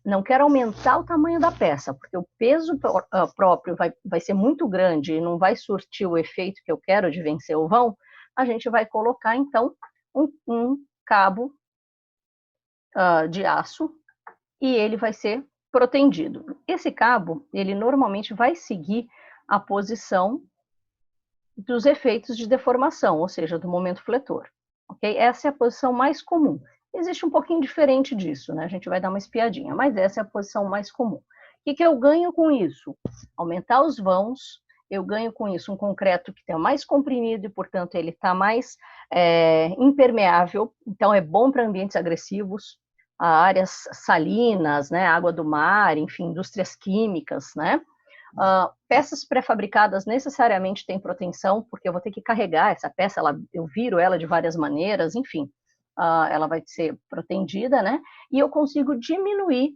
não quero aumentar o tamanho da peça, porque o peso próprio vai ser muito grande e não vai surtir o efeito que eu quero de vencer o vão, a gente vai colocar, então, um cabo de aço e ele vai ser protendido. Esse cabo, ele normalmente vai seguir a posição dos efeitos de deformação, ou seja, do momento fletor. Okay? Essa é a posição mais comum. Existe um pouquinho diferente disso, né? A gente vai dar uma espiadinha, mas essa é a posição mais comum. O que eu ganho com isso? Aumentar os vãos, eu ganho com isso um concreto que está mais comprimido e, portanto, ele está mais impermeável, então é bom para ambientes agressivos, áreas salinas, né, água do mar, enfim, indústrias químicas, né? Peças pré-fabricadas necessariamente têm proteção, porque eu vou ter que carregar essa peça, eu viro ela de várias maneiras, enfim, ela vai ser protegida, né? E eu consigo diminuir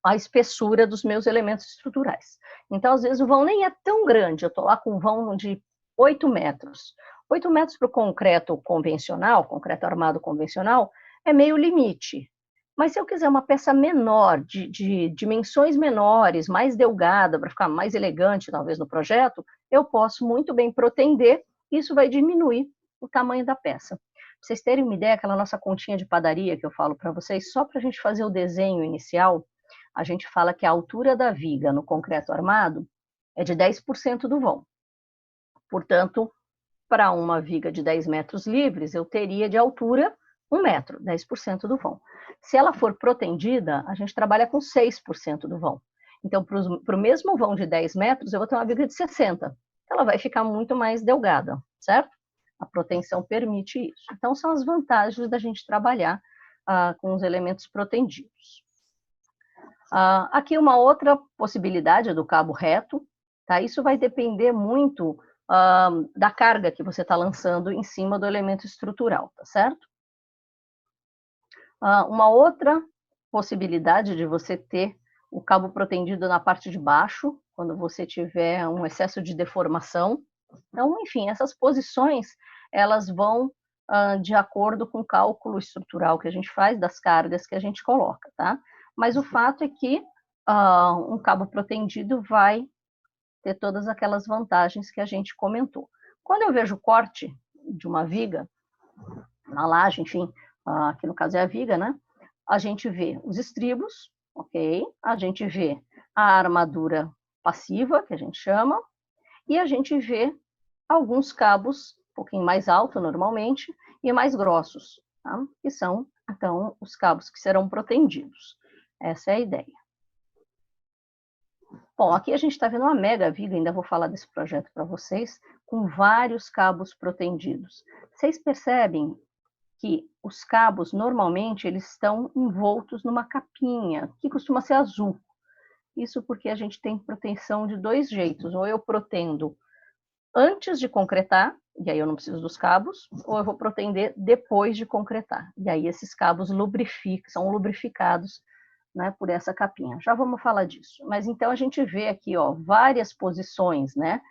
a espessura dos meus elementos estruturais. Então, às vezes, o vão nem é tão grande, eu estou lá com um vão de 8 metros. 8 metros para o concreto convencional, concreto armado convencional, é meio limite. Mas se eu quiser uma peça menor, de dimensões menores, mais delgada, para ficar mais elegante, talvez, no projeto, eu posso muito bem protender, isso vai diminuir o tamanho da peça. Para vocês terem uma ideia, aquela nossa continha de padaria que eu falo para vocês, só para a gente fazer o desenho inicial, a gente fala que a altura da viga no concreto armado é de 10% do vão. Portanto, para uma viga de 10 metros livres, eu teria de altura 1 metro, 10% do vão. Se ela for protendida, a gente trabalha com 6% do vão. Então, para o mesmo vão de 10 metros, eu vou ter uma viga de 60. Ela vai ficar muito mais delgada, certo? A proteção permite isso. Então, são as vantagens da gente trabalhar com os elementos protendidos. Aqui uma outra possibilidade do cabo reto, tá? Isso vai depender muito da carga que você está lançando em cima do elemento estrutural, tá certo? Uma outra possibilidade de você ter o cabo protendido na parte de baixo, quando você tiver um excesso de deformação. Então, enfim, essas posições, elas vão de acordo com o cálculo estrutural que a gente faz, das cargas que a gente coloca, tá? Mas o fato é que um cabo protendido vai ter todas aquelas vantagens que a gente comentou. Quando eu vejo o corte de uma viga, na laje, enfim, aqui no caso é a viga, né? A gente vê os estribos, ok? A gente vê a armadura passiva, que a gente chama, e a gente vê alguns cabos um pouquinho mais altos, normalmente, e mais grossos, tá? Que são, então, os cabos que serão protendidos. Essa é a ideia. Bom, aqui a gente está vendo uma mega viga, ainda vou falar desse projeto para vocês, com vários cabos protendidos. Vocês percebem que os cabos, normalmente, eles estão envoltos numa capinha, que costuma ser azul. Isso porque a gente tem proteção de dois jeitos. Ou eu protendo antes de concretar, e aí eu não preciso dos cabos, ou eu vou protender depois de concretar. E aí esses cabos são lubrificados, né, por essa capinha. Já vamos falar disso. Mas então a gente vê aqui, ó, várias posições, né?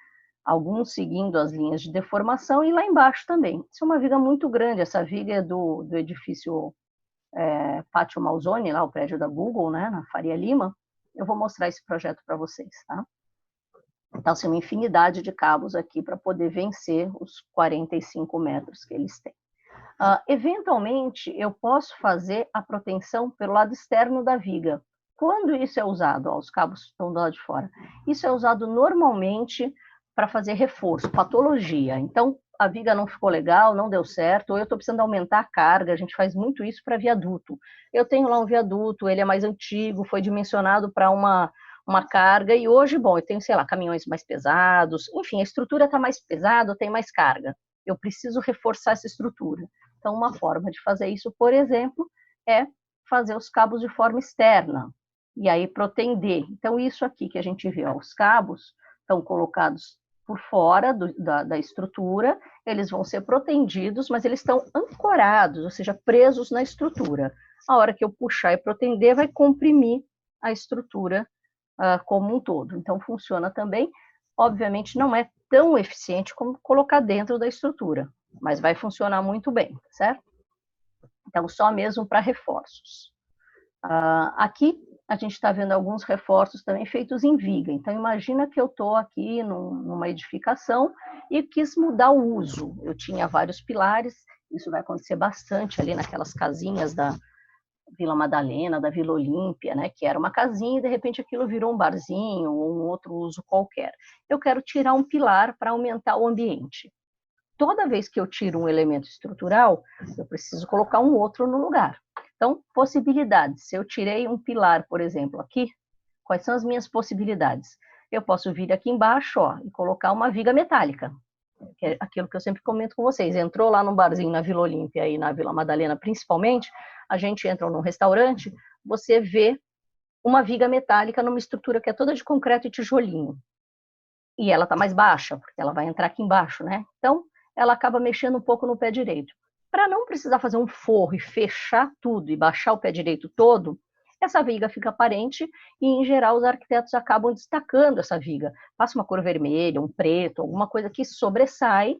Alguns seguindo as linhas de deformação e lá embaixo também. Isso é uma viga muito grande, essa viga é do edifício Pátio Malzone, lá o prédio da Google, né, na Faria Lima. Eu vou mostrar esse projeto para vocês, tá? Então, assim, uma infinidade de cabos aqui para poder vencer os 45 metros que eles têm. Eventualmente, eu posso fazer a proteção pelo lado externo da viga. Quando isso é usado? Ó, os cabos estão do lado de fora. Isso é usado normalmente para fazer reforço, patologia. Então, a viga não ficou legal, não deu certo, ou eu estou precisando aumentar a carga, a gente faz muito isso para viaduto. Eu tenho lá um viaduto, ele é mais antigo, foi dimensionado para uma carga, e hoje, bom, eu tenho, sei lá, caminhões mais pesados, enfim, a estrutura está mais pesada, tem mais carga. Eu preciso reforçar essa estrutura. Então, uma forma de fazer isso, por exemplo, é fazer os cabos de forma externa, e aí protender. Então, isso aqui que a gente vê, ó, os cabos estão colocados por fora da estrutura, eles vão ser protendidos, mas eles estão ancorados, ou seja, presos na estrutura. A hora que eu puxar e protender, vai comprimir a estrutura como um todo. Então, funciona também. Obviamente, não é tão eficiente como colocar dentro da estrutura, mas vai funcionar muito bem, certo? Então, só mesmo para reforços. Aqui a gente está vendo alguns reforços também feitos em viga. Então, imagina que eu estou aqui numa edificação e quis mudar o uso. Eu tinha vários pilares, isso vai acontecer bastante ali naquelas casinhas da Vila Madalena, da Vila Olímpia, né, que era uma casinha e de repente aquilo virou um barzinho ou um outro uso qualquer. Eu quero tirar um pilar para aumentar o ambiente. Toda vez que eu tiro um elemento estrutural, eu preciso colocar um outro no lugar. Então, possibilidades. Se eu tirei um pilar, por exemplo, aqui, quais são as minhas possibilidades? Eu posso vir aqui embaixo, ó, e colocar uma viga metálica, que é aquilo que eu sempre comento com vocês. Entrou lá num barzinho na Vila Olímpia e na Vila Madalena, principalmente, a gente entra num restaurante, você vê uma viga metálica numa estrutura que é toda de concreto e tijolinho. E ela está mais baixa, porque ela vai entrar aqui embaixo, né? Então, ela acaba mexendo um pouco no pé direito. Para não precisar fazer um forro e fechar tudo e baixar o pé direito todo, essa viga fica aparente e, em geral, os arquitetos acabam destacando essa viga. Passa uma cor vermelha, um preto, alguma coisa que sobressai,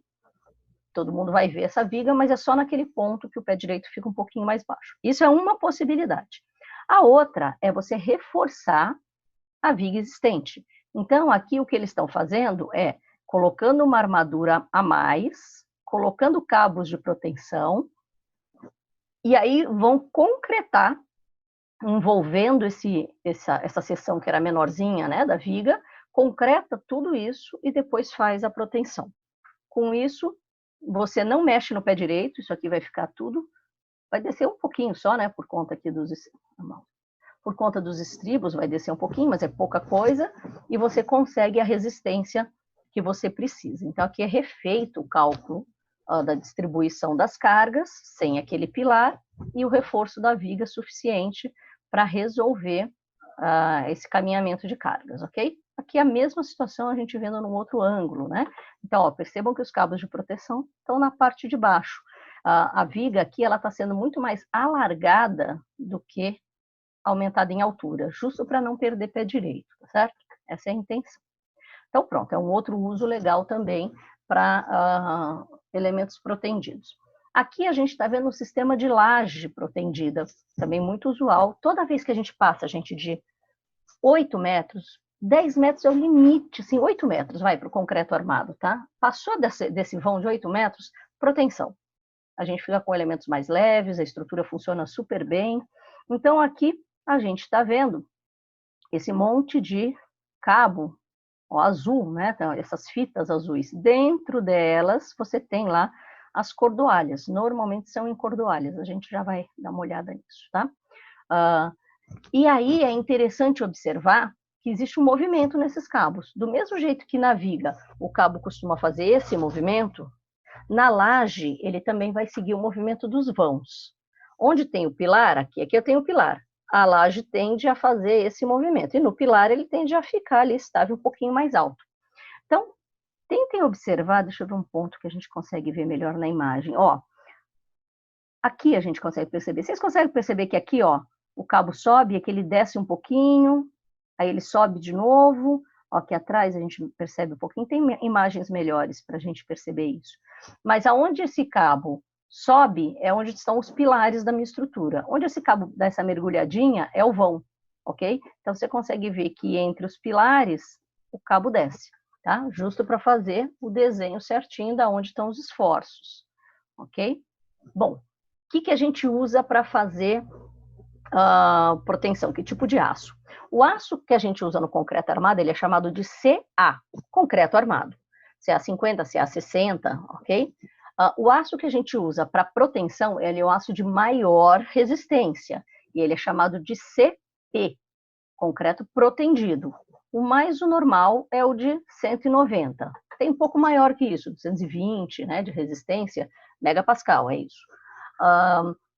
todo mundo vai ver essa viga, mas é só naquele ponto que o pé direito fica um pouquinho mais baixo. Isso é uma possibilidade. A outra é você reforçar a viga existente. Então, aqui o que eles estão fazendo é colocando uma armadura a mais, colocando cabos de proteção, e aí vão concretar, envolvendo essa seção que era menorzinha, né, da viga, concreta tudo isso e depois faz a proteção. Com isso, você não mexe no pé direito, isso aqui vai ficar tudo, vai descer um pouquinho só, né, por conta aqui por conta dos estribos, vai descer um pouquinho, mas é pouca coisa, e você consegue a resistência que você precisa. Então, aqui é refeito o cálculo da distribuição das cargas, sem aquele pilar, e o reforço da viga suficiente para resolver esse caminhamento de cargas, ok? Aqui é a mesma situação a gente vendo num outro ângulo, né? Então, ó, percebam que os cabos de proteção estão na parte de baixo. A viga aqui, ela está sendo muito mais alargada do que aumentada em altura, justo para não perder pé direito, tá certo? Essa é a intenção. Então, pronto, é um outro uso legal também para elementos protendidos. Aqui a gente está vendo um sistema de laje protendida, também muito usual. Toda vez que a gente passa, gente, de 8 metros, 10 metros é o limite, assim, 8 metros, vai, para o concreto armado, tá? Passou desse vão de 8 metros, proteção. A gente fica com elementos mais leves, a estrutura funciona super bem. Então, aqui a gente está vendo esse monte de cabo ó, azul, né? Então, essas fitas azuis. Dentro delas, você tem lá as cordoalhas. Normalmente são em cordoalhas. A gente já vai dar uma olhada nisso, tá? E aí é interessante observar que existe um movimento nesses cabos. Do mesmo jeito que na viga o cabo costuma fazer esse movimento, na laje ele também vai seguir o movimento dos vãos. Onde tem o pilar, aqui eu tenho o pilar. A laje tende a fazer esse movimento, e no pilar ele tende a ficar ali estável um pouquinho mais alto. Então, tentem observar, deixa eu ver um ponto que a gente consegue ver melhor na imagem. Ó, aqui a gente consegue perceber, vocês conseguem perceber que aqui, ó, o cabo sobe, aqui ele desce um pouquinho, aí ele sobe de novo, ó, aqui atrás a gente percebe um pouquinho, tem imagens melhores para a gente perceber isso. Mas aonde esse cabo sobe é onde estão os pilares da minha estrutura. Onde esse cabo dá essa mergulhadinha é o vão, ok? Então você consegue ver que entre os pilares o cabo desce, tá? Justo para fazer o desenho certinho da onde estão os esforços, ok? Bom, o que a gente usa para fazer proteção? Que tipo de aço? O aço que a gente usa no concreto armado, ele é chamado de CA, concreto armado. CA50, CA60, ok? O aço que a gente usa para proteção, ele é um aço de maior resistência, e ele é chamado de CP, concreto protendido. O mais normal é o de 190. Tem um pouco maior que isso, 220, né, de resistência, megapascal, é isso.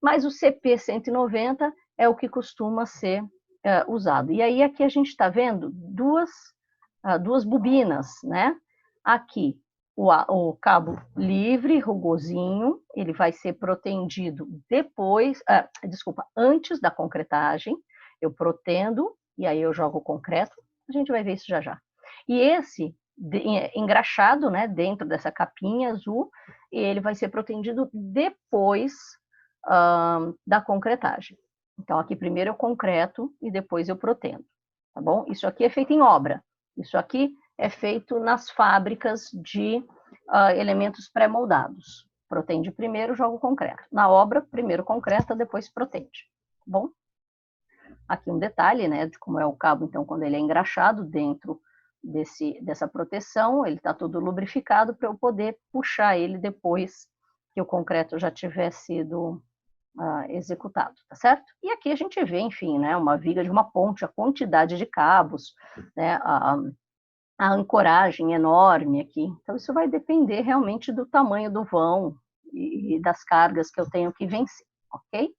Mas o CP 190 é o que costuma ser usado. E aí aqui a gente está vendo duas bobinas, né? Aqui o cabo livre, rugosinho, ele vai ser protendido depois, antes da concretagem, eu protendo, e aí eu jogo o concreto, a gente vai ver isso já já. E esse engraxado, né, dentro dessa capinha azul, ele vai ser protendido depois da concretagem. Então, aqui primeiro eu concreto e depois eu protendo, tá bom? Isso aqui é feito em obra. Isso aqui é feito nas fábricas de elementos pré-moldados. Protende primeiro, joga o concreto. Na obra, primeiro concreta, depois protende, tá bom? Aqui um detalhe, né, de como é o cabo, então, quando ele é engraxado dentro dessa proteção, ele está todo lubrificado para eu poder puxar ele depois que o concreto já tiver sido executado, tá certo? E aqui a gente vê, enfim, né, uma viga de uma ponte, a quantidade de cabos, né, a ancoragem enorme aqui. Então, isso vai depender realmente do tamanho do vão e das cargas que eu tenho que vencer, ok?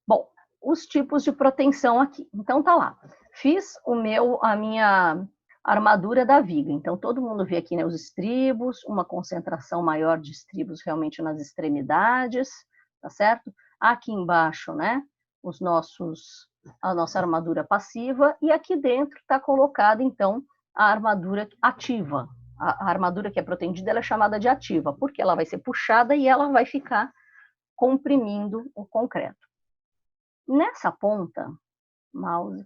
Bom, os tipos de proteção aqui. Então, tá lá. Fiz a minha armadura da viga. Então, todo mundo vê aqui, né, os estribos, uma concentração maior de estribos realmente nas extremidades, tá certo? Aqui embaixo, né, a nossa armadura passiva, e aqui dentro está colocada, então, a armadura ativa. A armadura que é protendida, ela é chamada de ativa, porque ela vai ser puxada e ela vai ficar comprimindo o concreto. Nessa ponta,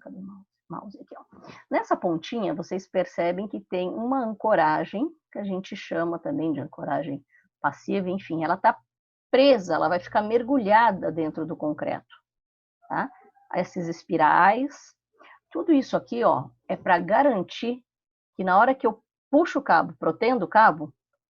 cadê o mouse? Mouse aqui, ó. Nessa pontinha, vocês percebem que tem uma ancoragem, que a gente chama também de ancoragem passiva, enfim, ela está presa, ela vai ficar mergulhada dentro do concreto, tá? Esses espirais, tudo isso aqui, ó, é para garantir que na hora que eu puxo o cabo, protendo o cabo,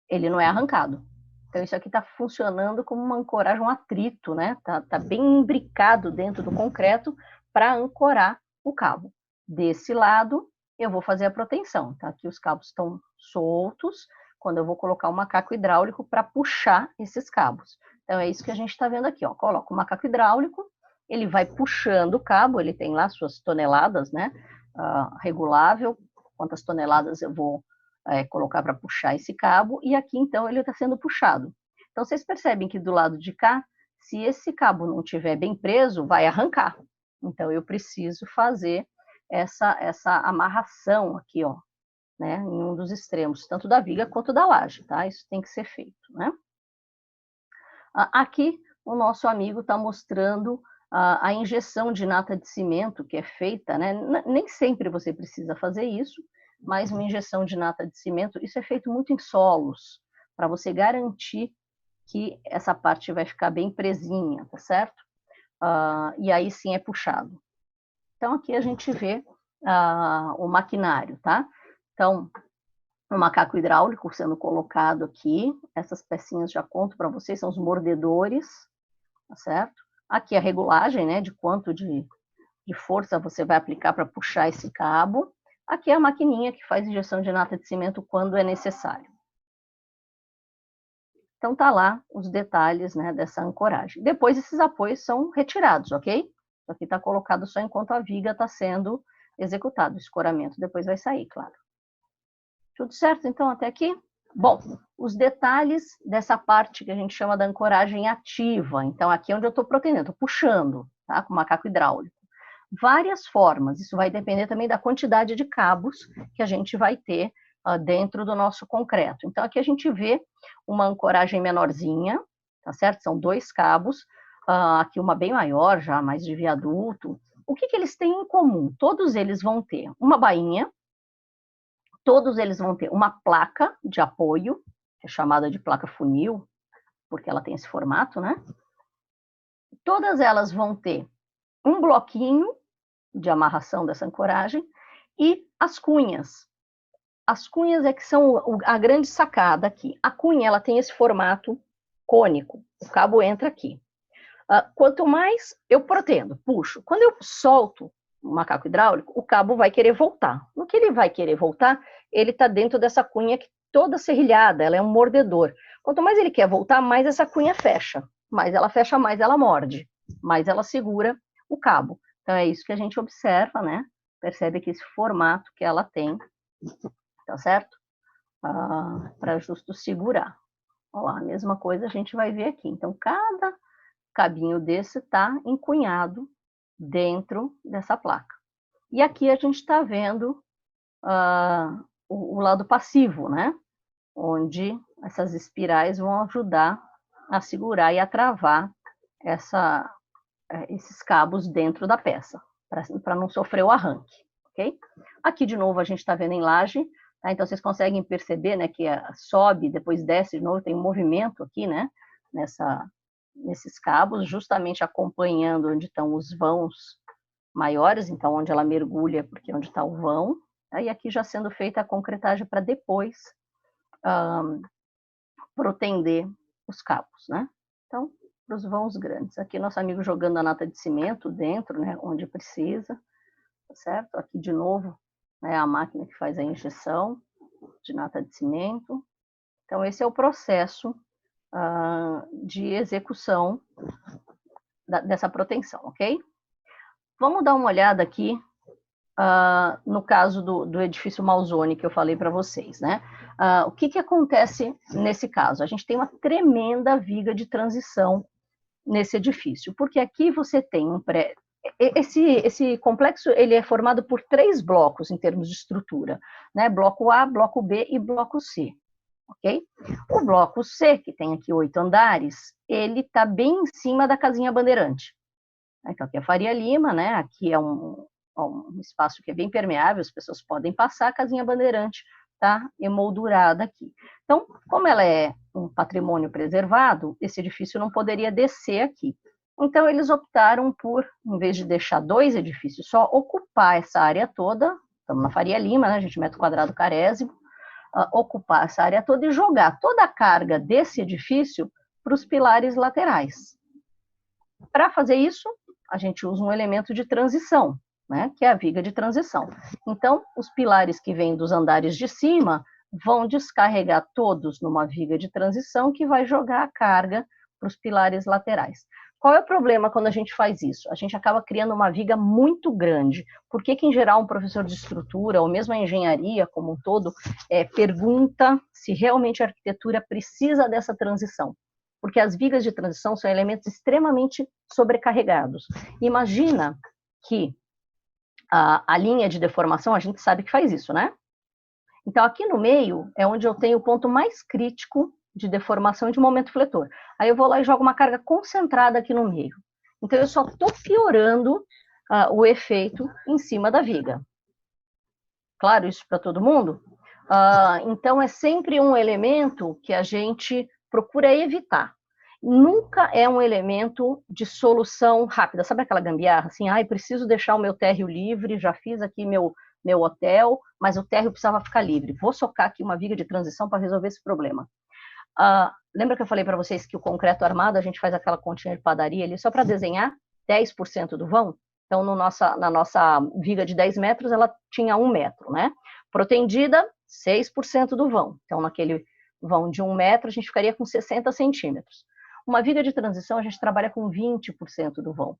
ele não é arrancado. Então, isso aqui está funcionando como uma ancoragem, um atrito, né? Tá bem imbricado dentro do concreto para ancorar o cabo. Desse lado, eu vou fazer a proteção. Tá? Aqui os cabos estão soltos, quando eu vou colocar o macaco hidráulico para puxar esses cabos. Então, é isso que a gente está vendo aqui. Ó. Coloca o macaco hidráulico, ele vai puxando o cabo, ele tem lá suas toneladas, né? Regulável, quantas toneladas eu vou colocar para puxar esse cabo, e aqui, então, ele está sendo puxado. Então, vocês percebem que do lado de cá, se esse cabo não estiver bem preso, vai arrancar. Então, eu preciso fazer essa amarração aqui, ó, né, em um dos extremos, tanto da viga quanto da laje, tá? Isso tem que ser feito, né? Aqui, o nosso amigo está mostrando a injeção de nata de cimento que é feita, né? Nem sempre você precisa fazer isso, mas uma injeção de nata de cimento, isso é feito muito em solos, para você garantir que essa parte vai ficar bem presinha, tá certo? E aí sim é puxado. Então, aqui a gente vê o maquinário, tá? Então, o macaco hidráulico sendo colocado aqui, essas pecinhas já conto para vocês, são os mordedores, tá certo? Aqui a regulagem, né, de quanto de força você vai aplicar para puxar esse cabo. Aqui é a maquininha que faz injeção de nata de cimento quando é necessário. Então, tá lá os detalhes, né, dessa ancoragem. Depois, esses apoios são retirados, ok? Isso aqui está colocado só enquanto a viga está sendo executada. O escoramento depois vai sair, claro. Tudo certo, então, até aqui? Bom, os detalhes dessa parte que a gente chama da ancoragem ativa. Então, aqui é onde eu estou protegendo, estou puxando, tá? Com o macaco hidráulico. Várias formas, isso vai depender também da quantidade de cabos que a gente vai ter dentro do nosso concreto. Então, aqui a gente vê uma ancoragem menorzinha, tá certo? São 2 cabos, aqui uma bem maior, já mais de viaduto. O que eles têm em comum? Todos eles vão ter uma bainha, todos eles vão ter uma placa de apoio, que é chamada de placa funil, porque ela tem esse formato, né? Todas elas vão ter um bloquinho de amarração dessa ancoragem e as cunhas. As cunhas é que são a grande sacada aqui. A cunha, ela tem esse formato cônico, o cabo entra aqui. Quanto mais eu protendo, puxo, quando eu solto o macaco hidráulico, o cabo vai querer voltar. No que ele vai querer voltar, ele está dentro dessa cunha que toda serrilhada, ela é um mordedor. Quanto mais ele quer voltar, mais essa cunha fecha. Mais ela fecha, mais ela morde. Mais ela segura o cabo. Então, é isso que a gente observa, né? Percebe que esse formato que ela tem, tá certo? Para justo segurar. Olha lá, a mesma coisa a gente vai ver aqui. Então, cada cabinho desse está encunhado dentro dessa placa. E aqui a gente está vendo o lado passivo, né? Onde essas espirais vão ajudar a segurar e a travar esses cabos dentro da peça, para não sofrer o arranque, ok? Aqui, de novo, a gente está vendo em laje, tá? Então, vocês conseguem perceber, né, que sobe, depois desce de novo, tem um movimento aqui, né, nesses cabos, justamente acompanhando onde estão os vãos maiores, então, onde ela mergulha, porque é onde está o vão, tá? E aqui já sendo feita a concretagem para depois protender os cabos, né? Então, para os vãos grandes. Aqui nosso amigo jogando a nata de cimento dentro, né, onde precisa, tá certo? Aqui de novo, né, a máquina que faz a injeção de nata de cimento. Então, esse é o processo de execução dessa proteção, ok? Vamos dar uma olhada aqui no caso do edifício Malzone que eu falei para vocês, né? O que acontece nesse caso? A gente tem uma tremenda viga de transição nesse edifício, porque aqui você tem um prédio. Esse complexo ele é formado por 3 blocos em termos de estrutura, né? Bloco A, bloco B e bloco C, ok? O bloco C, que tem aqui 8 andares, ele está bem em cima da casinha Bandeirante. Então, aqui é a Faria Lima, né? Aqui é um espaço que é bem permeável, as pessoas podem passar, a casinha Bandeirante está emoldurada aqui. Então, como ela é um patrimônio preservado, esse edifício não poderia descer aqui. Então, eles optaram por, em vez de deixar 2 edifícios só, ocupar essa área toda, estamos na Faria Lima, né, a gente metro quadrado carésimo, ocupar essa área toda e jogar toda a carga desse edifício para os pilares laterais. Para fazer isso, a gente usa um elemento de transição, né, que é a viga de transição. Então, os pilares que vêm dos andares de cima vão descarregar todos numa viga de transição que vai jogar a carga para os pilares laterais. Qual é o problema quando a gente faz isso? A gente acaba criando uma viga muito grande. Por que em geral, um professor de estrutura, ou mesmo a engenharia como um todo, pergunta se realmente a arquitetura precisa dessa transição? Porque as vigas de transição são elementos extremamente sobrecarregados. Imagina que a linha de deformação, a gente sabe que faz isso, né? Então, aqui no meio é onde eu tenho o ponto mais crítico de deformação e de momento fletor. Aí eu vou lá e jogo uma carga concentrada aqui no meio. Então, eu só estou piorando o efeito em cima da viga. Claro isso para todo mundo? Então, é sempre um elemento que a gente procura evitar. Nunca é um elemento de solução rápida. Sabe aquela gambiarra? Assim, preciso deixar o meu térreo livre, já fiz aqui meu hotel, mas o térreo precisava ficar livre. Vou socar aqui uma viga de transição para resolver esse problema. Lembra que eu falei para vocês que o concreto armado, a gente faz aquela continha de padaria ali só para desenhar 10% do vão? Então, na nossa viga de 10 metros, ela tinha 1 metro, né? Protendida, 6% do vão. Então, naquele vão de 1 metro, a gente ficaria com 60 centímetros. Uma viga de transição, a gente trabalha com 20% do vão.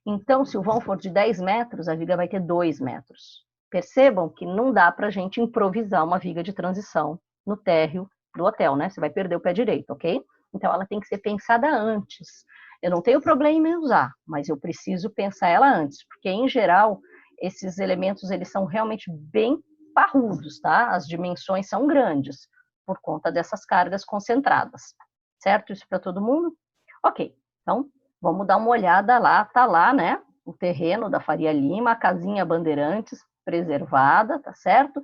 Então, se o vão for de 10 metros, a viga vai ter 2 metros. Percebam que não dá para a gente improvisar uma viga de transição no térreo do hotel, né? Você vai perder o pé direito, ok? Então, ela tem que ser pensada antes. Eu não tenho problema em usar, mas eu preciso pensar ela antes, porque, em geral, esses elementos, eles são realmente bem parrudos, tá? As dimensões são grandes, por conta dessas cargas concentradas. Certo? Isso para todo mundo? Ok, então, vamos dar uma olhada lá, tá lá, né? O terreno da Faria Lima, a casinha Bandeirantes preservada, tá certo?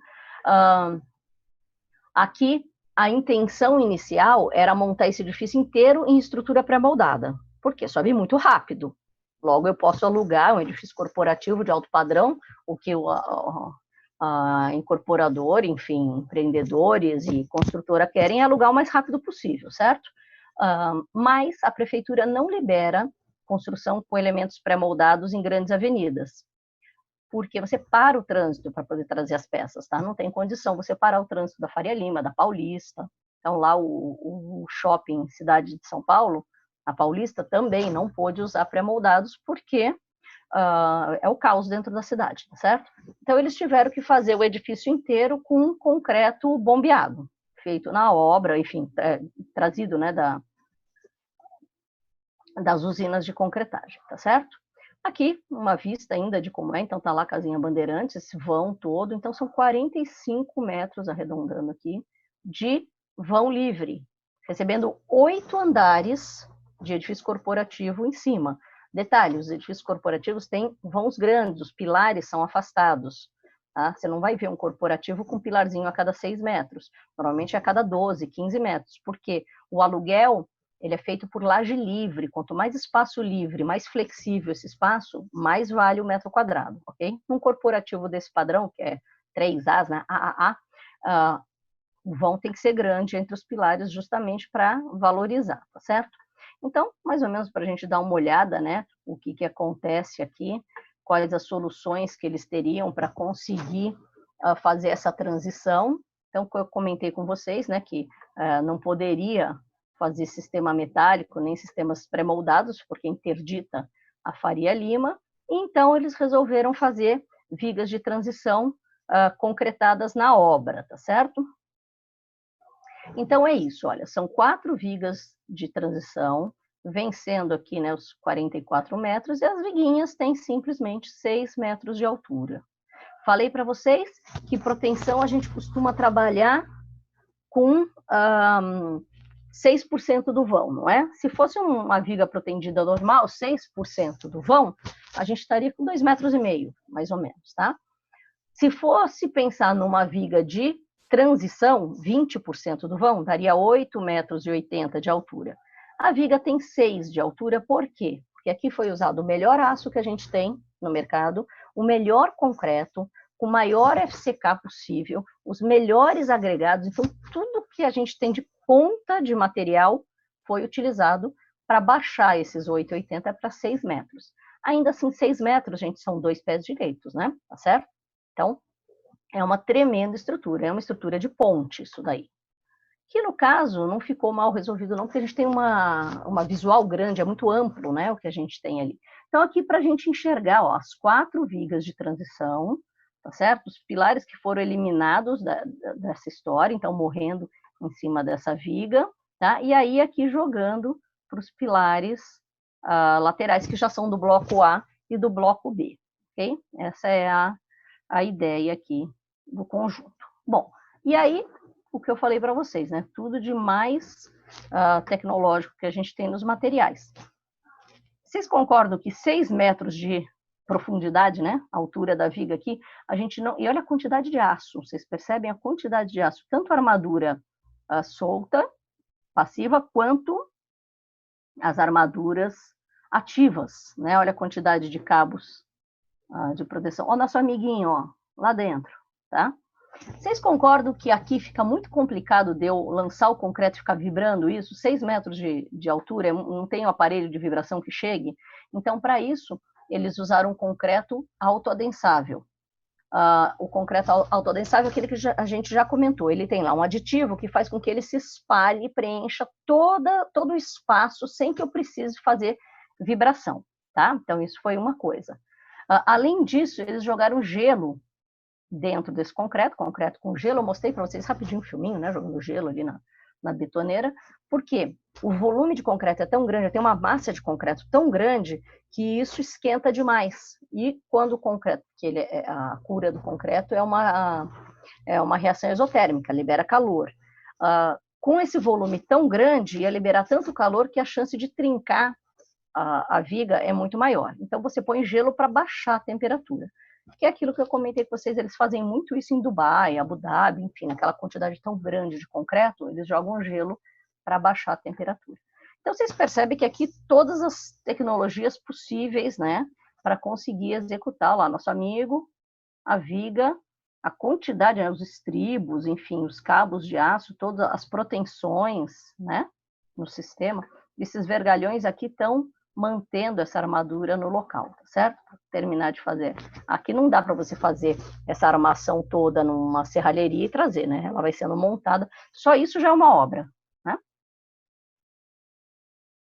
Aqui, a intenção inicial era montar esse edifício inteiro em estrutura pré-moldada, porque sobe muito rápido. Logo, eu posso alugar um edifício corporativo de alto padrão, o que o incorporador, enfim, empreendedores e construtora querem alugar o mais rápido possível, certo? Mas a prefeitura não libera construção com elementos pré-moldados em grandes avenidas, porque você para o trânsito para poder trazer as peças, tá? Não tem condição você parar o trânsito da Faria Lima, da Paulista. Então, lá o shopping Cidade de São Paulo, a Paulista, também não pôde usar pré-moldados, porque é o caos dentro da cidade, tá certo? Então, eles tiveram que fazer o edifício inteiro com concreto bombeado, feito na obra, enfim, trazido, né, das usinas de concretagem, tá certo? Aqui, uma vista ainda de como é, então tá lá a casinha Bandeirantes, esse vão todo, então são 45 metros, arredondando aqui, de vão livre, recebendo 8 andares de edifício corporativo em cima. Detalhe, os edifícios corporativos têm vãos grandes, os pilares são afastados. Tá? Você não vai ver um corporativo com um pilarzinho a cada 6 metros. Normalmente é a cada 12, 15 metros. Porque o aluguel ele é feito por laje livre. Quanto mais espaço livre, mais flexível esse espaço, mais vale o metro quadrado. Ok? Num corporativo desse padrão, que é 3As, né? O vão tem que ser grande entre os pilares justamente para valorizar, tá certo? Então, mais ou menos para a gente dar uma olhada, né, o que acontece aqui, quais as soluções que eles teriam para conseguir fazer essa transição. Então, eu comentei com vocês, né, que não poderia fazer sistema metálico, nem sistemas pré-moldados, porque interdita a Faria Lima, e então eles resolveram fazer vigas de transição concretadas na obra, tá certo? Então é isso, olha, são 4 vigas de transição, vencendo aqui, né, os 44 metros, e as viguinhas têm simplesmente 6 metros de altura. Falei para vocês que proteção a gente costuma trabalhar com 6% do vão, não é? Se fosse uma viga protendida normal, 6% do vão, a gente estaria com 2,5 metros, mais ou menos, tá? Se fosse pensar numa viga de transição, 20% do vão, daria 8,80 metros de altura. A viga tem 6 de altura, por quê? Porque aqui foi usado o melhor aço que a gente tem no mercado, o melhor concreto, com o maior FCK possível, os melhores agregados, então tudo que a gente tem de ponta de material foi utilizado para baixar esses 8,80 para 6 metros. Ainda assim, 6 metros, gente, são 2 pés direitos, né? Tá certo? Então, é uma tremenda estrutura, é uma estrutura de ponte isso daí. Que, no caso, não ficou mal resolvido não, porque a gente tem uma visual grande, é muito amplo, né, o que a gente tem ali. Então, aqui, para a gente enxergar, ó, as 4 vigas de transição, tá certo? Os pilares que foram eliminados dessa história, então, morrendo em cima dessa viga, tá? E aí, aqui, jogando para os pilares laterais, que já são do bloco A e do bloco B, ok? Essa é a ideia aqui do conjunto. Bom, e aí, o que eu falei para vocês, né? Tudo de mais tecnológico que a gente tem nos materiais. Vocês concordam que 6 metros de profundidade, né? A altura da viga aqui, a gente não... E olha a quantidade de aço, vocês percebem a quantidade de aço, tanto a armadura solta, passiva, quanto as armaduras ativas, né? Olha a quantidade de cabos de proteção. Ó, nosso amiguinho, ó, lá dentro, tá? Vocês concordam que aqui fica muito complicado de eu lançar o concreto e ficar vibrando isso? 6 metros de altura, não tem um aparelho de vibração que chegue? Então, para isso, eles usaram um concreto autoadensável. O concreto autoadensável é aquele que a gente já comentou. Ele tem lá um aditivo que faz com que ele se espalhe e preencha todo o espaço sem que eu precise fazer vibração, tá? Então, isso foi uma coisa. Além disso, eles jogaram gelo dentro desse concreto com gelo. Eu mostrei para vocês rapidinho um filminho, né, jogando gelo ali na betoneira, porque o volume de concreto é tão grande, tem uma massa de concreto tão grande que isso esquenta demais. E quando o concreto, que a cura do concreto é uma reação exotérmica, libera calor. Com esse volume tão grande, ia liberar tanto calor que a chance de trincar a viga é muito maior. Então, você põe gelo para baixar a temperatura. Que é aquilo que eu comentei com vocês, eles fazem muito isso em Dubai, Abu Dhabi, enfim, aquela quantidade tão grande de concreto, eles jogam gelo para baixar a temperatura. Então, vocês percebem que aqui todas as tecnologias possíveis, né, para conseguir executar lá, nosso amigo, a viga, a quantidade, né, os estribos, enfim, os cabos de aço, todas as proteções, né, no sistema, esses vergalhões aqui estão mantendo essa armadura no local, tá certo? Para terminar de fazer. Aqui não dá para você fazer essa armação toda numa serralheria e trazer, né? Ela vai sendo montada. Só isso já é uma obra, né?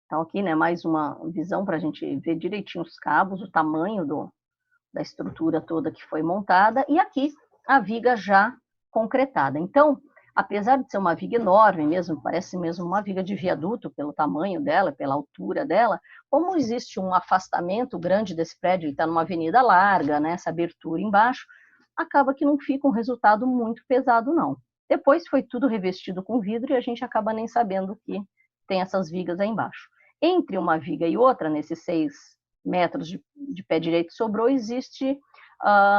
Então aqui, né, mais uma visão para a gente ver direitinho os cabos, o tamanho da estrutura toda que foi montada, e aqui a viga já concretada. Então, apesar de ser uma viga enorme mesmo, parece mesmo uma viga de viaduto pelo tamanho dela, pela altura dela, como existe um afastamento grande desse prédio, ele está numa avenida larga, né, essa abertura embaixo, acaba que não fica um resultado muito pesado, não. Depois foi tudo revestido com vidro e a gente acaba nem sabendo que tem essas vigas aí embaixo. Entre uma viga e outra, nesses metros de pé direito sobrou, existe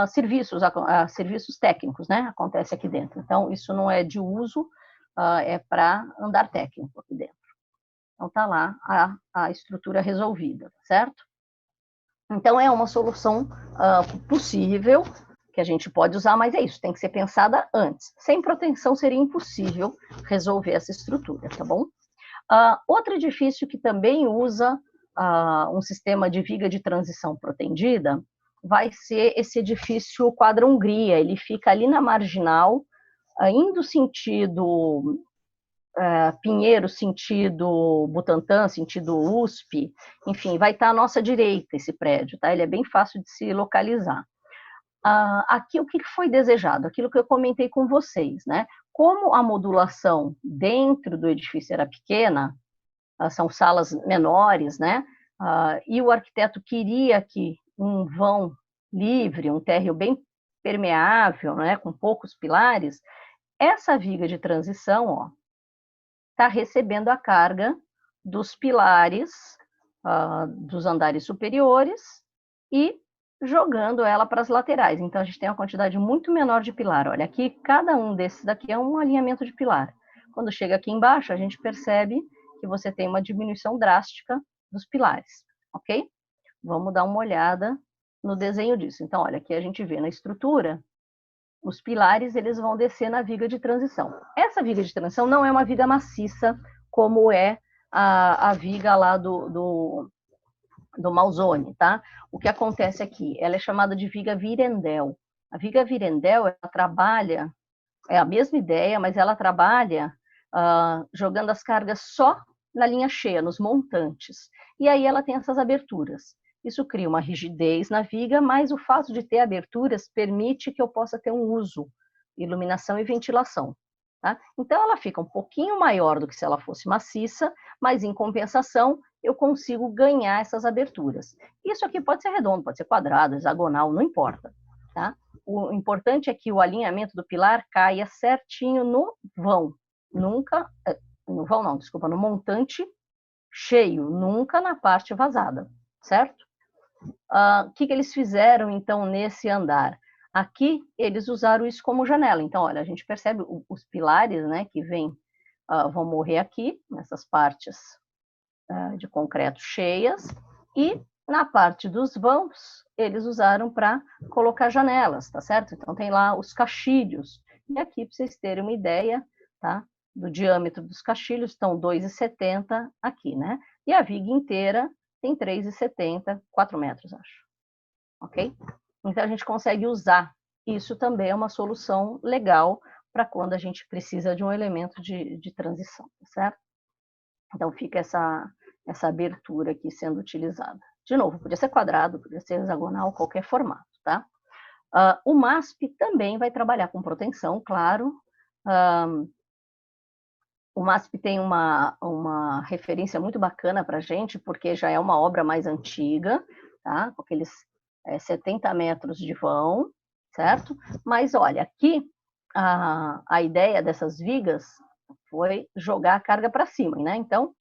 serviços técnicos, né? Acontece aqui dentro. Então, isso não é de uso, é para andar técnico aqui dentro. Então, está lá a estrutura resolvida, certo? Então, é uma solução possível, que a gente pode usar, mas é isso, tem que ser pensada antes. Sem proteção seria impossível resolver essa estrutura, tá bom? Outro edifício que também usa um sistema de viga de transição protendida vai ser esse edifício Quadra Hungria. Ele fica ali na Marginal, indo sentido Pinheiro, sentido Butantã, sentido USP, enfim, vai estar à nossa direita esse prédio, tá? Ele é bem fácil de se localizar. Aqui, o que foi desejado? Aquilo que eu comentei com vocês, né? Como a modulação dentro do edifício era pequena, são salas menores, né? E o arquiteto queria que um vão livre, um térreo bem permeável, né? Com poucos pilares, essa viga de transição, ó, está recebendo a carga dos pilares dos andares superiores e jogando ela para as laterais. Então, a gente tem uma quantidade muito menor de pilar. Olha, aqui, cada um desses daqui é um alinhamento de pilar. Quando chega aqui embaixo, a gente percebe que você tem uma diminuição drástica dos pilares, ok? Vamos dar uma olhada no desenho disso. Então, olha, aqui a gente vê na estrutura, os pilares, eles vão descer na viga de transição. Essa viga de transição não é uma viga maciça, como é a viga lá do Malzone, tá? O que acontece aqui? Ela é chamada de viga Virendel. A viga Virendel, ela trabalha, é a mesma ideia, mas ela trabalha jogando as cargas só na linha cheia, nos montantes. E aí ela tem essas aberturas. Isso cria uma rigidez na viga, mas o fato de ter aberturas permite que eu possa ter um uso, iluminação e ventilação. Tá? Então, ela fica um pouquinho maior do que se ela fosse maciça, mas, em compensação, eu consigo ganhar essas aberturas. Isso aqui pode ser redondo, pode ser quadrado, hexagonal, não importa. Tá? O importante é que o alinhamento do pilar caia certinho no vão, nunca, no vão não, desculpa, no montante cheio, nunca na parte vazada, certo? O que eles fizeram, então, nesse andar? Aqui, eles usaram isso como janela. Então, olha, a gente percebe os pilares, né, que vão morrer aqui, nessas partes de concreto cheias, e na parte dos vãos, eles usaram para colocar janelas, tá certo? Então, tem lá os caixilhos. E aqui, para vocês terem uma ideia, tá, do diâmetro dos caixilhos, estão 2,70 aqui, né? E a viga inteira tem 3,70, 4 metros, acho. Ok? Então, a gente consegue usar. Isso também é uma solução legal para quando a gente precisa de um elemento de transição, certo? Então, fica essa abertura aqui sendo utilizada. De novo, podia ser quadrado, podia ser hexagonal, qualquer formato, tá? O MASP também vai trabalhar com proteção, claro. O MASP tem uma referência muito bacana para a gente, porque já é uma obra mais antiga, tá? Com aqueles 70 metros de vão, certo? Mas, olha, aqui a ideia dessas vigas foi jogar a carga para cima, né? Então,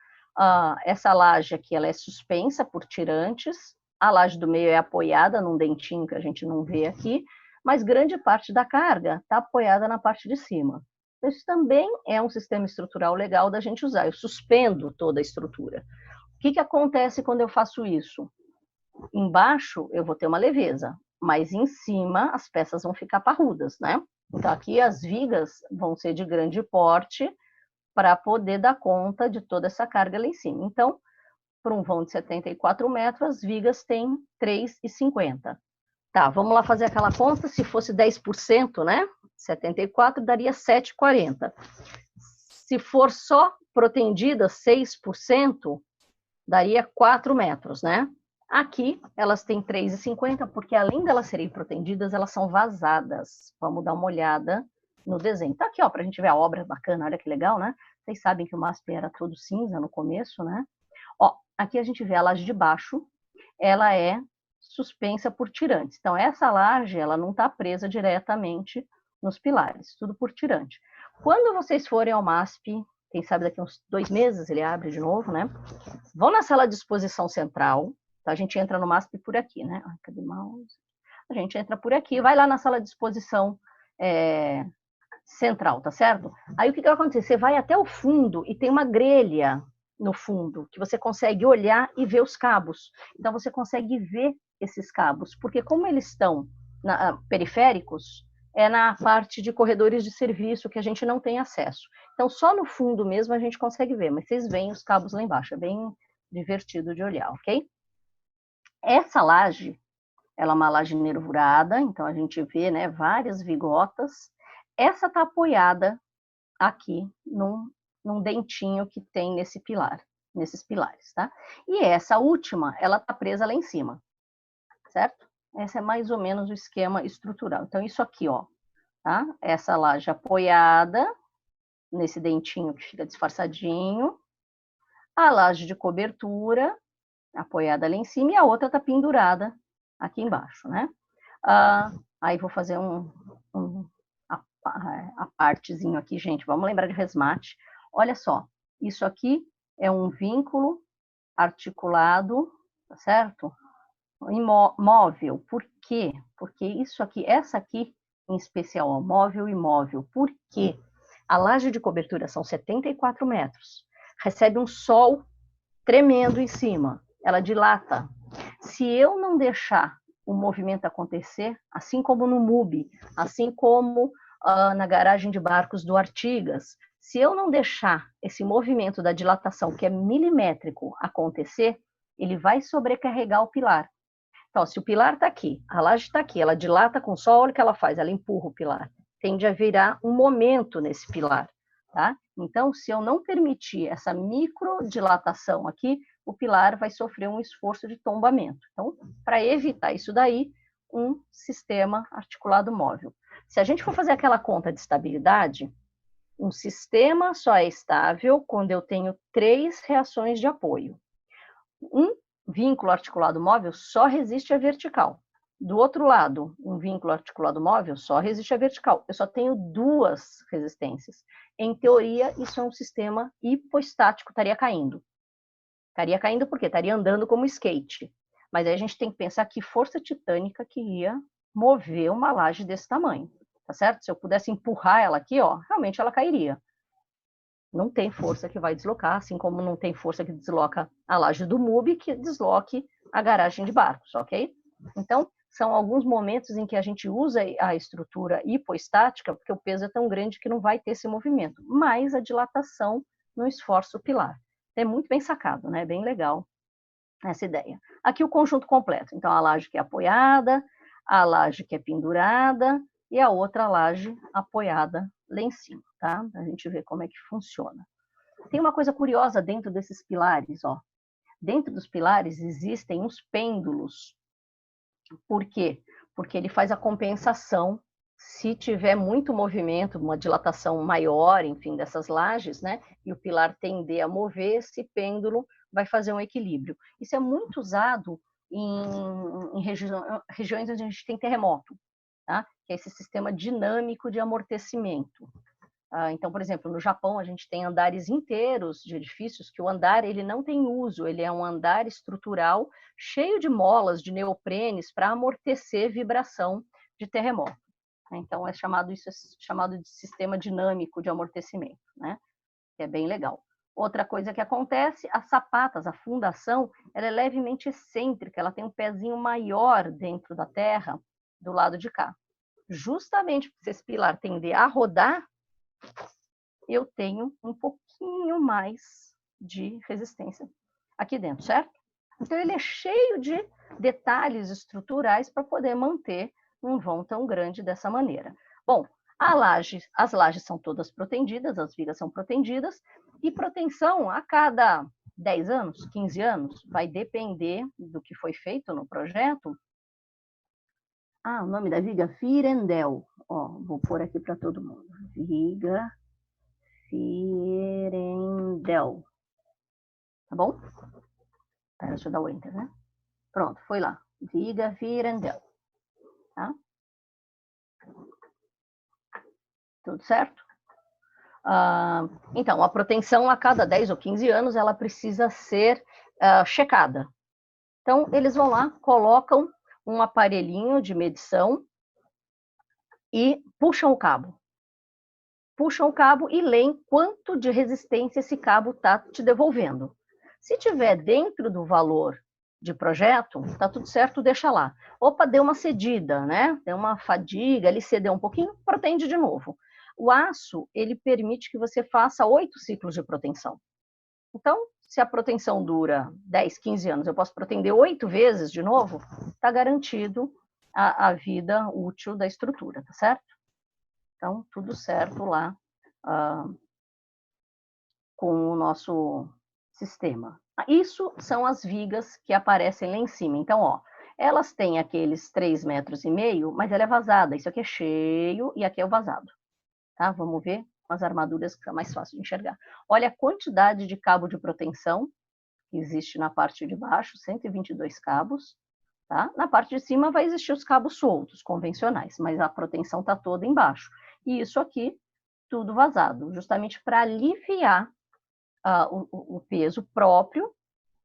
essa laje aqui, ela é suspensa por tirantes, a laje do meio é apoiada num dentinho que a gente não vê aqui, mas grande parte da carga está apoiada na parte de cima. Isso também é um sistema estrutural legal da gente usar. Eu suspendo toda a estrutura. O que acontece quando eu faço isso? Embaixo eu vou ter uma leveza, mas em cima as peças vão ficar parrudas, né? Então aqui as vigas vão ser de grande porte para poder dar conta de toda essa carga lá em cima. Então, para um vão de 74 metros, as vigas têm 3,50. Tá, vamos lá fazer aquela conta. Se fosse 10%, né? 74 daria 7,40. Se for só protendida 6%, daria 4 metros, né? Aqui, elas têm 3,50, porque além delas serem protendidas, elas são vazadas. Vamos dar uma olhada no desenho. Tá aqui, ó, para a gente ver a obra bacana, olha que legal, né? Vocês sabem que o MASP era todo cinza no começo, né? Ó, aqui a gente vê a laje de baixo, ela é suspensa por tirantes. Então, essa laje, ela não está presa diretamente nos pilares, tudo por tirante. Quando vocês forem ao MASP, quem sabe daqui a uns 2 meses ele abre de novo, né? Vão na sala de exposição central, Então, a gente entra no MASP por aqui, né? Ai, cadê o mouse? A gente entra por aqui, vai lá na sala de exposição central, tá certo? Aí, o que vai acontecer? Você vai até o fundo e tem uma grelha no fundo, que você consegue olhar e ver os cabos. Então, você consegue ver esses cabos, porque como eles estão periféricos, é na parte de corredores de serviço que a gente não tem acesso. Então, só no fundo mesmo a gente consegue ver, mas vocês veem os cabos lá embaixo, é bem divertido de olhar, ok? Essa laje, ela é uma laje nervurada, então a gente vê, né, várias vigotas. Essa está apoiada aqui num dentinho que tem nesse pilar, nesses pilares, tá? E essa última, ela está presa lá em cima, certo? Esse é mais ou menos o esquema estrutural. Então, isso aqui, ó, tá? Essa laje apoiada nesse dentinho que fica disfarçadinho, a laje de cobertura apoiada lá em cima e a outra tá pendurada aqui embaixo, né? Aí vou fazer a partezinho aqui, gente. Vamos lembrar de resmate. Olha só, isso aqui é um vínculo articulado, tá certo? Móvel. Por quê? Porque isso aqui, essa aqui em especial, ó, móvel e móvel. Por quê? A laje de cobertura são 74 metros. Recebe um sol tremendo em cima. Ela dilata. Se eu não deixar o movimento acontecer, assim como no MUBI, assim como na garagem de barcos do Artigas, se eu não deixar esse movimento da dilatação, que é milimétrico, acontecer, ele vai sobrecarregar o pilar. Então, se o pilar está aqui, a laje está aqui, ela dilata com o sol, olha o que ela faz, ela empurra o pilar. Tende a virar um momento nesse pilar, tá? Então, se eu não permitir essa microdilatação aqui, o pilar vai sofrer um esforço de tombamento. Então, para evitar isso daí, um sistema articulado móvel. Se a gente for fazer aquela conta de estabilidade, um sistema só é estável quando eu tenho 3 reações de apoio. Um vínculo articulado móvel só resiste à vertical. Do outro lado, um vínculo articulado móvel só resiste à vertical. Eu só tenho 2 resistências. Em teoria, isso é um sistema hipostático, estaria caindo. Estaria caindo por quê? Estaria andando como skate. Mas aí a gente tem que pensar que força titânica que ia mover uma laje desse tamanho, tá certo? Se eu pudesse empurrar ela aqui, ó, realmente ela cairia. Não tem força que vai deslocar, assim como não tem força que desloca a laje do MUBI, que desloque a garagem de barcos, ok? Então, são alguns momentos em que a gente usa a estrutura hipoestática, porque o peso é tão grande que não vai ter esse movimento, mas a dilatação não esforça o pilar. É muito bem sacado, né? Bem legal essa ideia. Aqui o conjunto completo. Então, a laje que é apoiada, a laje que é pendurada e a outra laje apoiada lá em cima, tá? A gente vê como é que funciona. Tem uma coisa curiosa dentro desses pilares, ó. Dentro dos pilares existem uns pêndulos. Por quê? Porque ele faz a compensação se tiver muito movimento, uma dilatação maior, enfim, dessas lajes, né? E o pilar tender a mover, esse pêndulo vai fazer um equilíbrio. Isso é muito usado em regiões onde a gente tem terremoto, tá? Que é esse sistema dinâmico de amortecimento. Então, por exemplo, no Japão a gente tem andares inteiros de edifícios que o andar ele não tem uso, ele é um andar estrutural cheio de molas, de neoprenes para amortecer vibração de terremoto. Então, isso é chamado de sistema dinâmico de amortecimento, né? Que é bem legal. Outra coisa que acontece, as sapatas, a fundação, ela é levemente excêntrica, ela tem um pezinho maior dentro da terra, do lado de cá. Justamente porque esse pilar tender a rodar, eu tenho um pouquinho mais de resistência aqui dentro, certo? Então, ele é cheio de detalhes estruturais para poder manter um vão tão grande dessa maneira. Bom, as lajes são todas protendidas, as vigas são protendidas, e proteção a cada 10 anos, 15 anos, vai depender do que foi feito no projeto. O nome da viga? Firendel. Ó, vou pôr aqui para todo mundo. Viga Firendel. Tá bom? Deixa eu dar o enter, né? Pronto, foi lá. Viga Firendel. Tá? Tudo certo? Então, a proteção a cada 10 ou 15 anos, ela precisa ser checada. Então, eles vão lá, colocam um aparelhinho de medição e puxam o cabo. Puxam o cabo e leem quanto de resistência esse cabo está te devolvendo. Se tiver dentro do valor de projeto, tá tudo certo, deixa lá. Opa, deu uma cedida, né? Deu uma fadiga, ele cedeu um pouquinho, protende de novo. O aço, ele permite que você faça 8 ciclos de proteção. Então, se a proteção dura 10, 15 anos, eu posso protender 8 vezes de novo, está garantido a vida útil da estrutura, tá certo? Então, tudo certo lá com o nosso sistema. Isso são as vigas que aparecem lá em cima. Então, ó, elas têm aqueles 3,5 metros, mas ela é vazada. Isso aqui é cheio e aqui é o vazado. Tá? Vamos ver as armaduras que fica mais fácil de enxergar. Olha a quantidade de cabo de proteção que existe na parte de baixo, 122 cabos. Tá? Na parte de cima vai existir os cabos soltos, convencionais, mas a proteção está toda embaixo. E isso aqui, tudo vazado, justamente para aliviar o peso próprio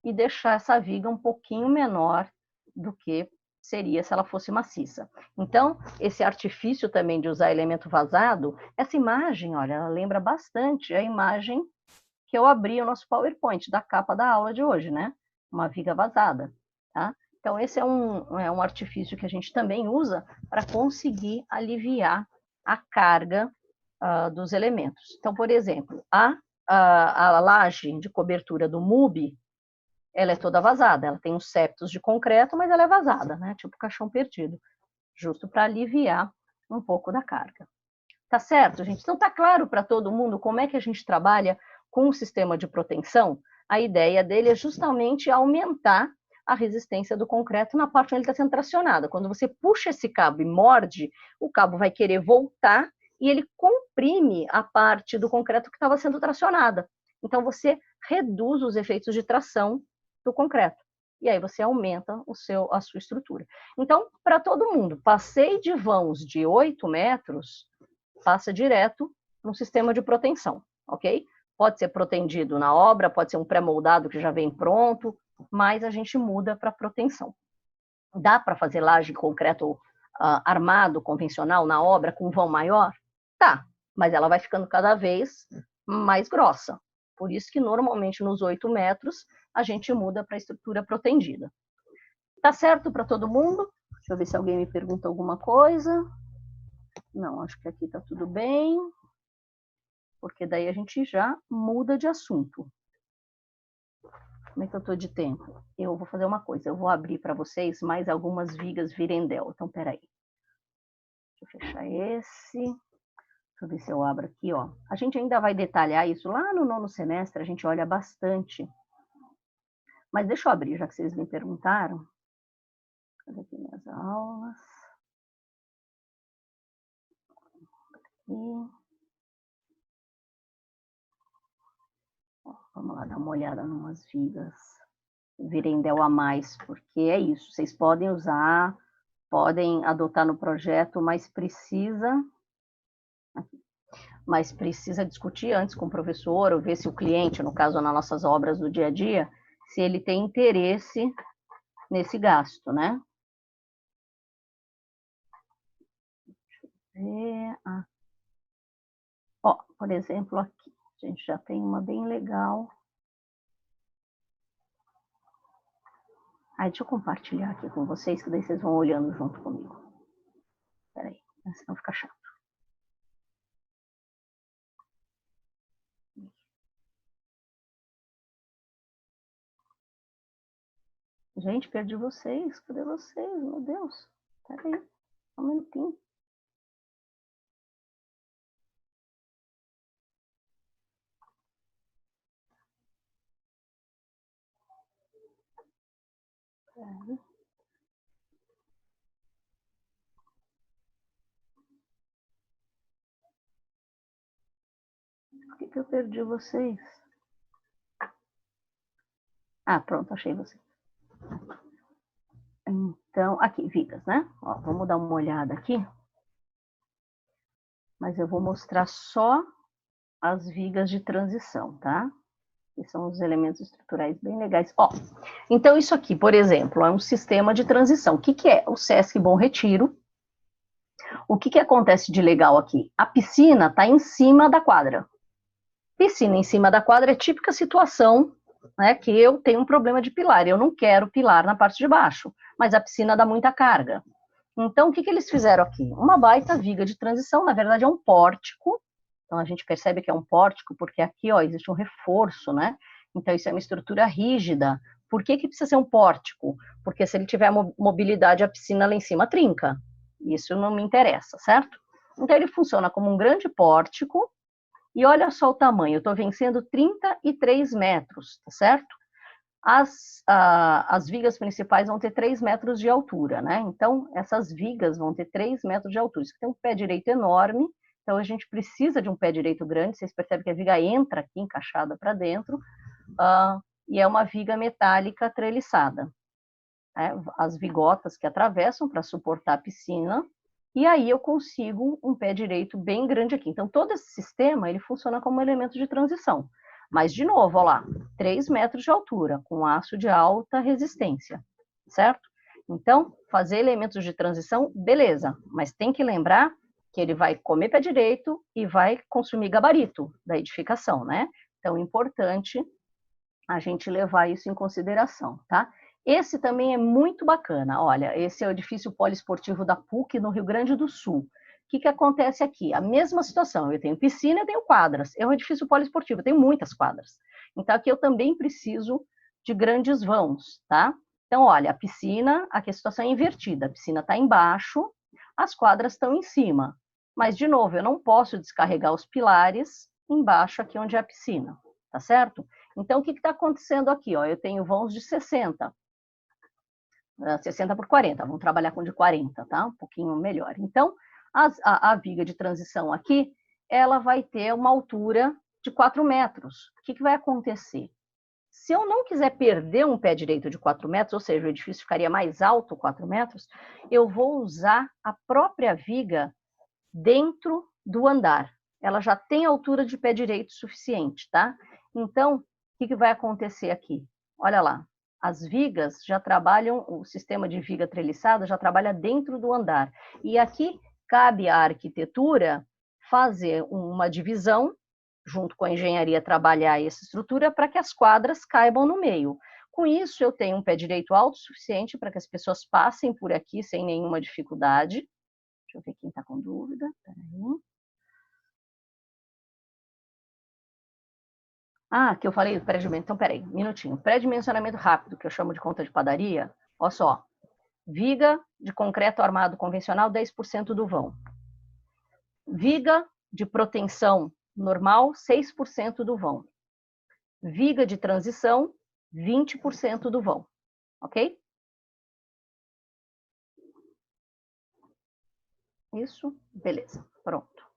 e deixar essa viga um pouquinho menor do que seria se ela fosse maciça. Então, esse artifício também de usar elemento vazado, essa imagem, olha, ela lembra bastante a imagem que eu abri o nosso PowerPoint da capa da aula de hoje, né? Uma viga vazada, tá? Então, esse é um artifício que a gente também usa para conseguir aliviar a carga dos elementos. Então, por exemplo, a laje de cobertura do MUBI, ela é toda vazada, ela tem uns septos de concreto, mas ela é vazada, né? Tipo caixão perdido, justo para aliviar um pouco da carga. Tá certo, gente? Então tá claro para todo mundo como é que a gente trabalha com o sistema de proteção? A ideia dele é justamente aumentar a resistência do concreto na parte onde ele está sendo tracionado. Quando você puxa esse cabo e morde, o cabo vai querer voltar e ele comprime a parte do concreto que estava sendo tracionada. Então você reduz os efeitos de tração do concreto. E aí você aumenta a sua estrutura. Então, para todo mundo, passeio de vãos de 8 metros, passa direto no sistema de proteção, ok? Pode ser protendido na obra, pode ser um pré-moldado que já vem pronto, mas a gente muda para proteção. Dá para fazer laje de concreto armado, convencional, na obra, com vão maior? Tá, mas ela vai ficando cada vez mais grossa. Por isso que, normalmente, nos 8 metros, a gente muda para a estrutura protendida. Tá certo para todo mundo? Deixa eu ver se alguém me pergunta alguma coisa. Não, acho que aqui está tudo bem, porque daí a gente já muda de assunto. Como é que eu estou de tempo? Eu vou fazer uma coisa, eu vou abrir para vocês mais algumas vigas Virendel. Então, peraí. Deixa eu fechar esse. Deixa eu ver se eu abro aqui, ó. A gente ainda vai detalhar isso lá no 9º semestre, a gente olha bastante. Mas deixa eu abrir, já que vocês me perguntaram. Cadê aqui minhas aulas? Aqui. Vamos lá dar uma olhada em umas vigas Virendel a mais, porque é isso, vocês podem usar, podem adotar no projeto, mas precisa discutir antes com o professor, ou ver se o cliente, no caso, nas nossas obras do dia a dia, se ele tem interesse nesse gasto, né? Deixa eu ver. Ó, por exemplo, aqui, a gente já tem uma bem legal. Deixa eu compartilhar aqui com vocês, que daí vocês vão olhando junto comigo. Peraí, senão fica chato. Gente, perdi vocês. Cadê vocês? Meu Deus. Peraí, um minutinho. Peraí. Por que eu perdi vocês? Pronto, achei vocês. Então, aqui, vigas, né? Ó, vamos dar uma olhada aqui. Mas eu vou mostrar só as vigas de transição, tá? que são os elementos estruturais bem legais. Ó, então isso aqui, por exemplo, é um sistema de transição. O que, que é? O Sesc Bom Retiro. O que, que acontece de legal aqui? A piscina está em cima da quadra. Piscina em cima da quadra é típica situação, né, que eu tenho um problema de pilar. Eu não quero pilar na parte de baixo, mas a piscina dá muita carga. Então, o que, que eles fizeram aqui? Uma baita viga de transição, na verdade é um pórtico. Então, a gente percebe que é um pórtico porque aqui, ó, existe um reforço, né? Então, isso é uma estrutura rígida. Por que que precisa ser um pórtico? Porque se ele tiver mobilidade, a piscina lá em cima trinca. Isso não me interessa, certo? Então, ele funciona como um grande pórtico. E olha só o tamanho, eu estou vencendo 33 metros, tá certo? As vigas principais vão ter 3 metros de altura, né? Então, essas vigas vão ter 3 metros de altura. Isso aqui tem um pé direito enorme, então a gente precisa de um pé direito grande. Vocês percebem que a viga entra aqui encaixada para dentro, e é uma viga metálica treliçada. Né? As vigotas que atravessam para suportar a piscina, e aí eu consigo um pé direito bem grande aqui. Então, todo esse sistema, ele funciona como elemento de transição. Mas, de novo, ó lá, 3 metros de altura, com aço de alta resistência, certo? Então, fazer elementos de transição, beleza, mas tem que lembrar que ele vai comer pé direito e vai consumir gabarito da edificação, né? Então, é importante a gente levar isso em consideração, tá? Esse também é muito bacana. Olha, esse é o edifício poliesportivo da PUC, no Rio Grande do Sul. O que, que acontece aqui? A mesma situação. Eu tenho piscina, eu tenho quadras. É um edifício poliesportivo, eu tenho muitas quadras. Então, aqui eu também preciso de grandes vãos, tá? Então, olha, a piscina, aqui a situação é invertida. A piscina está embaixo, as quadras estão em cima. Mas, de novo, eu não posso descarregar os pilares embaixo, aqui onde é a piscina, tá certo? Então, o que está acontecendo aqui? Ó? Eu tenho vãos de 60 por 40, vamos trabalhar com de 40, tá? Um pouquinho melhor. Então, a viga de transição aqui, ela vai ter uma altura de 4 metros. O que, que vai acontecer? Se eu não quiser perder um pé direito de 4 metros, ou seja, o edifício ficaria mais alto 4 metros, eu vou usar a própria viga dentro do andar. Ela já tem altura de pé direito suficiente, tá? Então, o que, que vai acontecer aqui? Olha lá, as vigas já trabalham, o sistema de viga treliçada já trabalha dentro do andar. E aqui cabe à arquitetura fazer uma divisão, junto com a engenharia trabalhar essa estrutura, para que as quadras caibam no meio. Com isso, eu tenho um pé direito alto o suficiente para que as pessoas passem por aqui sem nenhuma dificuldade. Deixa eu ver quem está com dúvida. Peraí. Que eu falei do pré-dimensionamento. Então, peraí, um minutinho. Pré-dimensionamento rápido, que eu chamo de conta de padaria. Olha só. Viga de concreto armado convencional, 10% do vão. Viga de proteção normal, 6% do vão. Viga de transição, 20% do vão. Ok? Isso, beleza, pronto.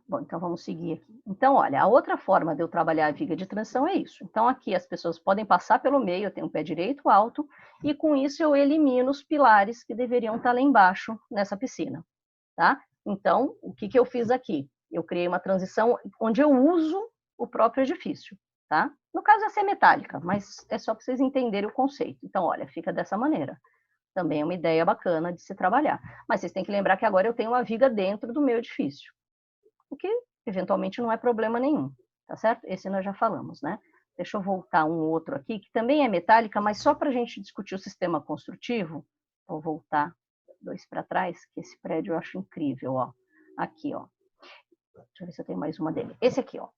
Bom, então vamos seguir aqui. Então, olha, a outra forma de eu trabalhar a viga de transição é isso. Então, aqui as pessoas podem passar pelo meio, eu tenho um pé direito alto, e com isso eu elimino os pilares que deveriam estar lá embaixo nessa piscina, tá? Então, o que, que eu fiz aqui? Eu criei uma transição onde eu uso o próprio edifício, tá? No caso, essa é metálica, mas é só para vocês entenderem o conceito. Então, olha, fica dessa maneira. Também é uma ideia bacana de se trabalhar. Mas vocês têm que lembrar que agora eu tenho uma viga dentro do meu edifício, o que eventualmente não é problema nenhum, tá certo? Esse nós já falamos, né? Deixa eu voltar um outro aqui, que também é metálica, mas só para a gente discutir o sistema construtivo. Vou voltar 2 para trás, que esse prédio eu acho incrível, ó. Aqui, ó. Deixa eu ver se eu tenho mais uma dele. Esse aqui, ó.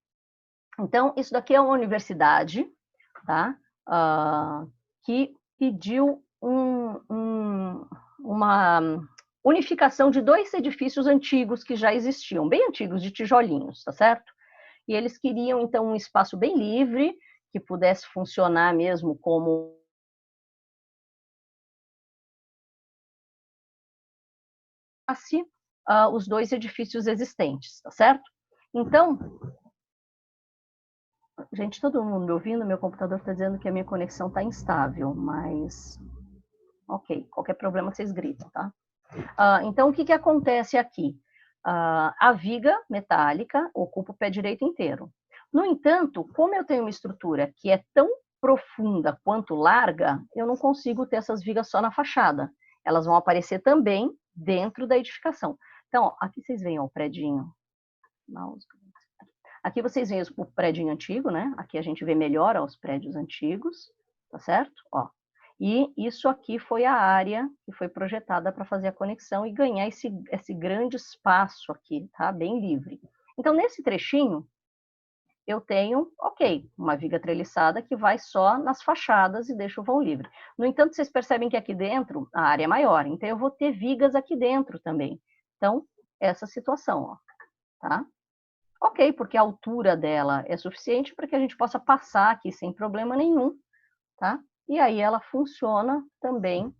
Então, isso daqui é uma universidade, tá? Que pediu uma unificação de 2 edifícios antigos que já existiam, bem antigos, de tijolinhos, tá certo? E eles queriam, então, um espaço bem livre, que pudesse funcionar mesmo como os 2 edifícios existentes, tá certo? Então, gente, todo mundo me ouvindo? Meu computador está dizendo que a minha conexão está instável, mas ok, qualquer problema vocês gritam, tá? Então, o que, que acontece aqui? A viga metálica ocupa o pé direito inteiro. No entanto, como eu tenho uma estrutura que é tão profunda quanto larga, eu não consigo ter essas vigas só na fachada. Elas vão aparecer também dentro da edificação. Então, aqui vocês veem ó, o predinho. Aqui vocês veem o prédio antigo, né? Aqui a gente vê melhor ó, os prédios antigos, tá certo? Ó. E isso aqui foi a área que foi projetada para fazer a conexão e ganhar esse grande espaço aqui, tá? Bem livre. Então, nesse trechinho, eu tenho, ok, uma viga treliçada que vai só nas fachadas e deixa o vão livre. No entanto, vocês percebem que aqui dentro a área é maior, então eu vou ter vigas aqui dentro também. Então, essa situação, ó, tá? Ok, porque a altura dela é suficiente para que a gente possa passar aqui sem problema nenhum, tá? E aí ela funciona também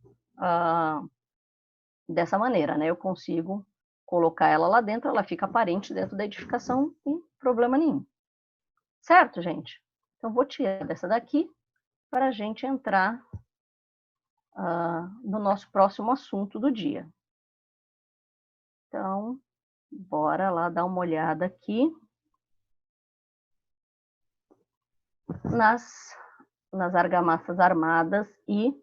dessa maneira, né? Eu consigo colocar ela lá dentro, ela fica aparente dentro da edificação e problema nenhum. Certo, gente? Então, vou tirar dessa daqui para a gente entrar no nosso próximo assunto do dia. Então, bora lá dar uma olhada aqui nas argamassas armadas e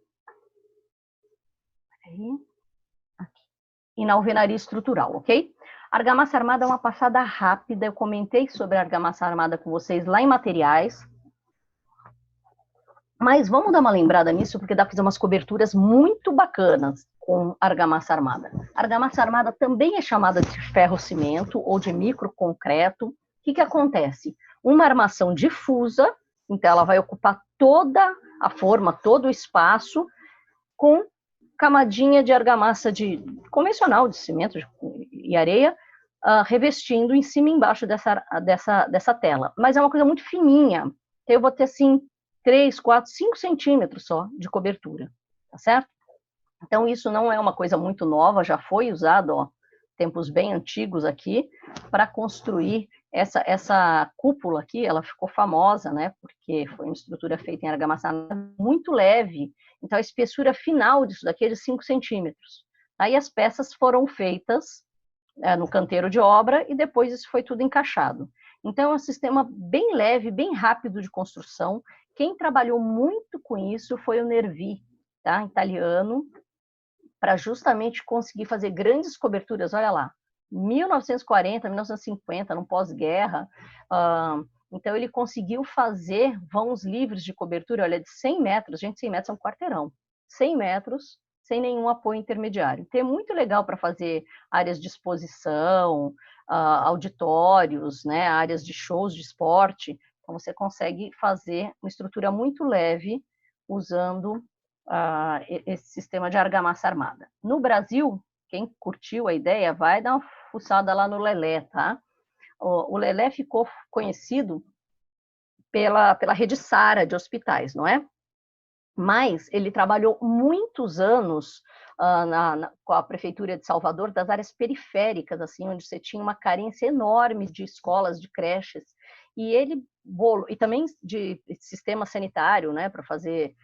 na alvenaria estrutural, ok? Argamassa armada é uma passada rápida, eu comentei sobre a argamassa armada com vocês lá em materiais, mas vamos dar uma lembrada nisso, porque dá para fazer umas coberturas muito bacanas com argamassa armada. A argamassa armada também é chamada de ferro-cimento ou de microconcreto. O que acontece? Uma armação difusa, então ela vai ocupar toda a forma, todo o espaço, com camadinha de argamassa convencional, de cimento e areia, revestindo em cima e embaixo dessa tela. Mas é uma coisa muito fininha. Então eu vou ter assim 3, 4, 5 centímetros só de cobertura, tá certo? Então, isso não é uma coisa muito nova, já foi usado, ó, tempos bem antigos aqui, para construir essa cúpula aqui, ela ficou famosa, né, porque foi uma estrutura feita em argamassa muito leve, então a espessura final disso daqui é de 5 centímetros. Aí as peças foram feitas no canteiro de obra e depois isso foi tudo encaixado. Então, é um sistema bem leve, bem rápido de construção. Quem trabalhou muito com isso foi o Nervi, tá? Italiano, para justamente conseguir fazer grandes coberturas. Olha lá, 1940, 1950, no pós-guerra. Então, ele conseguiu fazer vãos livres de cobertura, olha, de 100 metros. Gente, 100 metros é um quarteirão. 100 metros, sem nenhum apoio intermediário. Então, é muito legal para fazer áreas de exposição, auditórios, né, áreas de shows de esporte. Então, você consegue fazer uma estrutura muito leve usando esse sistema de argamassa armada. No Brasil, quem curtiu a ideia, vai dar uma fuçada lá no Lelé, tá? O Lelé ficou conhecido pela rede Sara de hospitais, não é? Mas ele trabalhou muitos anos com a prefeitura de Salvador, das áreas periféricas, assim, onde você tinha uma carência enorme de escolas, de creches, e também de sistema sanitário, né, para fazer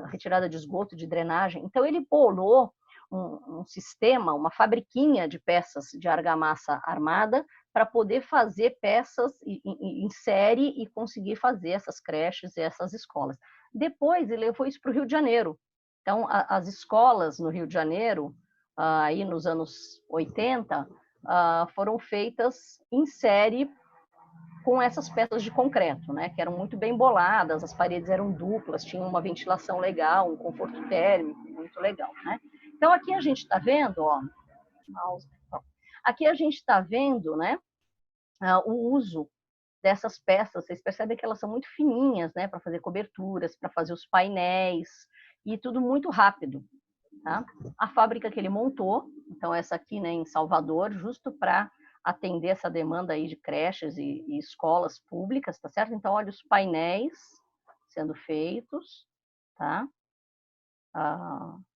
retirada de esgoto, de drenagem. Então ele bolou um sistema, uma fabriquinha de peças de argamassa armada para poder fazer peças em série e conseguir fazer essas creches e essas escolas. Depois, ele levou isso para o Rio de Janeiro. Então, as escolas no Rio de Janeiro, aí nos anos 80, foram feitas em série com essas peças de concreto, né, que eram muito bem boladas, as paredes eram duplas, tinham uma ventilação legal, um conforto térmico muito legal, né? Então, aqui a gente está vendo, ó, aqui a gente está vendo, né, o uso dessas peças. Vocês percebem que elas são muito fininhas, né, para fazer coberturas, para fazer os painéis, e tudo muito rápido, tá? A fábrica que ele montou, então essa aqui, né, em Salvador, justo para atender essa demanda aí de creches e escolas públicas, tá certo? Então, olha os painéis sendo feitos, tá?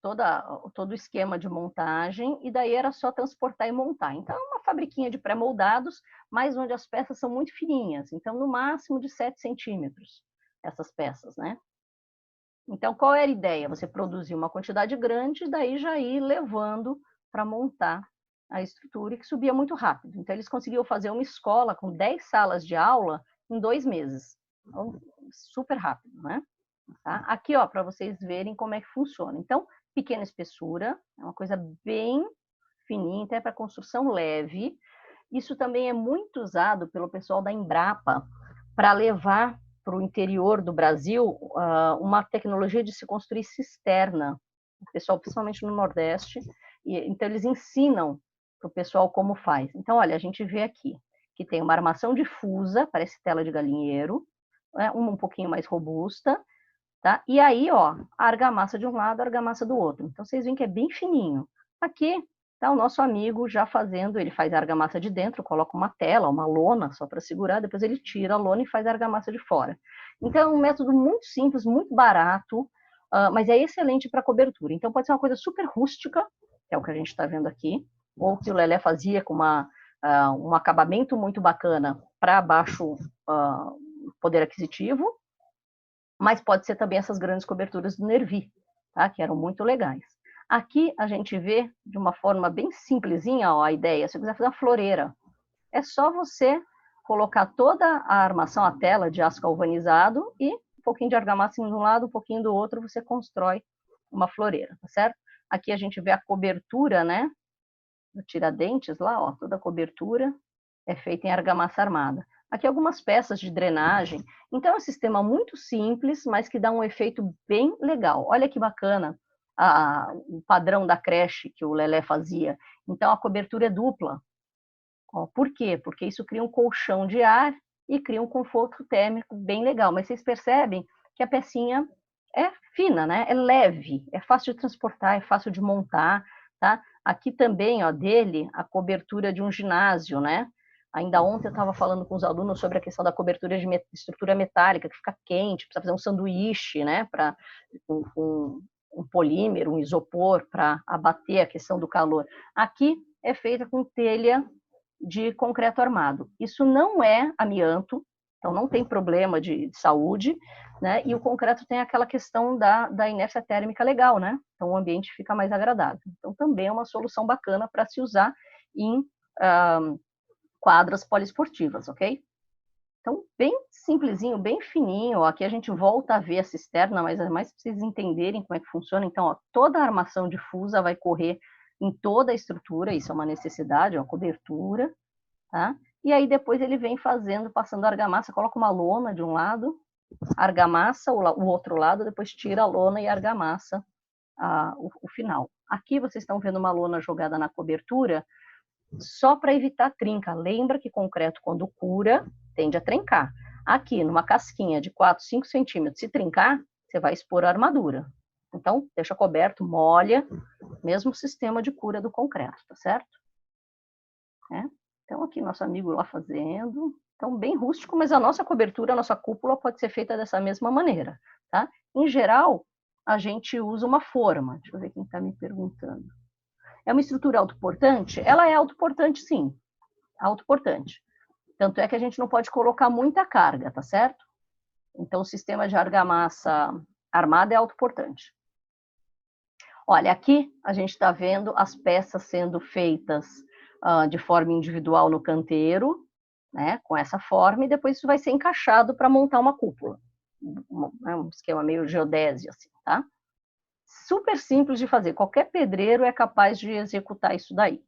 Todo o esquema de montagem, e daí era só transportar e montar. Então, é uma fabriquinha de pré-moldados, mas onde as peças são muito fininhas, então, no máximo de 7 centímetros, essas peças, né? Então, qual era a ideia? Você produzir uma quantidade grande, e daí já ir levando para montar a estrutura, que subia muito rápido. Então, eles conseguiam fazer uma escola com 10 salas de aula em 2 meses. Então, super rápido, né? Tá? Aqui, ó, para vocês verem como é que funciona. Então, pequena espessura, é uma coisa bem fininha, até para construção leve. Isso também é muito usado pelo pessoal da Embrapa para levar para o interior do Brasil uma tecnologia de se construir cisterna. O pessoal, principalmente no Nordeste, então eles ensinam para o pessoal como faz. Então, olha, a gente vê aqui que tem uma armação difusa, parece tela de galinheiro, né, uma um pouquinho mais robusta, tá? E aí, ó, a argamassa de um lado, a argamassa do outro. Então, vocês veem que é bem fininho. Aqui tá o nosso amigo já fazendo, ele faz a argamassa de dentro, coloca uma tela, uma lona só para segurar, depois ele tira a lona e faz a argamassa de fora. Então, é um método muito simples, muito barato, mas é excelente para cobertura. Então, pode ser uma coisa super rústica, que é o que a gente está vendo aqui, ou que o Lelé fazia com um acabamento muito bacana para baixo poder aquisitivo, mas pode ser também essas grandes coberturas do Nervi, tá? Que eram muito legais. Aqui a gente vê de uma forma bem simplesinha, ó, a ideia. Se você quiser fazer uma floreira, é só você colocar toda a armação, a tela de aço galvanizado e um pouquinho de argamassa de um lado, um pouquinho do outro, você constrói uma floreira, tá certo? Aqui a gente vê a cobertura, né? Do Tiradentes lá, ó, toda a cobertura é feita em argamassa armada. Aqui algumas peças de drenagem. Então é um sistema muito simples, mas que dá um efeito bem legal. Olha que bacana o padrão da creche que o Lelé fazia. Então a cobertura é dupla. Ó, por quê? Porque isso cria um colchão de ar e cria um conforto térmico bem legal. Mas vocês percebem que a pecinha é fina, né? É leve, é fácil de transportar, é fácil de montar, tá? Aqui também, ó, dele, a cobertura de um ginásio, né? Ainda ontem eu estava falando com os alunos sobre a questão da cobertura de estrutura metálica, que fica quente, precisa fazer um sanduíche, né? Com um polímero, um isopor, para abater a questão do calor. Aqui é feita com telha de concreto armado. Isso não é amianto, então não tem problema de saúde, né? E o concreto tem aquela questão da inércia térmica legal, né? Então o ambiente fica mais agradável. Então também é uma solução bacana para se usar em quadras poliesportivas, ok? Então, bem simplesinho, bem fininho. Ó, aqui a gente volta a ver a cisterna, mas é mais para vocês entenderem como é que funciona. Então, ó, toda a armação difusa vai correr em toda a estrutura, isso é uma necessidade, é uma cobertura, tá? E aí depois ele vem fazendo, passando a argamassa, coloca uma lona de um lado, argamassa o outro lado, depois tira a lona e argamassa o final. Aqui vocês estão vendo uma lona jogada na cobertura, só para evitar trinca. Lembra que concreto, quando cura, tende a trincar. Aqui, numa casquinha de 4, 5 centímetros, se trincar, você vai expor a armadura. Então, deixa coberto, molha, mesmo sistema de cura do concreto, tá certo? Então, aqui nosso amigo lá fazendo. Então, bem rústico, mas a nossa cobertura, a nossa cúpula pode ser feita dessa mesma maneira, tá? Em geral, a gente usa uma forma. Deixa eu ver quem está me perguntando. É uma estrutura autoportante? Ela é autoportante, sim. Autoportante. Tanto é que a gente não pode colocar muita carga, tá certo? Então, o sistema de argamassa armada é autoportante. Olha, aqui a gente está vendo as peças sendo feitas de forma individual no canteiro, né, com essa forma, e depois isso vai ser encaixado para montar uma cúpula. Um esquema meio geodésio, assim, tá? Super simples de fazer. Qualquer pedreiro é capaz de executar isso daí,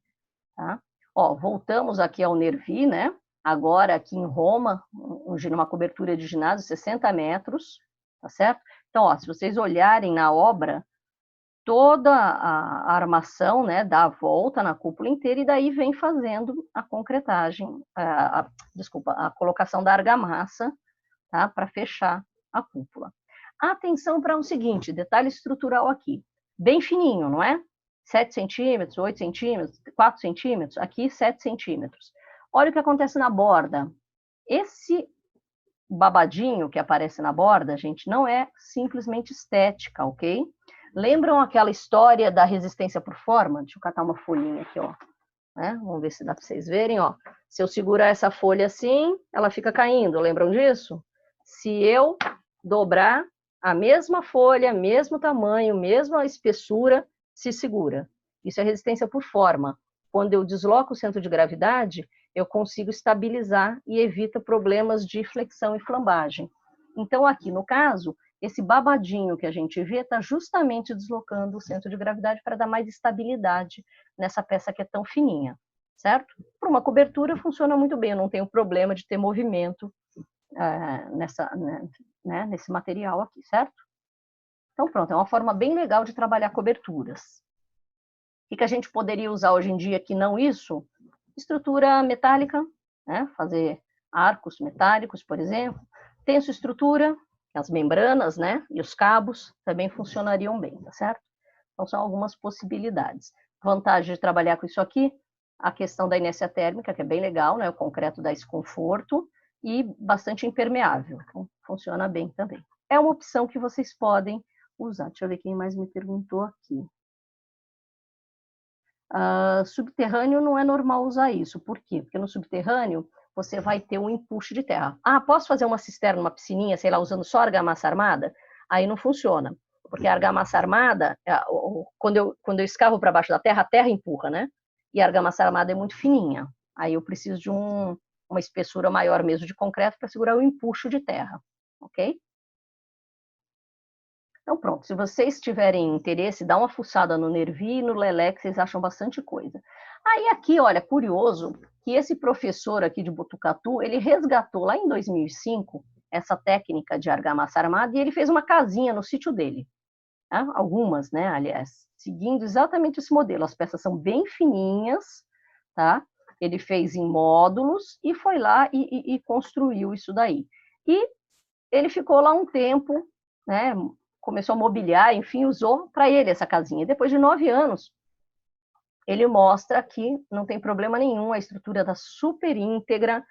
tá? Ó, voltamos aqui ao Nervi, né? Agora aqui em Roma, uma cobertura de ginásio 60 metros, tá certo? Então, ó, se vocês olharem na obra, toda a armação, né, dá a volta na cúpula inteira e daí vem fazendo a concretagem, desculpa, a colocação da argamassa, tá, para fechar a cúpula. Atenção para o seguinte, detalhe estrutural aqui, bem fininho, não é? 7 centímetros, 8 centímetros, 4 centímetros, aqui 7 centímetros. Olha o que acontece na borda. Esse babadinho que aparece na borda, gente, não é simplesmente estética, ok? Lembram aquela história da resistência por forma? Deixa eu catar uma folhinha aqui, ó. Né? Vamos ver se dá para vocês verem, ó. Se eu segurar essa folha assim, ela fica caindo, lembram disso? Se eu dobrar a mesma folha, mesmo tamanho, mesma espessura, se segura. Isso é resistência por forma. Quando eu desloco o centro de gravidade, eu consigo estabilizar e evita problemas de flexão e flambagem. Então, aqui no caso, esse babadinho que a gente vê está justamente deslocando o centro de gravidade para dar mais estabilidade nessa peça que é tão fininha, certo? Para uma cobertura funciona muito bem, eu não tenho problema de ter movimento nesse material aqui, certo? Então, pronto, é uma forma bem legal de trabalhar coberturas. O que a gente poderia usar hoje em dia que não isso? Estrutura metálica, né? Fazer arcos metálicos, por exemplo. Tensoestrutura, as membranas, né? E os cabos também funcionariam bem, tá certo? Então, são algumas possibilidades. Vantagem de trabalhar com isso aqui, a questão da inércia térmica, que é bem legal, né? O concreto dá esse conforto e bastante impermeável. Então, funciona bem também. É uma opção que vocês podem usar. Deixa eu ver quem mais me perguntou aqui. Subterrâneo não é normal usar isso. Por quê? Porque no subterrâneo você vai ter um empuxo de terra. Posso fazer uma cisterna, uma piscininha, sei lá, usando só argamassa armada? Aí não funciona. Porque a argamassa armada, quando eu escavo para baixo da terra, a terra empurra, né? E a argamassa armada é muito fininha. Aí eu preciso de uma espessura maior mesmo de concreto para segurar o empuxo de terra, ok? Então pronto, se vocês tiverem interesse, dá uma fuçada no Nervi e no Lelé, que vocês acham bastante coisa. Aí aqui, olha, curioso, que esse professor aqui de Botucatu, ele resgatou lá em 2005 essa técnica de argamassa armada e ele fez uma casinha no sítio dele. Tá? Algumas, né, aliás, seguindo exatamente esse modelo. As peças são bem fininhas, tá? Ele fez em módulos e foi lá e construiu isso daí. E ele ficou lá um tempo, né, começou a mobiliar, enfim, usou para ele essa casinha. Depois de 9 anos, ele mostra que não tem problema nenhum, a estrutura está super íntegra,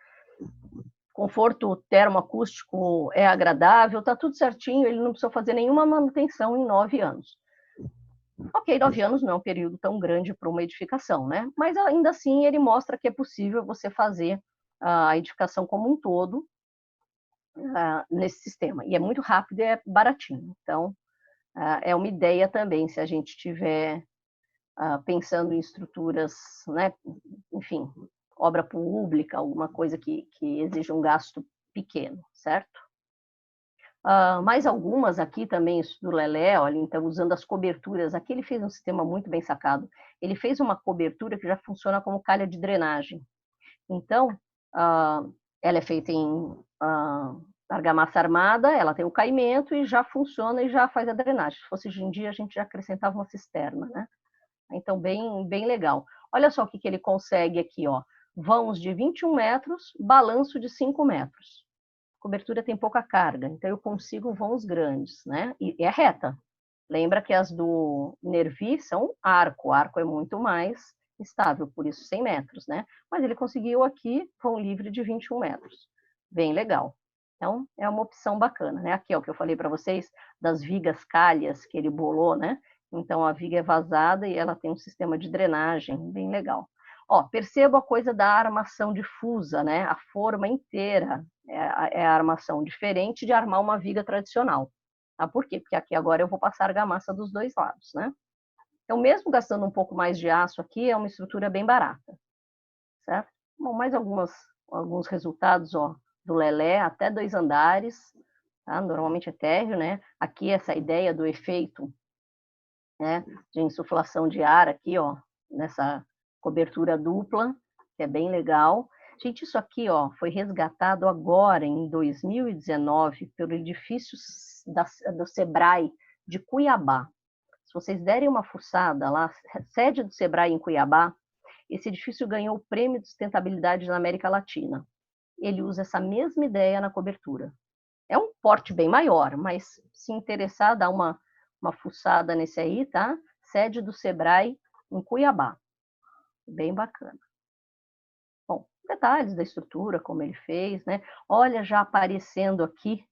conforto termoacústico é agradável, está tudo certinho, ele não precisou fazer nenhuma manutenção em 9 anos. Ok, 9 anos não é um período tão grande para uma edificação, né? Mas ainda assim ele mostra que é possível você fazer a edificação como um todo nesse sistema. E é muito rápido e é baratinho. Então, é uma ideia também, se a gente estiver pensando em estruturas, né, enfim, obra pública, alguma coisa que exija um gasto pequeno, certo? Mais algumas aqui também, isso do Lelé, olha, então, usando as coberturas, aqui ele fez um sistema muito bem sacado. Ele fez uma cobertura que já funciona como calha de drenagem. Então, ela é feita em argamassa armada, ela tem o caimento e já funciona e já faz a drenagem. Se fosse hoje em dia, a gente já acrescentava uma cisterna, né? Então, bem legal. Olha só o que ele consegue aqui, ó. Vãos de 21 metros, balanço de 5 metros. A cobertura tem pouca carga, então eu consigo vãos grandes, né? E é reta. Lembra que as do Nervi são arco. O arco é muito mais estável, por isso 100 metros, né? Mas ele conseguiu aqui vão livre de 21 metros. Bem legal. Então, é uma opção bacana, né? Aqui é o que eu falei para vocês das vigas calhas que ele bolou, né? Então, a viga é vazada e ela tem um sistema de drenagem bem legal. Ó, perceba a coisa da armação difusa, né? A forma inteira é a armação, diferente de armar uma viga tradicional. Tá? Por quê? Porque aqui agora eu vou passar argamassa dos dois lados, né? Então, mesmo gastando um pouco mais de aço aqui, é uma estrutura bem barata, certo? Bom, mais alguns resultados, ó, do Lelé, até 2 andares, tá? Normalmente é térreo, né? Aqui essa ideia do efeito, né, de insuflação de ar aqui, ó, nessa cobertura dupla, que é bem legal. Gente, isso aqui, ó, foi resgatado agora em 2019 pelo edifício do Sebrae de Cuiabá. Se vocês derem uma fuçada lá, sede do Sebrae em Cuiabá, esse edifício ganhou o Prêmio de Sustentabilidade na América Latina. Ele usa essa mesma ideia na cobertura. É um porte bem maior, mas se interessar, dá uma fuçada nesse aí, tá? Sede do Sebrae em Cuiabá. Bem bacana. Bom, detalhes da estrutura, como ele fez, né? Olha já aparecendo aqui,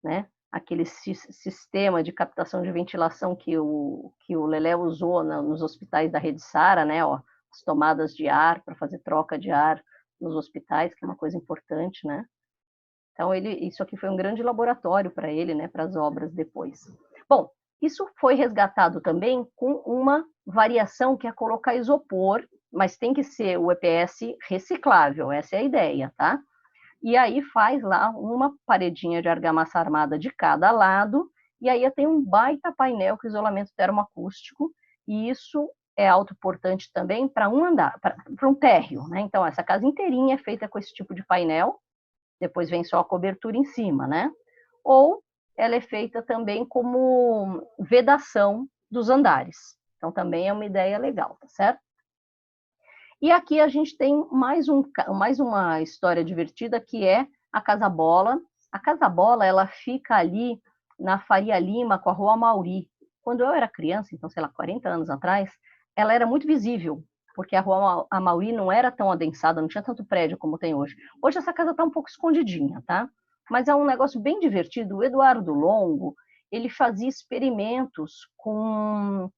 né? Aquele sistema de captação de ventilação que o Lelé usou nos hospitais da Rede Sara, né? Ó, as tomadas de ar para fazer troca de ar nos hospitais, que é uma coisa importante, né? Então, isso aqui foi um grande laboratório para ele, né? Para as obras depois. Bom, isso foi resgatado também com uma variação que é colocar isopor mas tem que ser o EPS reciclável, essa é a ideia, tá? E aí faz lá uma paredinha de argamassa armada de cada lado, e aí tem um baita painel com isolamento termoacústico, e isso é autoportante também para um andar, para um térreo, né? Então, essa casa inteirinha é feita com esse tipo de painel, depois vem só a cobertura em cima, né? Ou ela é feita também como vedação dos andares. Então, também é uma ideia legal, tá certo? E aqui a gente tem mais uma história divertida, que é a Casa Bola. A Casa Bola, ela fica ali na Faria Lima, com a Rua Amauri. Quando eu era criança, então, sei lá, 40 anos atrás, ela era muito visível, porque a Rua Amauri não era tão adensada, não tinha tanto prédio como tem hoje. Hoje essa casa está um pouco escondidinha, tá? Mas é um negócio bem divertido. O Eduardo Longo, ele fazia experimentos com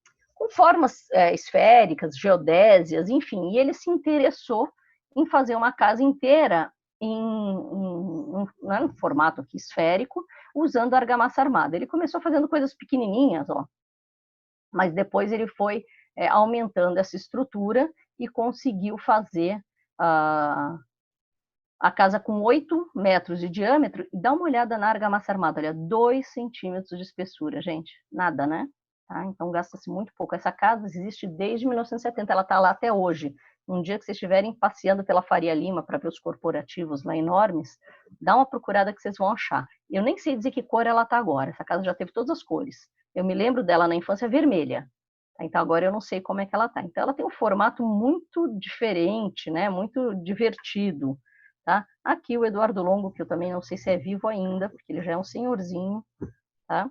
formas esféricas, geodésias, enfim, e ele se interessou em fazer uma casa inteira em formato aqui esférico, usando argamassa armada. Ele começou fazendo coisas pequenininhas, ó, mas depois ele foi aumentando essa estrutura e conseguiu fazer a casa com 8 metros de diâmetro. E dá uma olhada na argamassa armada, olha, 2 centímetros de espessura, gente, nada, né? Tá? Então gasta-se muito pouco. Essa casa existe desde 1970, ela está lá até hoje. Um dia que vocês estiverem passeando pela Faria Lima para ver os corporativos lá enormes, dá uma procurada que vocês vão achar. Eu nem sei dizer que cor ela está agora, essa casa já teve todas as cores. Eu me lembro dela na infância vermelha, então agora eu não sei como é que ela está. Então ela tem um formato muito diferente, né? Muito divertido. Tá? Aqui o Eduardo Longo, que eu também não sei se é vivo ainda, porque ele já é um senhorzinho, tá?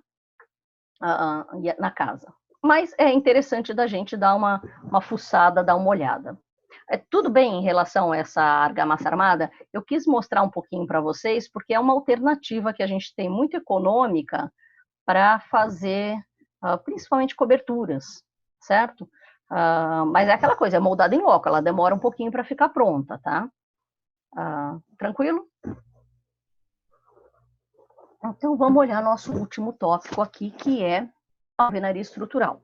Na casa. Mas é interessante da gente dar uma fuçada, dar uma olhada. Tudo bem em relação a essa argamassa armada? Eu quis mostrar um pouquinho para vocês, porque é uma alternativa que a gente tem muito econômica para fazer, principalmente coberturas, certo? Mas é aquela coisa, é moldada em loco, ela demora um pouquinho para ficar pronta, tá? Tranquilo? Então, vamos olhar nosso último tópico aqui, que é a alvenaria estrutural.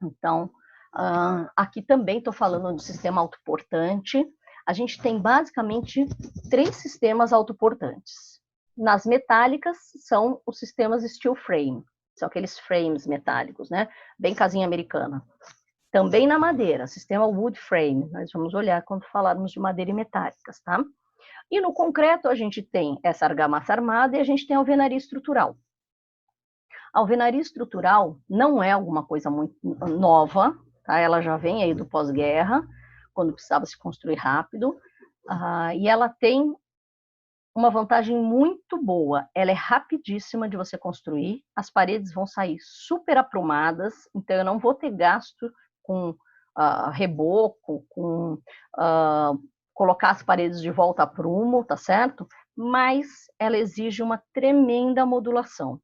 Então, aqui também estou falando do sistema autoportante. A gente tem basicamente 3 sistemas autoportantes. Nas metálicas, são os sistemas steel frame, são aqueles frames metálicos, né? Bem casinha americana. Também na madeira, sistema wood frame. Nós vamos olhar quando falarmos de madeira e metálicas, tá? E no concreto, a gente tem essa argamassa armada e a gente tem a alvenaria estrutural. A alvenaria estrutural não é alguma coisa muito nova, tá? Ela já vem aí do pós-guerra, quando precisava se construir rápido, e ela tem uma vantagem muito boa. Ela é rapidíssima de você construir, as paredes vão sair super aprumadas, então eu não vou ter gasto com reboco, com colocar as paredes de volta a prumo, tá certo? Mas ela exige uma tremenda modulação.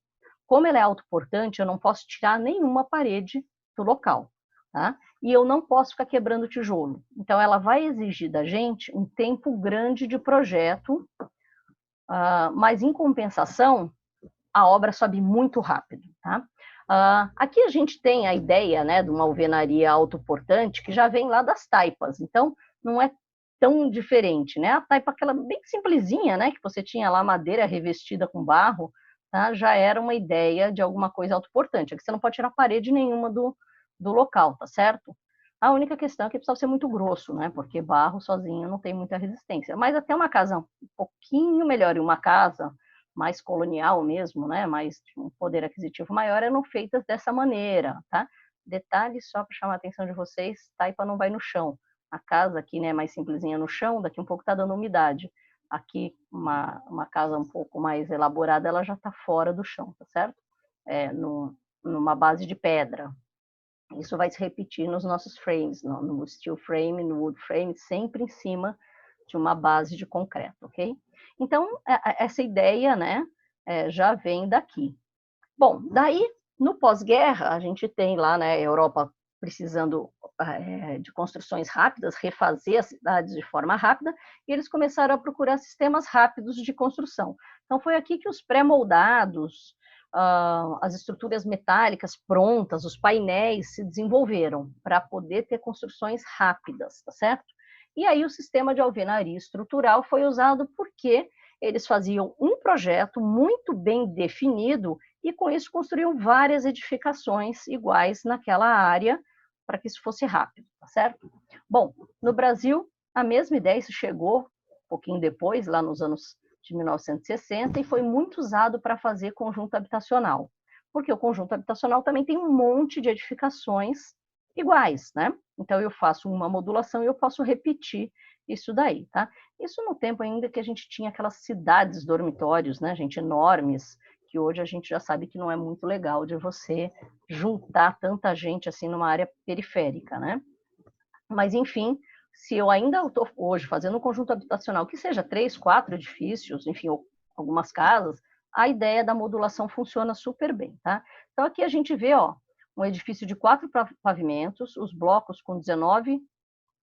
Como ela é autoportante, eu não posso tirar nenhuma parede do local, tá? E eu não posso ficar quebrando tijolo. Então, ela vai exigir da gente um tempo grande de projeto, mas em compensação, a obra sobe muito rápido, tá? Aqui a gente tem a ideia, né, de uma alvenaria autoportante que já vem lá das taipas, então não é tão diferente, né? A taipa, aquela bem simplesinha, né, que você tinha lá madeira revestida com barro, tá? Já era uma ideia de alguma coisa autoportante. Aqui você não pode tirar parede nenhuma do local, tá certo? A única questão é que precisa ser muito grosso, né? Porque barro sozinho não tem muita resistência. Mas até uma casa um pouquinho melhor, e uma casa mais colonial mesmo, né? Mais de um poder aquisitivo maior, eram feitas dessa maneira, tá? Detalhe só para chamar a atenção de vocês: taipa não vai no chão. A casa aqui, né, mais simplesinha no chão, daqui um pouco está dando umidade. Aqui, uma casa um pouco mais elaborada, ela já está fora do chão, tá certo? Numa base de pedra. Isso vai se repetir nos nossos frames, no steel frame, no wood frame, sempre em cima de uma base de concreto, ok? Então, essa ideia, né, já vem daqui. Bom, daí, no pós-guerra, a gente tem lá, né, a Europa precisando de construções rápidas, refazer as cidades de forma rápida, e eles começaram a procurar sistemas rápidos de construção. Então, foi aqui que os pré-moldados, as estruturas metálicas prontas, os painéis se desenvolveram para poder ter construções rápidas, tá certo? E aí o sistema de alvenaria estrutural foi usado porque eles faziam um projeto muito bem definido e com isso construíam várias edificações iguais naquela área para que isso fosse rápido, tá certo? Bom, no Brasil, a mesma ideia chegou um pouquinho depois, lá nos anos de 1960, e foi muito usado para fazer conjunto habitacional, porque o conjunto habitacional também tem um monte de edificações iguais, né? Então eu faço uma modulação e eu posso repetir isso daí, tá? Isso no tempo ainda que a gente tinha aquelas cidades dormitórios, né, gente, enormes, que hoje a gente já sabe que não é muito legal de você juntar tanta gente assim numa área periférica, né? Mas, enfim, se eu ainda estou hoje fazendo um conjunto habitacional, que seja 3, 4 edifícios, enfim, ou algumas casas, a ideia da modulação funciona super bem, tá? Então, aqui a gente vê, ó, um edifício de 4 pavimentos, os blocos com 19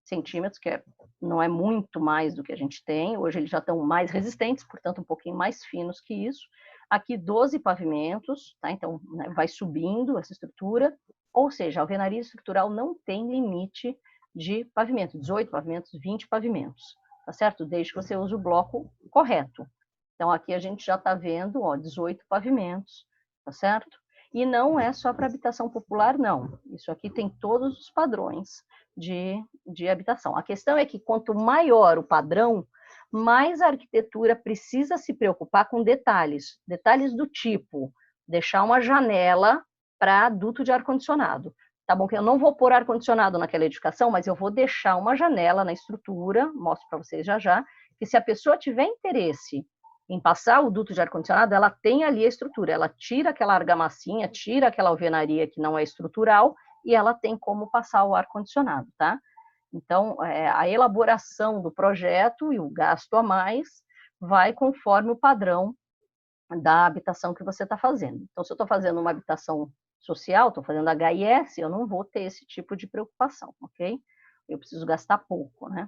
centímetros, que não é muito mais do que a gente tem, hoje eles já estão mais resistentes, portanto, um pouquinho mais finos que isso. Aqui, 12 pavimentos, tá? Então, né, vai subindo essa estrutura, ou seja, a alvenaria estrutural não tem limite de pavimento, 18 pavimentos, 20 pavimentos, tá certo? Desde que você use o bloco correto. Então, aqui a gente já está vendo, ó, 18 pavimentos, tá certo? E não é só para habitação popular, não. Isso aqui tem todos os padrões de habitação. A questão é que quanto maior o padrão, mais a arquitetura precisa se preocupar com detalhes. Detalhes do tipo, deixar uma janela para duto de ar-condicionado. Tá bom que eu não vou pôr ar-condicionado naquela edificação, mas eu vou deixar uma janela na estrutura, mostro para vocês já já, que se a pessoa tiver interesse em passar o duto de ar-condicionado, ela tem ali a estrutura, ela tira aquela argamassinha, tira aquela alvenaria que não é estrutural, e ela tem como passar o ar-condicionado, tá? Então, a elaboração do projeto e o gasto a mais vai conforme o padrão da habitação que você está fazendo. Então, se eu estou fazendo uma habitação social, estou fazendo HIS, eu não vou ter esse tipo de preocupação, ok? Eu preciso gastar pouco, né?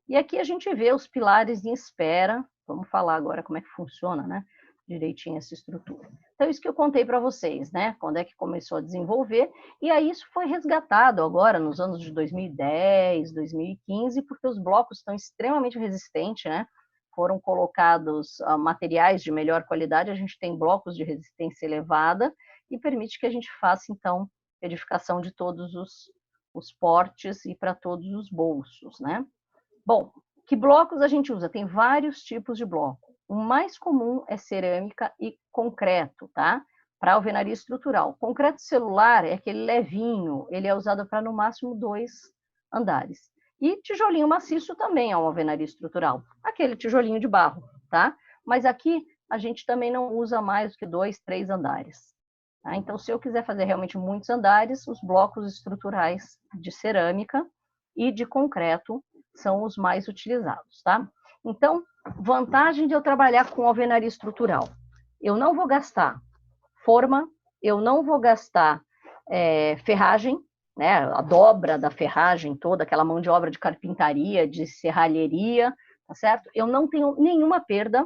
E aqui a gente vê os pilares em espera. Vamos falar agora como é que funciona, né? Direitinho essa estrutura. Então, isso que eu contei para vocês, né? Quando é que começou a desenvolver, e aí isso foi resgatado agora nos anos de 2010, 2015, porque os blocos estão extremamente resistentes, né? Foram colocados materiais de melhor qualidade, a gente tem blocos de resistência elevada e permite que a gente faça, então, edificação de todos os portes e para todos os bolsos, né? Bom, que blocos a gente usa? Tem vários tipos de bloco. O mais comum é cerâmica e concreto, tá? Para alvenaria estrutural. Concreto celular é aquele levinho, ele é usado para no máximo 2 andares. E tijolinho maciço também é uma alvenaria estrutural, aquele tijolinho de barro, tá? Mas aqui a gente também não usa mais do que 2, 3 andares. Tá? Então, se eu quiser fazer realmente muitos andares, os blocos estruturais de cerâmica e de concreto são os mais utilizados, tá? Então, vantagem de eu trabalhar com alvenaria estrutural. Eu não vou gastar forma, eu não vou gastar ferragem, né, a dobra da ferragem toda, aquela mão de obra de carpintaria, de serralheria, tá certo? Eu não tenho nenhuma perda,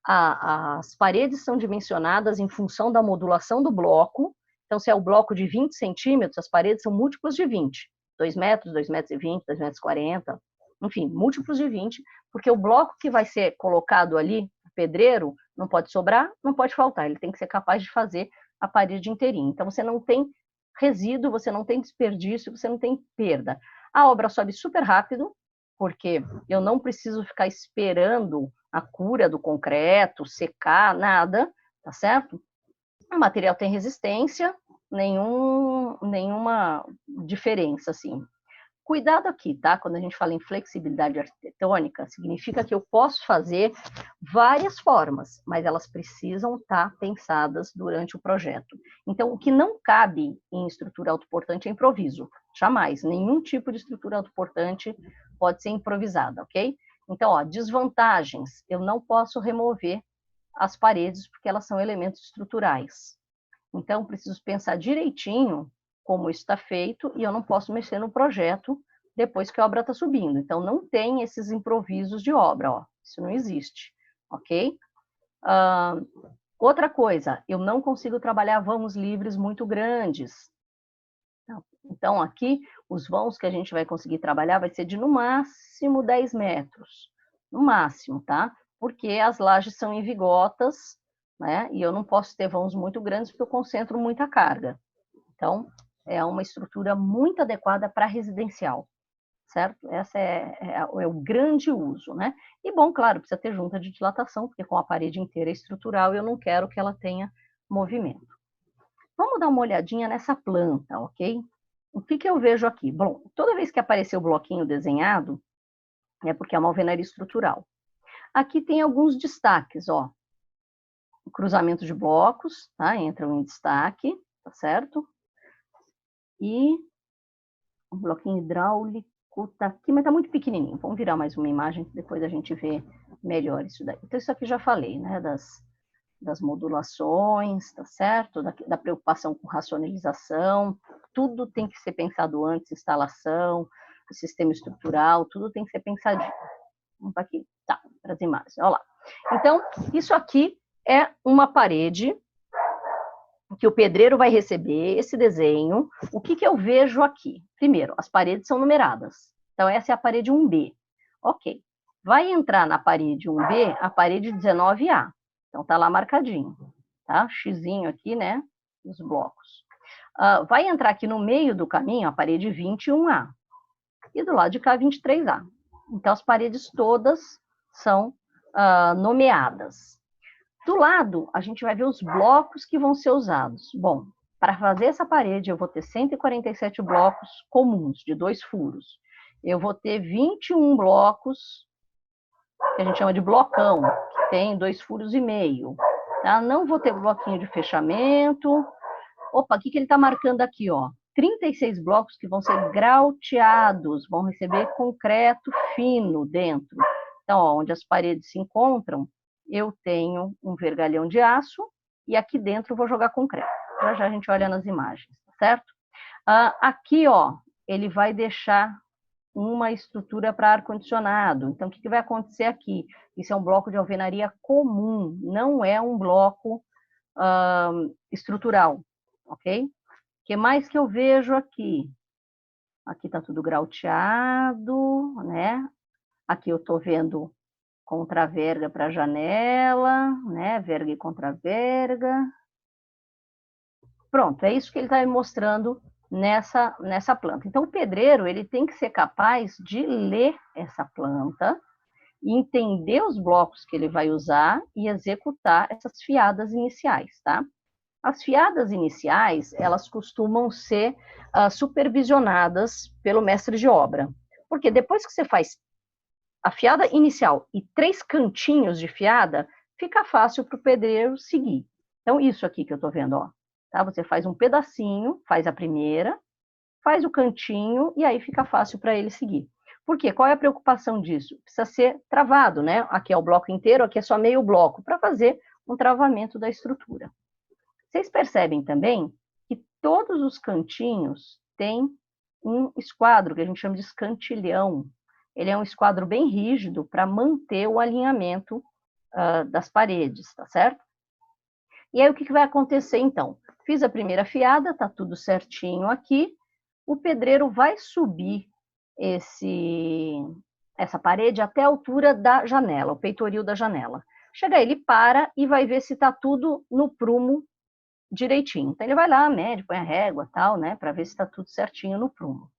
as paredes são dimensionadas em função da modulação do bloco, então se é o bloco de 20 centímetros, as paredes são múltiplos de 20, 2 metros, 2 metros e 20, 2 metros e 40, enfim, múltiplos de 20, porque o bloco que vai ser colocado ali, o pedreiro, não pode sobrar, não pode faltar, ele tem que ser capaz de fazer a parede inteirinha. Então, você não tem resíduo, você não tem desperdício, você não tem perda. A obra sobe super rápido, porque eu não preciso ficar esperando a cura do concreto, secar, nada, tá certo? O material tem resistência, nenhuma diferença, assim. Cuidado aqui, tá? Quando a gente fala em flexibilidade arquitetônica, significa que eu posso fazer várias formas, mas elas precisam estar pensadas durante o projeto. Então, o que não cabe em estrutura autoportante é improviso. Jamais. Nenhum tipo de estrutura autoportante pode ser improvisada, ok? Então, ó, desvantagens. Eu não posso remover as paredes porque elas são elementos estruturais. Então, preciso pensar direitinho como isso está feito, e eu não posso mexer no projeto depois que a obra está subindo. Então, não tem esses improvisos de obra, ó. Isso não existe, ok? Outra coisa, eu não consigo trabalhar vãos livres muito grandes. Então, aqui, os vãos que a gente vai conseguir trabalhar vai ser de, no máximo, 10 metros. No máximo, tá? Porque as lajes são em vigotas, né? E eu não posso ter vãos muito grandes porque eu concentro muita carga. Então, é uma estrutura muito adequada para residencial, certo? Esse é o grande uso, né? E, bom, claro, precisa ter junta de dilatação, porque com a parede inteira estrutural, eu não quero que ela tenha movimento. Vamos dar uma olhadinha nessa planta, ok? O que eu vejo aqui? Bom, toda vez que aparecer o bloquinho desenhado, é porque é uma alvenaria estrutural. Aqui tem alguns destaques, ó. O cruzamento de blocos, tá? Entram em destaque, tá certo? E o bloquinho hidráulico tá aqui, mas tá muito pequenininho. Vamos virar mais uma imagem, depois a gente vê melhor isso daí. Então, isso aqui já falei, né? Das modulações, tá certo? Da preocupação com racionalização, tudo tem que ser pensado antes, instalação, o sistema estrutural, tudo tem que ser pensadinho. Vamos para aqui, tá, para as imagens, olha lá. Então, isso aqui é uma parede que o pedreiro vai receber, esse desenho. O que eu vejo aqui? Primeiro, as paredes são numeradas. Então, essa é a parede 1B. Ok. Vai entrar na parede 1B a parede 19A. Então, tá lá marcadinho, tá? Xizinho aqui, né? Os blocos. Vai entrar aqui no meio do caminho a parede 21A. E do lado de cá, 23A. Então, as paredes todas são nomeadas. Do lado, a gente vai ver os blocos que vão ser usados. Bom, para fazer essa parede, eu vou ter 147 blocos comuns, de 2 furos. Eu vou ter 21 blocos, que a gente chama de blocão, que tem 2 furos e meio. Tá? Não vou ter bloquinho de fechamento. Opa, o que ele está marcando aqui? Ó? 36 blocos que vão ser grauteados, vão receber concreto fino dentro. Então, ó, onde as paredes se encontram, eu tenho um vergalhão de aço e aqui dentro eu vou jogar concreto. Já já a gente olha nas imagens, certo? Aqui, ó, ele vai deixar uma estrutura para ar-condicionado. Então, o que vai acontecer aqui? Isso é um bloco de alvenaria comum, não é um bloco estrutural, ok? O que mais que eu vejo aqui? Aqui está tudo grauteado, né? Aqui eu estou vendo contra-verga para a janela, né? Verga e contra-verga. Pronto, é isso que ele está me mostrando nessa planta. Então, o pedreiro ele tem que ser capaz de ler essa planta, entender os blocos que ele vai usar e executar essas fiadas iniciais, tá? As fiadas iniciais, elas costumam ser supervisionadas pelo mestre de obra. Porque depois que você faz a fiada inicial e 3 cantinhos de fiada, fica fácil para o pedreiro seguir. Então, isso aqui que eu estou vendo, ó. Tá? Você faz um pedacinho, faz a primeira, faz o cantinho e aí fica fácil para ele seguir. Por quê? Qual é a preocupação disso? Precisa ser travado, né? Aqui é o bloco inteiro, aqui é só meio bloco, para fazer um travamento da estrutura. Vocês percebem também que todos os cantinhos têm um esquadro, que a gente chama de escantilhão. Ele é um esquadro bem rígido para manter o alinhamento das paredes, tá certo? E aí, o que vai acontecer, então? Fiz a primeira fiada, tá tudo certinho aqui. O pedreiro vai subir essa parede até a altura da janela, o peitoril da janela. Chega, ele para e vai ver se tá tudo no prumo direitinho. Então, ele vai lá, mede, põe a régua, tal, né, para ver se está tudo certinho no prumo.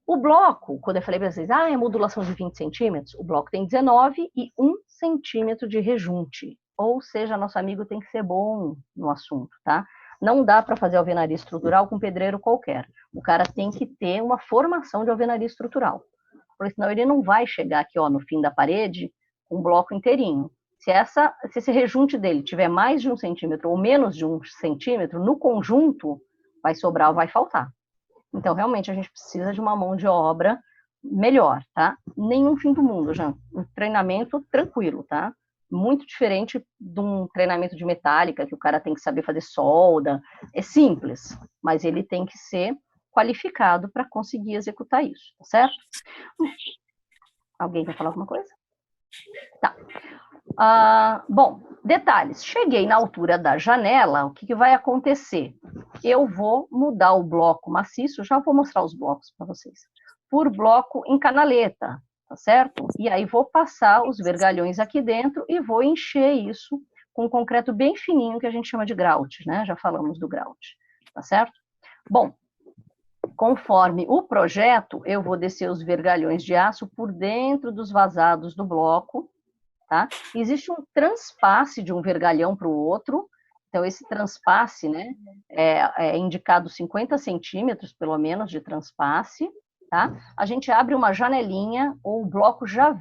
O bloco, quando eu falei para vocês, é modulação de 20 centímetros, o bloco tem 19 e 1 centímetro de rejunte. Ou seja, nosso amigo tem que ser bom no assunto, tá? Não dá para fazer alvenaria estrutural com pedreiro qualquer. O cara tem que ter uma formação de alvenaria estrutural. Porque senão ele não vai chegar aqui, ó, no fim da parede, com um bloco inteirinho. Se esse rejunte dele tiver mais de 1 centímetro ou menos de 1 centímetro, no conjunto, vai sobrar ou vai faltar. Então, realmente, a gente precisa de uma mão de obra melhor, tá? Nenhum fim do mundo, já. Um treinamento tranquilo, tá? Muito diferente de um treinamento de metálica, que o cara tem que saber fazer solda. É simples, mas ele tem que ser qualificado para conseguir executar isso, tá certo? Alguém quer falar alguma coisa? Tá. Bom, Detalhes, cheguei na altura da janela, o que vai acontecer? Eu vou mudar o bloco maciço, já vou mostrar os blocos para vocês, por bloco em canaleta, tá certo? E aí vou passar os vergalhões aqui dentro e vou encher isso com concreto bem fininho, que a gente chama de grout, né? Já falamos do grout, tá certo? Bom, conforme o projeto, eu vou descer os vergalhões de aço por dentro dos vazados do bloco, tá? Existe um transpasse de um vergalhão para o outro, então esse transpasse, né, é indicado 50 centímetros, pelo menos, de transpasse, tá? A gente abre uma janelinha, ou o bloco já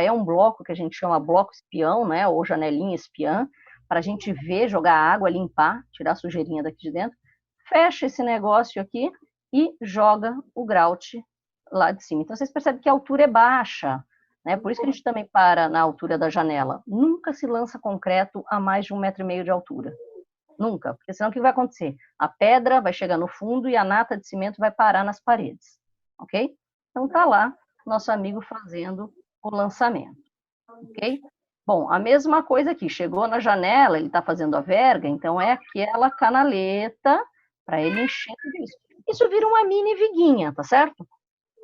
é um bloco que a gente chama bloco espião, né, ou janelinha espiã, para a gente ver, jogar água, limpar, tirar a sujeirinha daqui de dentro, fecha esse negócio aqui e joga o grout lá de cima. Então vocês percebem que a altura é baixa, né? Por isso que a gente também para na altura da janela. Nunca se lança concreto a mais de 1,5 metro de altura. Nunca, porque senão o que vai acontecer? A pedra vai chegar no fundo e a nata de cimento vai parar nas paredes, ok? Então tá lá nosso amigo fazendo o lançamento, ok? Bom, a mesma coisa aqui, chegou na janela, ele está fazendo a verga, então é aquela canaleta para ele encher tudo isso. Isso vira uma mini viguinha, tá certo?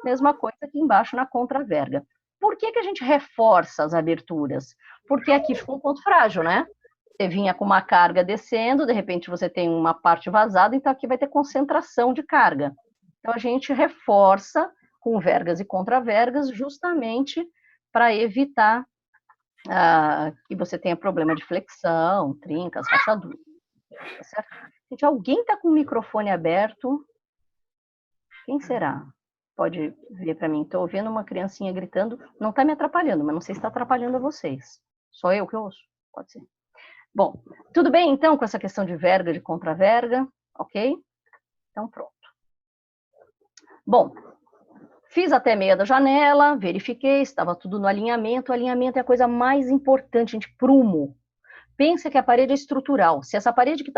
Mesma coisa aqui embaixo na contraverga. Por que a gente reforça as aberturas? Porque aqui ficou um ponto frágil, né? Você vinha com uma carga descendo, de repente você tem uma parte vazada, então aqui vai ter concentração de carga. Então a gente reforça com vergas e contravergas justamente para evitar que você tenha problema de flexão, trincas, rachaduras. Tá certo? Gente, alguém está com o microfone aberto? Quem será? Pode ver para mim. Estou ouvindo uma criancinha gritando. Não está me atrapalhando, mas não sei se está atrapalhando a vocês. Só eu que ouço? Pode ser. Bom, tudo bem então com essa questão de verga, de contraverga? Ok? Então pronto. Bom, fiz até meia da janela, verifiquei, estava tudo no alinhamento. O alinhamento é a coisa mais importante, gente. Prumo. Pensa que a parede é estrutural. Se essa parede que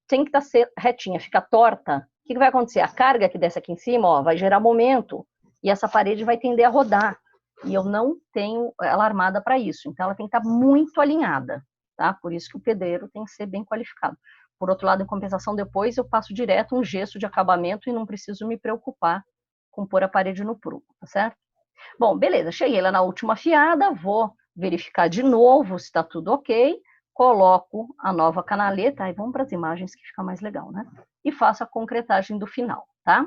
tem que estar retinha fica torta, o que vai acontecer? A carga que desce aqui em cima, ó, vai gerar momento e essa parede vai tender a rodar. E eu não tenho ela armada para isso. Então ela tem que estar muito alinhada, tá? Por isso que o pedreiro tem que ser bem qualificado. Por outro lado, em compensação, depois eu passo direto um gesso de acabamento e não preciso me preocupar com pôr a parede no prumo, tá certo? Bom, beleza, cheguei lá na última fiada, vou verificar de novo se está tudo ok. Coloco a nova canaleta, aí vamos para as imagens que fica mais legal, né? E faço a concretagem do final, tá?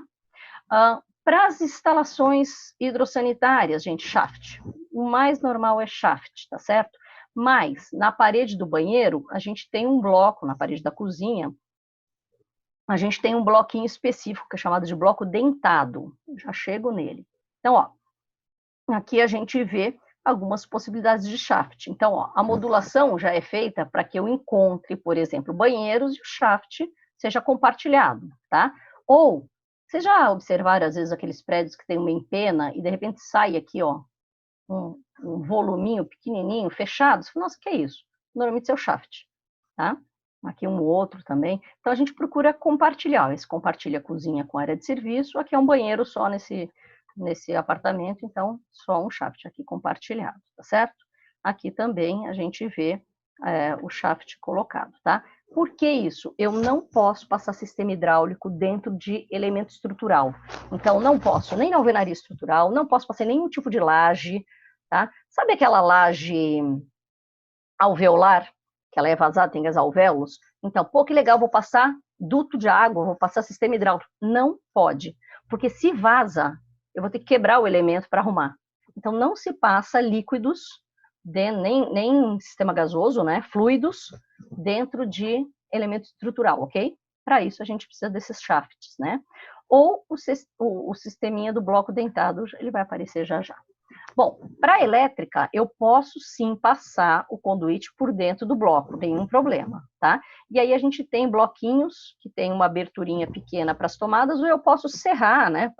Para as instalações hidrossanitárias, gente, shaft. O mais normal é shaft, tá certo? Mas na parede do banheiro, a gente tem um bloco, na parede da cozinha, a gente tem um bloquinho específico que é chamado de bloco dentado. Já chego nele. Então, ó, aqui a gente vê algumas possibilidades de shaft. Então, ó, a modulação já é feita para que eu encontre, por exemplo, banheiros e o shaft seja compartilhado, tá? Ou, vocês já observaram, às vezes, aqueles prédios que tem uma empena e, de repente, sai aqui, ó, um voluminho pequenininho, fechado? Você fala, nossa, que é isso? Normalmente é o shaft, tá? Aqui um outro também. Então, a gente procura compartilhar. Esse compartilha a cozinha com a área de serviço. Aqui é um banheiro só nesse apartamento, então só um shaft aqui compartilhado, tá certo? Aqui também a gente vê o shaft colocado, tá? Por que isso? Eu não posso passar sistema hidráulico dentro de elemento estrutural. Então, não posso nem alvenaria estrutural, não posso passar nenhum tipo de laje, tá? Sabe aquela laje alveolar, que ela é vazada, tem as alvéolos? Então, pô, que legal, vou passar duto de água, vou passar sistema hidráulico. Não pode, porque se vaza, eu vou ter que quebrar o elemento para arrumar. Então, não se passa líquidos, nem sistema gasoso, né, fluidos, dentro de elemento estrutural, ok? Para isso, a gente precisa desses shafts, né? Ou o sisteminha do bloco dentado, ele vai aparecer já já. Bom, para a elétrica, eu posso sim passar o conduíte por dentro do bloco, nenhum problema, tá? E aí a gente tem bloquinhos que tem uma aberturinha pequena para as tomadas, ou eu posso serrar, né?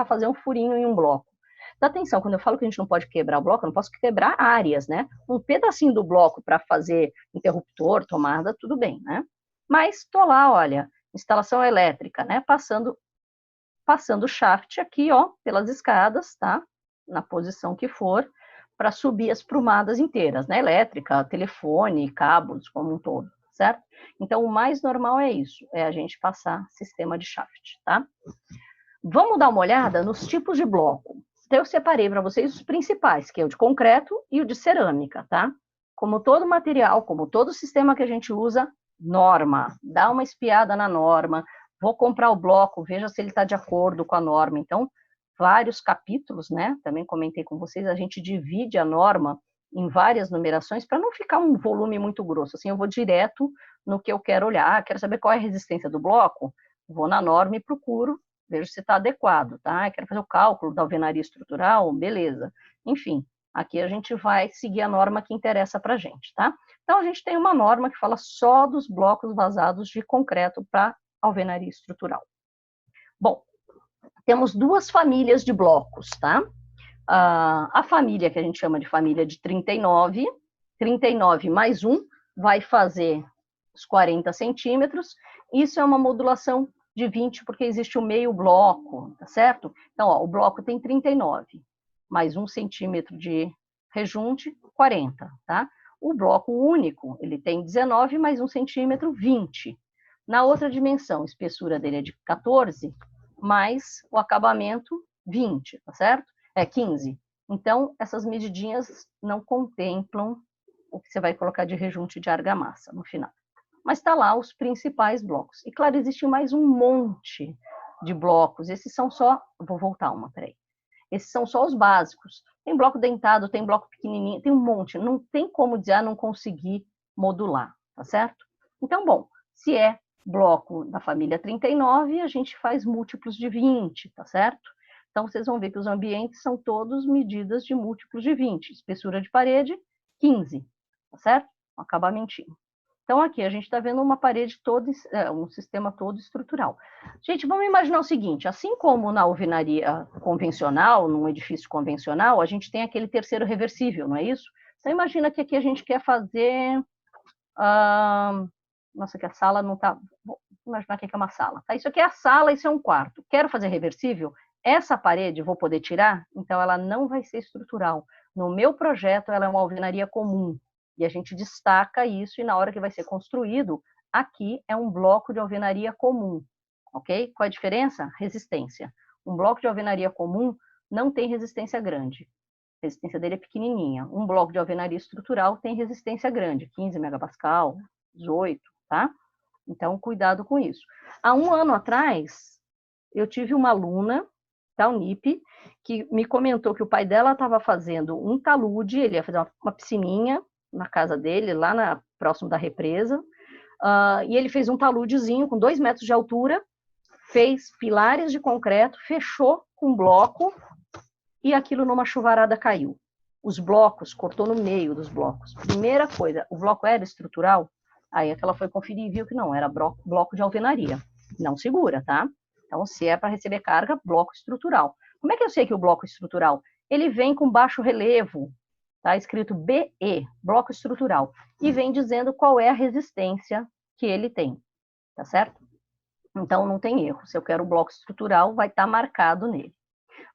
Fazer um furinho em um bloco. Dá atenção, quando eu falo que a gente não pode quebrar o bloco, eu não posso quebrar áreas, né? Um pedacinho do bloco para fazer interruptor, tomada, tudo bem, né? Mas estou lá, olha, instalação elétrica, né? Passando o shaft aqui, ó, pelas escadas, tá? Na posição que for, para subir as prumadas inteiras, né? Elétrica, telefone, cabos, como um todo, certo? Então, o mais normal é isso, é a gente passar sistema de shaft, tá? Vamos dar uma olhada nos tipos de bloco. Então, eu separei para vocês os principais, que é o de concreto e o de cerâmica, tá? Como todo material, como todo sistema que a gente usa, norma. Dá uma espiada na norma. Vou comprar o bloco, veja se ele está de acordo com a norma. Então, vários capítulos, né? Também comentei com vocês, a gente divide a norma em várias numerações para não ficar um volume muito grosso. Assim, eu vou direto no que eu quero olhar. Quero saber qual é a resistência do bloco? Vou na norma e procuro, vejo se está adequado, tá? Eu quero fazer o cálculo da alvenaria estrutural, beleza. Enfim, aqui a gente vai seguir a norma que interessa para a gente, tá? Então, a gente tem uma norma que fala só dos blocos vazados de concreto para alvenaria estrutural. Bom, temos duas famílias de blocos, tá? A família que a gente chama de família de 39 mais 1 vai fazer os 40 centímetros. Isso é uma modulação de 20, porque existe o meio bloco, tá certo? Então, ó, o bloco tem 39, mais 1 centímetro de rejunte, 40, tá? O bloco único, ele tem 19, mais 1 centímetro, 20. Na outra dimensão, a espessura dele é de 14, mais o acabamento, 20, tá certo? É 15. Então, essas medidinhas não contemplam o que você vai colocar de rejunte de argamassa no final. Mas está lá os principais blocos. E, claro, existe mais um monte de blocos. Esses são só... Vou voltar uma, peraí. Esses são só os básicos. Tem bloco dentado, tem bloco pequenininho, tem um monte. Não tem como dizer, não conseguir modular, tá certo? Então, bom, se é bloco da família 39, a gente faz múltiplos de 20, tá certo? Então, vocês vão ver que os ambientes são todos medidas de múltiplos de 20. Espessura de parede, 15, tá certo? Um acabamentinho. Então, aqui a gente está vendo uma parede toda, um sistema todo estrutural. Gente, vamos imaginar o seguinte, assim como na alvenaria convencional, num edifício convencional, a gente tem aquele terceiro reversível, não é isso? Então, imagina que aqui a gente quer fazer... nossa, que a sala não está... Vou imaginar que é uma sala. Tá? Isso aqui é a sala, isso é um quarto. Quero fazer reversível? Essa parede vou poder tirar? Então, ela não vai ser estrutural. No meu projeto, ela é uma alvenaria comum. E a gente destaca isso, e na hora que vai ser construído, aqui é um bloco de alvenaria comum, ok? Qual a diferença? Resistência. Um bloco de alvenaria comum não tem resistência grande. A resistência dele é pequenininha. Um bloco de alvenaria estrutural tem resistência grande, 15 megapascal, 18, tá? Então, cuidado com isso. Há um ano atrás, eu tive uma aluna da Unip, que me comentou que o pai dela estava fazendo um talude, ele ia fazer uma piscininha na casa dele, lá próximo da represa, e ele fez um taludezinho com 2 metros de altura, fez pilares de concreto, fechou com bloco, e aquilo numa chuvarada caiu. Os blocos, cortou no meio dos blocos. Primeira coisa, o bloco era estrutural? Aí é que ela foi conferir e viu que não, era bloco de alvenaria. Não segura, tá? Então, se é para receber carga, bloco estrutural. Como é que eu sei que o bloco estrutural? Ele vem com baixo relevo, tá escrito BE, bloco estrutural, e vem dizendo qual é a resistência que ele tem, tá certo? Então, não tem erro. Se eu quero o bloco estrutural, vai estar marcado nele.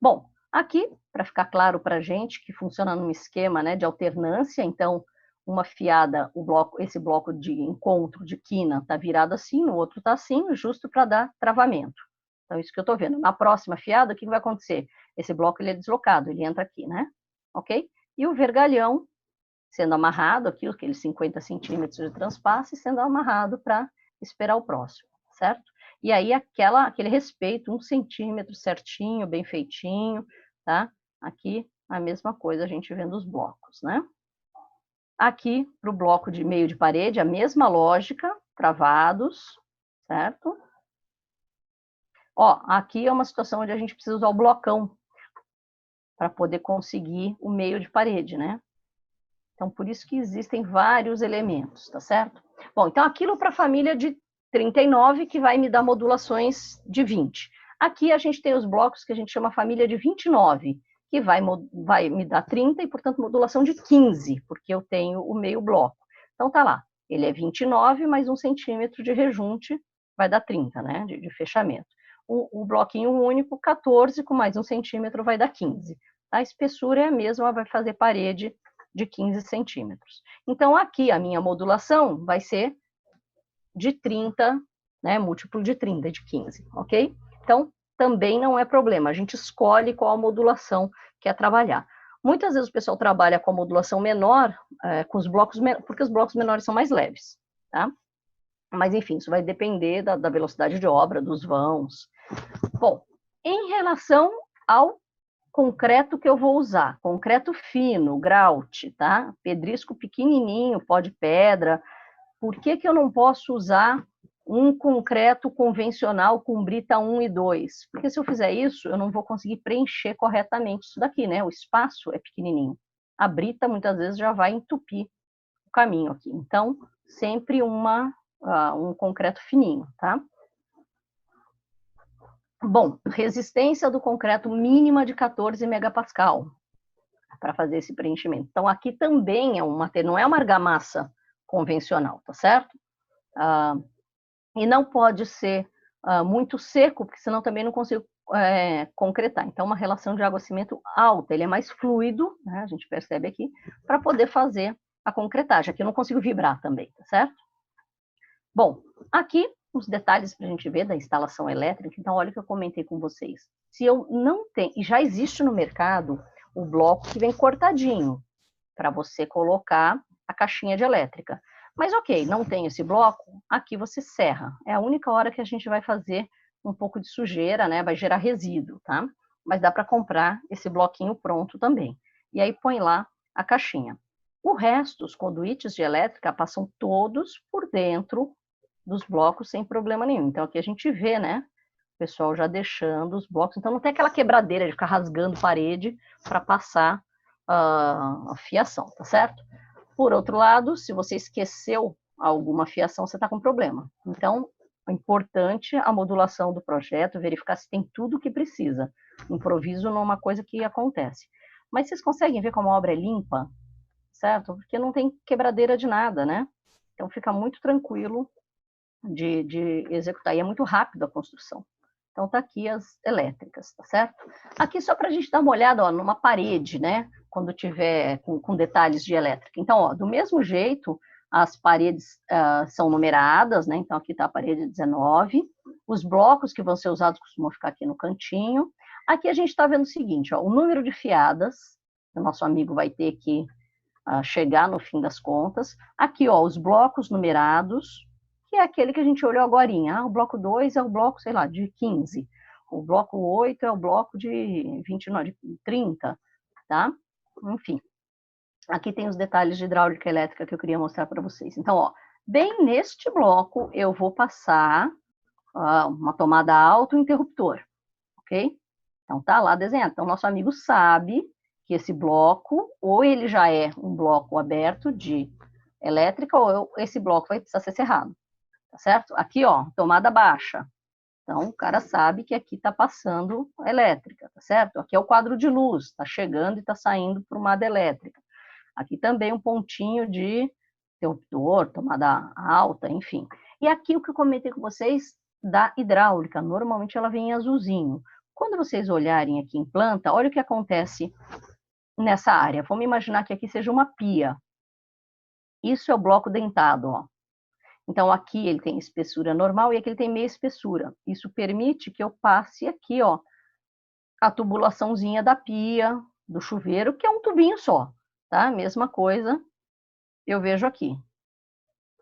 Bom, aqui, para ficar claro para a gente, que funciona num esquema, né, de alternância, então, uma fiada, esse bloco de encontro de quina está virado assim, no outro está assim, justo para dar travamento. Então, isso que eu estou vendo. Na próxima fiada, o que vai acontecer? Esse bloco ele é deslocado, ele entra aqui, né? Ok? E o vergalhão sendo amarrado aqui, aqueles 50 centímetros de transpasse, sendo amarrado para esperar o próximo, certo? E aí aquele respeito, 1 centímetro certinho, bem feitinho, tá? Aqui a mesma coisa, a gente vendo os blocos, né? Aqui, para o bloco de meio de parede, a mesma lógica, travados, certo? Ó, aqui é uma situação onde a gente precisa usar o blocão para poder conseguir o meio de parede, né? Então, por isso que existem vários elementos, tá certo? Bom, então aquilo para a família de 39, que vai me dar modulações de 20. Aqui a gente tem os blocos que a gente chama família de 29, que vai me dar 30 e, portanto, modulação de 15, porque eu tenho o meio bloco. Então, tá lá, ele é 29 mais 1 centímetro de rejunte, vai dar 30, né, de fechamento. O bloquinho único, 14, com mais 1 centímetro, vai dar 15. A espessura é a mesma, vai fazer parede de 15 centímetros. Então, aqui a minha modulação vai ser de 30, né, múltiplo de 30, de 15, ok? Então, também não é problema, a gente escolhe qual a modulação quer trabalhar. Muitas vezes o pessoal trabalha com a modulação menor, com os blocos, porque os blocos menores são mais leves, tá? Mas, enfim, isso vai depender da velocidade de obra, dos vãos. Bom, em relação ao concreto que eu vou usar, concreto fino, grout, tá? Pedrisco pequenininho, pó de pedra. Por que que eu não posso usar um concreto convencional com brita 1 e 2? Porque se eu fizer isso, eu não vou conseguir preencher corretamente isso daqui, né? O espaço é pequenininho. A brita, muitas vezes, já vai entupir o caminho aqui. Então, sempre um concreto fininho, tá? Bom, resistência do concreto mínima de 14 megapascal para fazer esse preenchimento. Então, aqui também é não é uma argamassa convencional, tá certo? E não pode ser muito seco, porque senão também não consigo concretar. Então, uma relação de água-cimento alta, ele é mais fluido, né, a gente percebe aqui, para poder fazer a concretagem. Aqui eu não consigo vibrar também, tá certo? Bom, aqui os detalhes para a gente ver da instalação elétrica. Então, olha o que eu comentei com vocês. Se eu não tenho, e já existe no mercado o bloco que vem cortadinho, para você colocar a caixinha de elétrica. Mas ok, não tem esse bloco, aqui você serra. É a única hora que a gente vai fazer um pouco de sujeira, né? Vai gerar resíduo, tá? Mas dá para comprar esse bloquinho pronto também. E aí põe lá a caixinha. O resto, os conduítes de elétrica, passam todos por dentro dos blocos sem problema nenhum. Então aqui a gente vê, né? O pessoal já deixando os blocos. Então não tem aquela quebradeira de ficar rasgando parede para passar a fiação, tá certo? Por outro lado, se você esqueceu alguma fiação, você está com problema. Então, é importante a modulação do projeto, verificar se tem tudo o que precisa. Improviso não é uma coisa que acontece. Mas vocês conseguem ver como a obra é limpa, certo? Porque não tem quebradeira de nada, né? Então, fica muito tranquilo de executar. E é muito rápido a construção. Então, tá aqui as elétricas, tá certo? Aqui só para a gente dar uma olhada, ó, numa parede, né? Quando tiver com detalhes de elétrica. Então, ó, do mesmo jeito, as paredes são numeradas, né? Então, aqui está a parede 19. Os blocos que vão ser usados costumam ficar aqui no cantinho. Aqui a gente está vendo o seguinte, ó, o número de fiadas, que o nosso amigo vai ter que chegar no fim das contas. Aqui, ó, os blocos numerados, que é aquele que a gente olhou agorinha. O bloco 2 é o bloco, sei lá, de 15. O bloco 8 é o bloco de 29, de 30, tá? Enfim. Aqui tem os detalhes de hidráulica elétrica que eu queria mostrar para vocês. Então, ó, bem neste bloco eu vou passar uma tomada auto-interruptor, ok? Então, tá lá desenhado. Então, nosso amigo sabe que esse bloco, ou ele já é um bloco aberto de elétrica, ou esse bloco vai precisar ser cerrado. Tá certo? Aqui, ó, tomada baixa. Então, o cara sabe que aqui está passando elétrica, tá certo? Aqui é o quadro de luz, está chegando e está saindo por tomada elétrica. Aqui também um pontinho de interruptor, tomada alta, enfim. E aqui o que eu comentei com vocês da hidráulica, normalmente ela vem em azulzinho. Quando vocês olharem aqui em planta, olha o que acontece nessa área. Vamos imaginar que aqui seja uma pia. Isso é o bloco dentado, ó. Então, aqui ele tem espessura normal e aqui ele tem meia espessura. Isso permite que eu passe aqui, ó, a tubulaçãozinha da pia, do chuveiro, que é um tubinho só, tá? Mesma coisa eu vejo aqui.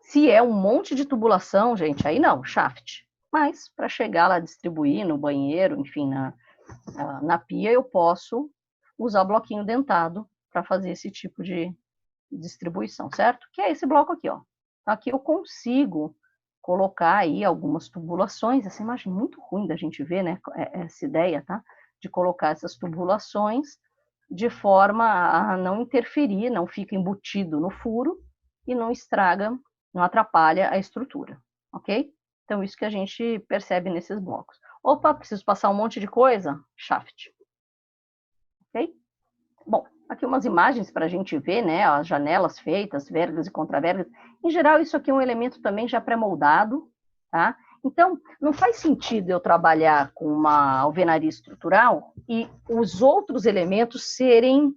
Se é um monte de tubulação, gente, aí não, shaft. Mas, para chegar lá, distribuir no banheiro, enfim, na pia, eu posso usar o bloquinho dentado para fazer esse tipo de distribuição, certo? Que é esse bloco aqui, ó. Aqui eu consigo colocar aí algumas tubulações, essa imagem é muito ruim da gente ver, né, essa ideia, tá? De colocar essas tubulações de forma a não interferir, não fica embutido no furo e não estraga, não atrapalha a estrutura, ok? Então, isso que a gente percebe nesses blocos. Opa, preciso passar um monte de coisa? Shaft. Ok? Bom, aqui umas imagens para a gente ver, né, as janelas feitas, vergas e contravergas. Em geral, isso aqui é um elemento também já pré-moldado, tá? Então, não faz sentido eu trabalhar com uma alvenaria estrutural e os outros elementos serem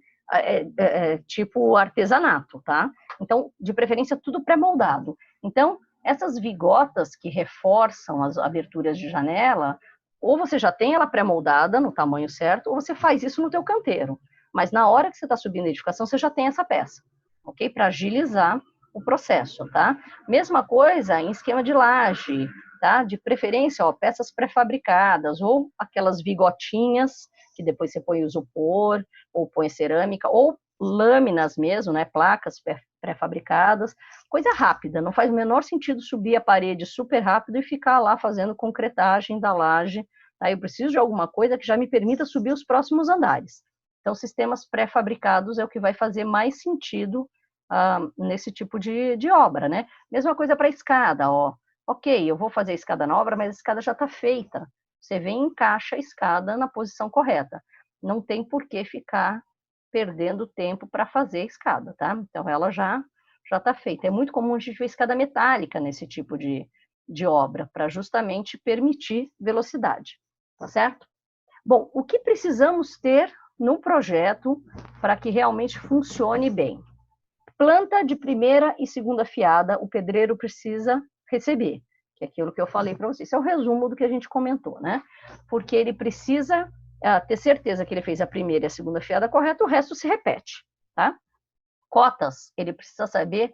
tipo artesanato, tá? Então, de preferência, tudo pré-moldado. Então, essas vigotas que reforçam as aberturas de janela, ou você já tem ela pré-moldada no tamanho certo, ou você faz isso no teu canteiro. Mas na hora que você está subindo a edificação, você já tem essa peça, ok? Para agilizar o processo, tá? Mesma coisa em esquema de laje, tá? De preferência, ó, peças pré-fabricadas, ou aquelas vigotinhas, que depois você põe isopor, ou põe cerâmica, ou lâminas mesmo, né? Placas pré-fabricadas, coisa rápida, não faz o menor sentido subir a parede super rápido e ficar lá fazendo concretagem da laje, tá? Eu preciso de alguma coisa que já me permita subir os próximos andares. Então, sistemas pré-fabricados é o que vai fazer mais sentido nesse tipo de obra, né? Mesma coisa para a escada, ó. Ok, eu vou fazer a escada na obra, mas a escada já está feita. Você vem e encaixa a escada na posição correta. Não tem por que ficar perdendo tempo para fazer a escada, tá? Então, ela já está feita. É muito comum a gente ver escada metálica nesse tipo de obra, para justamente permitir velocidade, tá certo? Bom, o que precisamos ter no projeto para que realmente funcione bem? Planta de primeira e segunda fiada, o pedreiro precisa receber, que é aquilo que eu falei para vocês. Isso é o resumo do que a gente comentou, né? Porque ele precisa ter certeza que ele fez a primeira e a segunda fiada correta, o resto se repete, tá? Cotas, ele precisa saber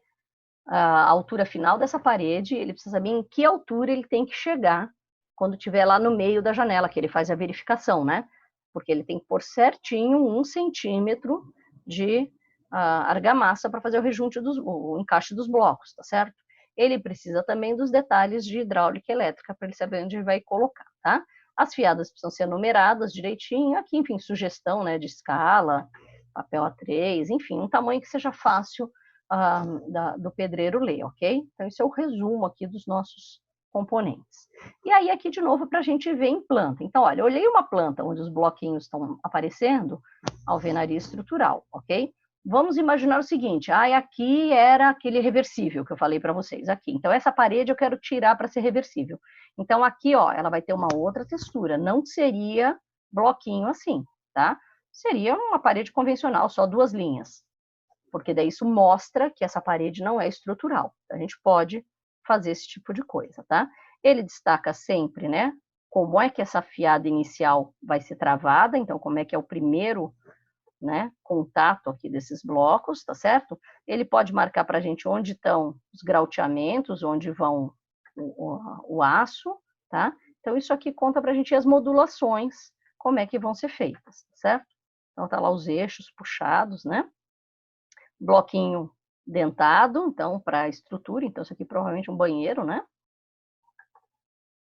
a altura final dessa parede, ele precisa saber em que altura ele tem que chegar quando estiver lá no meio da janela, que ele faz a verificação, né? Porque ele tem que pôr certinho 1 centímetro de argamassa para fazer o rejunte, o encaixe dos blocos, tá certo? Ele precisa também dos detalhes de hidráulica e elétrica para ele saber onde vai colocar, tá? As fiadas precisam ser numeradas direitinho, aqui, enfim, sugestão, né, de escala, papel A3, enfim, um tamanho que seja fácil do pedreiro ler, ok? Então, isso é o resumo aqui dos nossos componentes. E aí, aqui de novo, para a gente ver em planta. Então, olha, eu olhei uma planta onde os bloquinhos estão aparecendo, alvenaria estrutural, ok? Vamos imaginar o seguinte, aqui era aquele reversível que eu falei para vocês, aqui. Então, essa parede eu quero tirar para ser reversível. Então, aqui, ó, ela vai ter uma outra textura, não seria bloquinho assim, tá? Seria uma parede convencional, só 2 linhas, porque daí isso mostra que essa parede não é estrutural. A gente pode fazer esse tipo de coisa, tá? Ele destaca sempre, né, como é que essa fiada inicial vai ser travada, então como é que é o primeiro, né, contato aqui desses blocos, tá certo? Ele pode marcar para a gente onde estão os grauteamentos, onde vão o aço, tá? Então, isso aqui conta para a gente as modulações, como é que vão ser feitas, certo? Então, tá lá os eixos puxados, né? Bloquinho dentado, então, para a estrutura, então isso aqui provavelmente é um banheiro, né?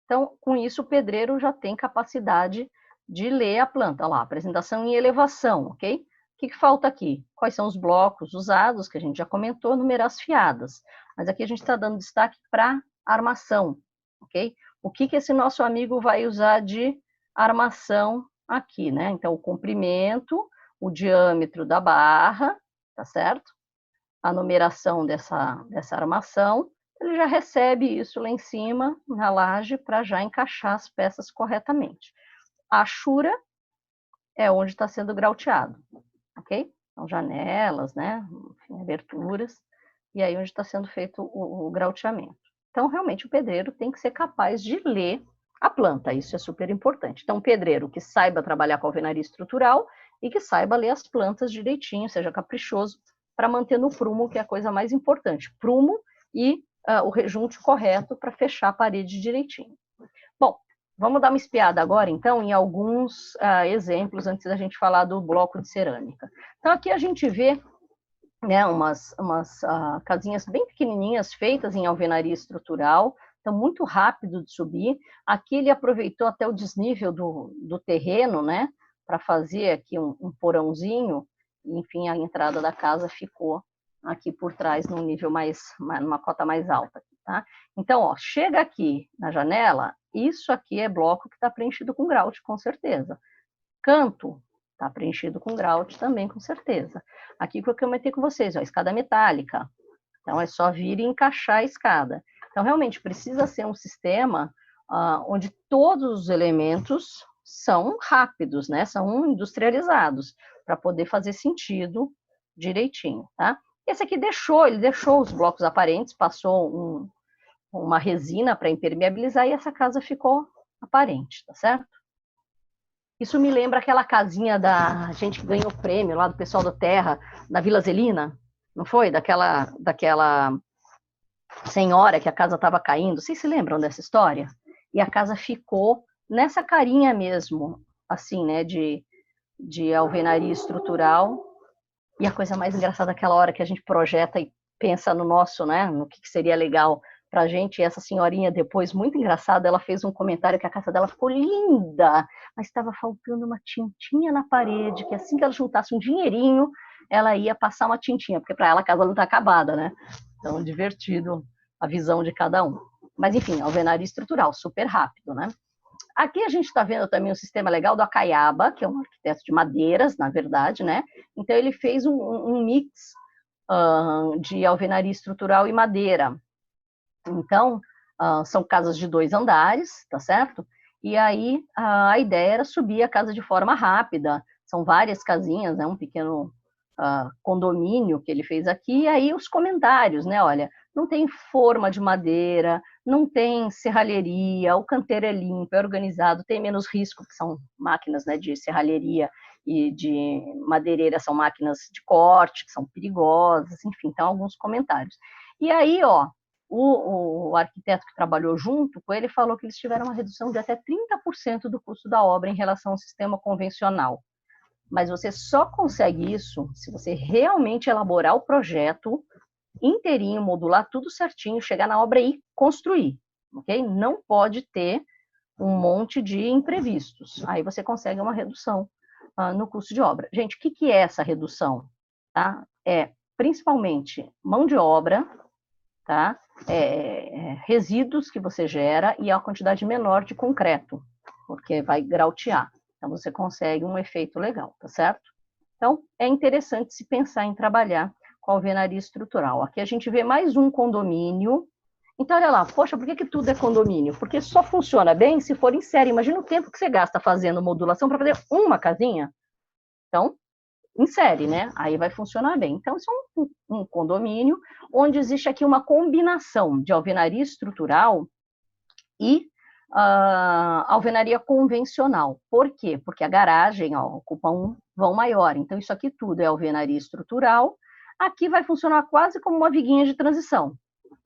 Então, com isso, o pedreiro já tem capacidade de ler a planta. Olha lá, apresentação em elevação, ok? O que falta aqui? Quais são os blocos usados, que a gente já comentou, numerar as fiadas. Mas aqui a gente está dando destaque para armação, ok? O que esse nosso amigo vai usar de armação aqui, né? Então, o comprimento, o diâmetro da barra, tá certo? A numeração dessa armação, ele já recebe isso lá em cima, na laje, para já encaixar as peças corretamente. A achura é onde está sendo grauteado, ok? São janelas, né? Enfim, aberturas, e aí onde está sendo feito o grauteamento. Então, realmente, o pedreiro tem que ser capaz de ler a planta, isso é super importante. Então, um pedreiro que saiba trabalhar com alvenaria estrutural e que saiba ler as plantas direitinho, seja caprichoso, para manter no prumo, que é a coisa mais importante. Prumo e o rejunte correto para fechar a parede direitinho. Bom, vamos dar uma espiada agora, então, em alguns exemplos, antes da gente falar do bloco de cerâmica. Então, aqui a gente vê, né, umas casinhas bem pequenininhas, feitas em alvenaria estrutural, então, muito rápido de subir. Aqui ele aproveitou até o desnível do terreno, né, para fazer aqui um porãozinho, enfim, a entrada da casa ficou aqui por trás, num nível numa cota mais alta, tá? Então, ó, chega aqui na janela, isso aqui é bloco que está preenchido com grout, com certeza. Canto, está preenchido com grout também, com certeza. Aqui que eu comentei com vocês, ó, escada metálica. Então, é só vir e encaixar a escada. Então, Então, realmente, precisa ser um sistema onde todos os elementos são rápidos, né? São industrializados, para poder fazer sentido direitinho, tá? Esse aqui ele deixou os blocos aparentes, passou uma resina para impermeabilizar e essa casa ficou aparente, tá certo? Isso me lembra aquela casinha da gente que ganhou o prêmio lá do pessoal da Terra, da Vila Zelina, não foi? Daquela senhora que a casa estava caindo. Vocês se lembram dessa história? E a casa ficou nessa carinha mesmo, assim, né, de alvenaria estrutural. E a coisa mais engraçada é aquela hora que a gente projeta e pensa no nosso, né, no que seria legal para a gente. E essa senhorinha depois, muito engraçada, ela fez um comentário que a casa dela ficou linda, mas estava faltando uma tintinha na parede, que assim que ela juntasse um dinheirinho, ela ia passar uma tintinha, porque para ela a casa não está acabada, né? Então, divertido a visão de cada um. Mas, enfim, alvenaria estrutural, super rápido, né? Aqui a gente está vendo também um sistema legal do Acaiaba, que é um arquiteto de madeiras, na verdade, né? Então, ele fez um mix de alvenaria estrutural e madeira. Então, são casas de 2 andares, tá certo? E aí, a ideia era subir a casa de forma rápida. São várias casinhas, né? Um pequeno condomínio que ele fez aqui. E aí, os comentários, né? Olha, não tem forma de madeira, não tem serralheria, o canteiro é limpo, é organizado, tem menos risco, que são máquinas, né, de serralheria e de madeireira, são máquinas de corte, que são perigosas, enfim, então alguns comentários. E aí, ó, o arquiteto que trabalhou junto com ele falou que eles tiveram uma redução de até 30% do custo da obra em relação ao sistema convencional. Mas você só consegue isso se você realmente elaborar o projeto inteirinho, modular tudo certinho, chegar na obra e construir, ok? Não pode ter um monte de imprevistos. Aí você consegue uma redução no custo de obra. Gente, o que é essa redução? Tá? É principalmente mão de obra, tá? Resíduos que você gera e a quantidade menor de concreto, porque vai grautear. Então, você consegue um efeito legal, tá certo? Então, é interessante se pensar em trabalhar com alvenaria estrutural. Aqui a gente vê mais um condomínio. Então, olha lá, poxa, por que tudo é condomínio? Porque só funciona bem se for em série. Imagina o tempo que você gasta fazendo modulação para fazer uma casinha. Então, em série, né? Aí vai funcionar bem. Então, isso é um condomínio onde existe aqui uma combinação de alvenaria estrutural e alvenaria convencional. Por quê? Porque a garagem ocupa um vão maior. Então, isso aqui tudo é alvenaria estrutural. Aqui vai funcionar quase como uma viguinha de transição.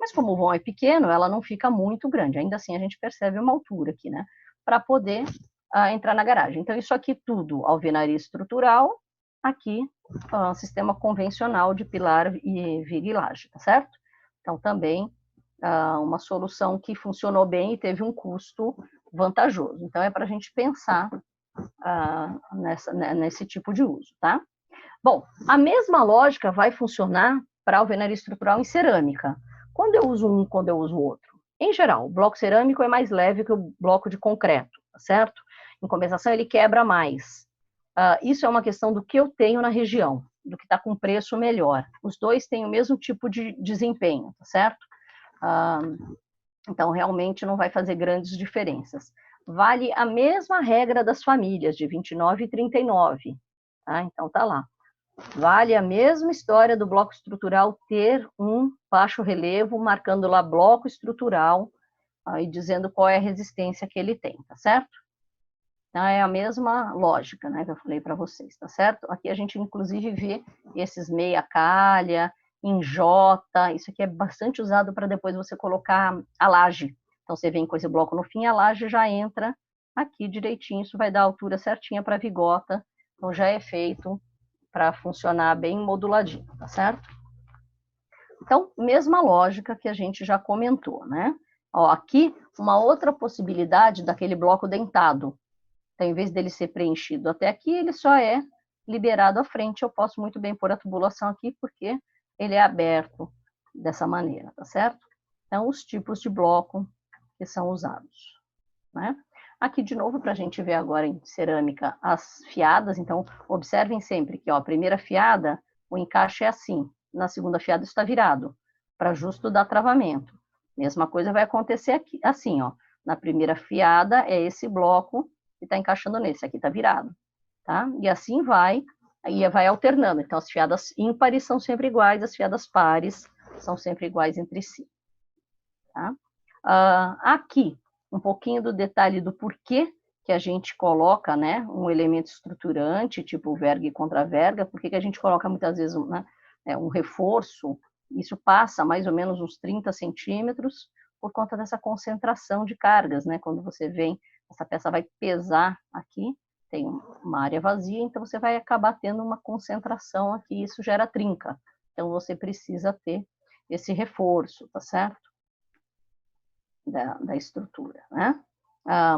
Mas como o vão é pequeno, ela não fica muito grande. Ainda assim, a gente percebe uma altura aqui, né? Para poder entrar na garagem. Então, isso aqui tudo alvenaria estrutural. Aqui, sistema convencional de pilar e viga e laje, tá certo? Então, também uma solução que funcionou bem e teve um custo vantajoso. Então, é para a gente pensar nesse tipo de uso, tá? Bom, a mesma lógica vai funcionar para alvenaria estrutural em cerâmica. Quando eu uso um, quando eu uso o outro? Em geral, o bloco cerâmico é mais leve que o bloco de concreto, tá certo? Em compensação, ele quebra mais. Isso é uma questão do que eu tenho na região, do que está com preço melhor. Os dois têm o mesmo tipo de desempenho, tá certo? Então, realmente não vai fazer grandes diferenças. Vale a mesma regra das famílias, de 29 e 39. Tá? Então, tá lá. Vale a mesma história do bloco estrutural ter um baixo relevo, marcando lá bloco estrutural e dizendo qual é a resistência que ele tem, tá certo? Então, é a mesma lógica, né, que eu falei para vocês, tá certo? Aqui a gente, inclusive, vê esses meia calha, em J, isso aqui é bastante usado para depois você colocar a laje. Então, você vem com esse bloco no fim, a laje já entra aqui direitinho, isso vai dar a altura certinha para a vigota, então já é feito para funcionar bem moduladinho, tá certo? Então, mesma lógica que a gente já comentou, né? Ó, aqui, uma outra possibilidade daquele bloco dentado. Então, em vez dele ser preenchido até aqui, ele só é liberado à frente. Eu posso muito bem pôr a tubulação aqui, porque ele é aberto dessa maneira, tá certo? Então, os tipos de bloco que são usados, né? Aqui, de novo, para a gente ver agora em cerâmica as fiadas. Então, observem sempre que, ó, a primeira fiada, o encaixe é assim. Na segunda fiada está virado, para justo dar travamento. Mesma coisa vai acontecer aqui, assim, ó. Na primeira fiada é esse bloco que está encaixando nesse, aqui está virado, tá? E assim vai, aí vai alternando. Então, as fiadas ímpares são sempre iguais, as fiadas pares são sempre iguais entre si, tá? Aqui, um pouquinho do detalhe do porquê que a gente coloca, né, um elemento estruturante, tipo verga e contraverga, por que a gente coloca muitas vezes, né, um reforço, isso passa mais ou menos uns 30 centímetros, por conta dessa concentração de cargas, né, quando você vem, essa peça vai pesar aqui, tem uma área vazia, então você vai acabar tendo uma concentração aqui, isso gera trinca, então você precisa ter esse reforço, tá certo? Da estrutura, né?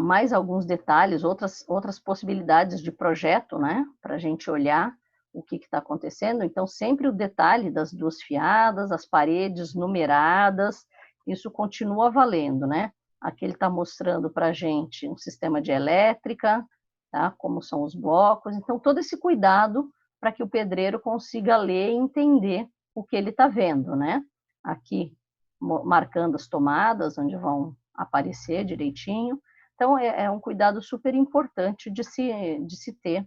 Mais alguns detalhes, outras possibilidades de projeto, né? Para a gente olhar o que está acontecendo. Então, sempre o detalhe das duas fiadas, as paredes numeradas, isso continua valendo, né? Aqui ele está mostrando para a gente um sistema de elétrica, tá? Como são os blocos. Então, todo esse cuidado para que o pedreiro consiga ler e entender o que ele está vendo, né? Aqui marcando as tomadas, onde vão aparecer direitinho. Então, é um cuidado super importante de se ter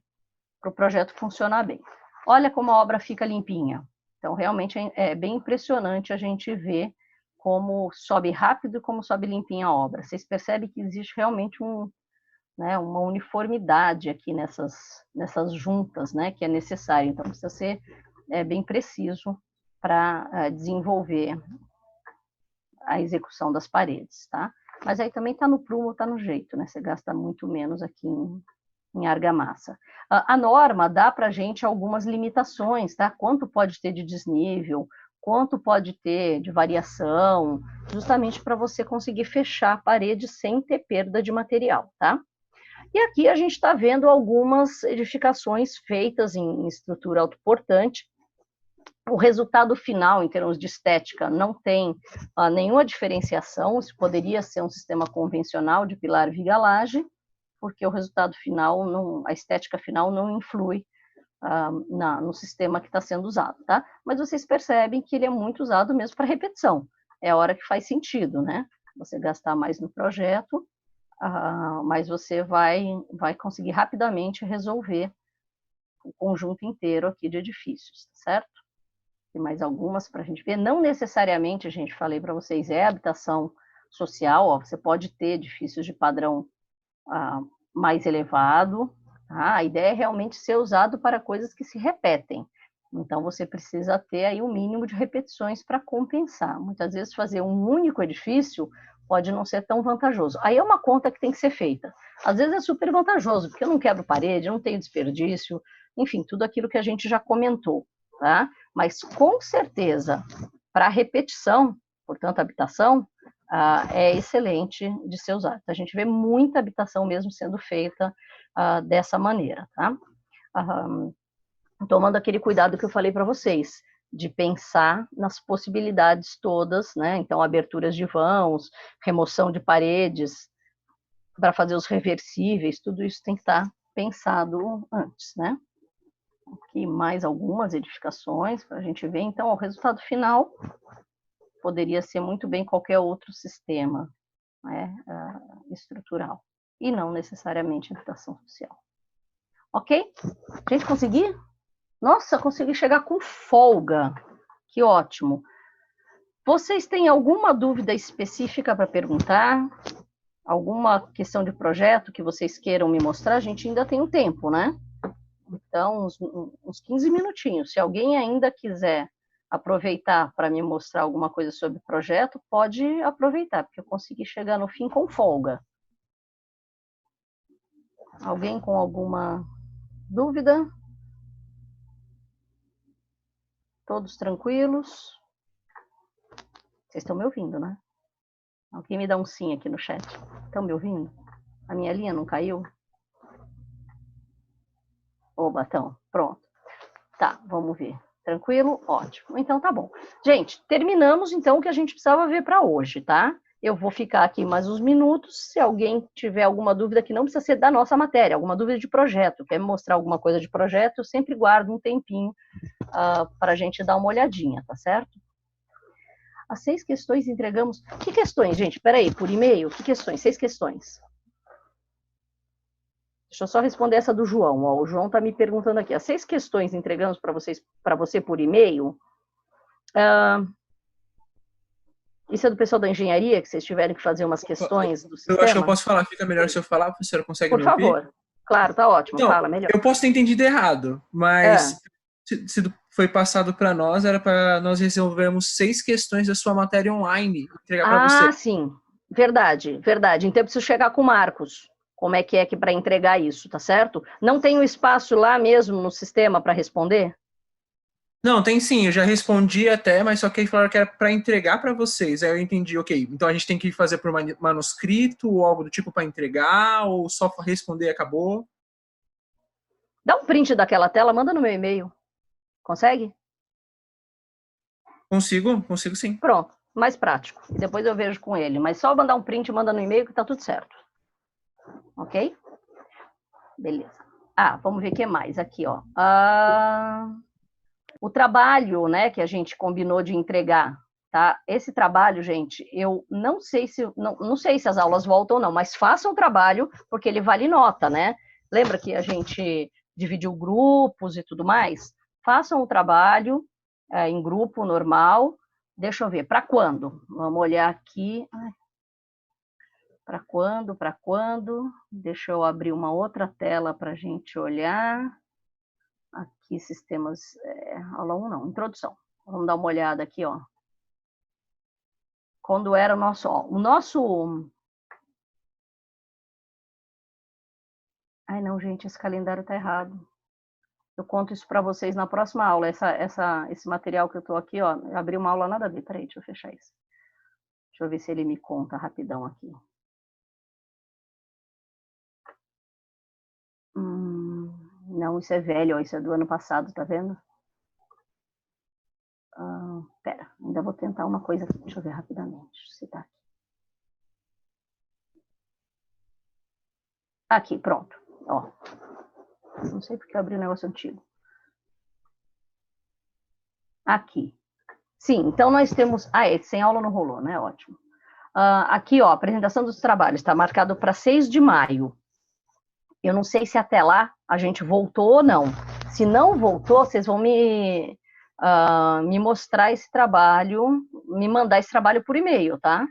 para o projeto funcionar bem. Olha como a obra fica limpinha. Então, realmente é bem impressionante a gente ver como sobe rápido e como sobe limpinha a obra. Vocês percebem que existe realmente uma uniformidade aqui nessas juntas, né, que é necessário. Então, precisa ser bem preciso para desenvolver a execução das paredes, tá? Mas aí também está no prumo, está no jeito, né? Você gasta muito menos aqui em argamassa. A norma dá para a gente algumas limitações, tá? Quanto pode ter de desnível, quanto pode ter de variação, justamente para você conseguir fechar a parede sem ter perda de material, tá? E aqui a gente está vendo algumas edificações feitas em estrutura autoportante. O resultado final, em termos de estética, não tem nenhuma diferenciação. Isso poderia ser um sistema convencional de pilar viga-laje, porque o resultado final, a estética final não influi no sistema que está sendo usado, tá? Mas vocês percebem que ele é muito usado mesmo para repetição. É a hora que faz sentido, né? Você gastar mais no projeto, mas você vai conseguir rapidamente resolver o conjunto inteiro aqui de edifícios, certo? Tem mais algumas para a gente ver. Não necessariamente, a gente falei para vocês, é habitação social. Ó, você pode ter edifícios de padrão mais elevado. Tá? A ideia é realmente ser usado para coisas que se repetem. Então, você precisa ter aí um mínimo de repetições para compensar. Muitas vezes, fazer um único edifício pode não ser tão vantajoso. Aí é uma conta que tem que ser feita. Às vezes é super vantajoso, porque eu não quebro parede, não tenho desperdício, enfim, tudo aquilo que a gente já comentou. Tá? Mas, com certeza, para repetição, portanto, habitação, é excelente de ser usado. A gente vê muita habitação mesmo sendo feita dessa maneira, tá? Tomando aquele cuidado que eu falei para vocês, de pensar nas possibilidades todas, né? Então, aberturas de vãos, remoção de paredes, para fazer os reversíveis, tudo isso tem que estar pensado antes, né? Aqui mais algumas edificações para a gente ver. Então, o resultado final poderia ser muito bem qualquer outro sistema, né, estrutural, e não necessariamente habitação social. Ok? Gente, consegui? Nossa, consegui chegar com folga. Que ótimo. Vocês têm alguma dúvida específica para perguntar? Alguma questão de projeto que vocês queiram me mostrar? A gente ainda tem um tempo, né? Então, uns 15 minutinhos. Se alguém ainda quiser aproveitar para me mostrar alguma coisa sobre o projeto, pode aproveitar, porque eu consegui chegar no fim com folga. Alguém com alguma dúvida? Todos tranquilos? Vocês estão me ouvindo, né? Alguém me dá um sim aqui no chat. Estão me ouvindo? A minha linha não caiu? Oba, então, pronto. Tá, vamos ver. Tranquilo? Ótimo. Então tá bom. Gente, terminamos então o que a gente precisava ver para hoje, tá? Eu vou ficar aqui mais uns minutos. Se alguém tiver alguma dúvida que não precisa ser da nossa matéria, alguma dúvida de projeto, quer me mostrar alguma coisa de projeto, eu sempre guardo um tempinho para a gente dar uma olhadinha, tá certo? As 6 questões entregamos... Que questões, gente? Peraí, por e-mail? Que questões? 6 questões. Deixa eu só responder essa do João. Ó, o João está me perguntando aqui. As 6 questões entregamos para você por e-mail. Isso é do pessoal da engenharia, que vocês tiverem que fazer umas questões do Eu acho que eu sistema? posso falar. Fica melhor se eu falar, a professora consegue Por me ouvir? favor. Claro, tá ótimo. Então, Fala, melhor. eu posso ter entendido errado, mas se foi passado para nós, era para nós resolvermos 6 questões da sua matéria online e entregar para você. Ah, sim. Verdade, verdade. Então eu preciso chegar com o Marcos. Como é que para entregar isso, tá certo? Não tem um espaço lá mesmo no sistema para responder? Não, tem sim, eu já respondi até, mas só que aí falaram que era para entregar para vocês. Aí eu entendi, ok, então a gente tem que fazer por manuscrito ou algo do tipo para entregar, ou só responder e acabou? Dá um print daquela tela, manda no meu e-mail. Consegue? Consigo sim. Pronto, mais prático. E depois eu vejo com ele. Mas só mandar um print, manda no e-mail que tá tudo certo. Ok? Beleza. Vamos ver o que mais aqui, ó. O trabalho, né, que a gente combinou de entregar, tá? Esse trabalho, gente, eu não sei se não sei se as aulas voltam ou não, mas façam o trabalho porque ele vale nota, né? Lembra que a gente dividiu grupos e tudo mais? Façam o trabalho em grupo normal. Deixa eu ver, para quando? Vamos olhar aqui. Para quando? Para quando? Deixa eu abrir uma outra tela para a gente olhar. Aqui, sistemas, aula 1 não, introdução. Vamos dar uma olhada aqui, ó. Quando era o nosso... Ai, não, gente, esse calendário tá errado. Eu conto isso para vocês na próxima aula. Esse material que eu tô aqui, ó, abri uma aula nada a ver. Peraí, deixa eu fechar isso. Deixa eu ver se ele me conta rapidão aqui. Não, isso é velho, ó, isso é do ano passado, tá vendo? Pera, ainda vou tentar uma coisa aqui. Deixa eu ver rapidamente se tá aqui. Aqui, pronto. Ó. Não sei porque eu abri um negócio antigo. Aqui. Sim, então nós temos... sem aula não rolou, né? Ótimo. Aqui, ó, apresentação dos trabalhos. Está marcado para 6 de maio. Eu não sei se até lá a gente voltou ou não. Se não voltou, vocês vão me mostrar esse trabalho, me mandar esse trabalho por e-mail, tá?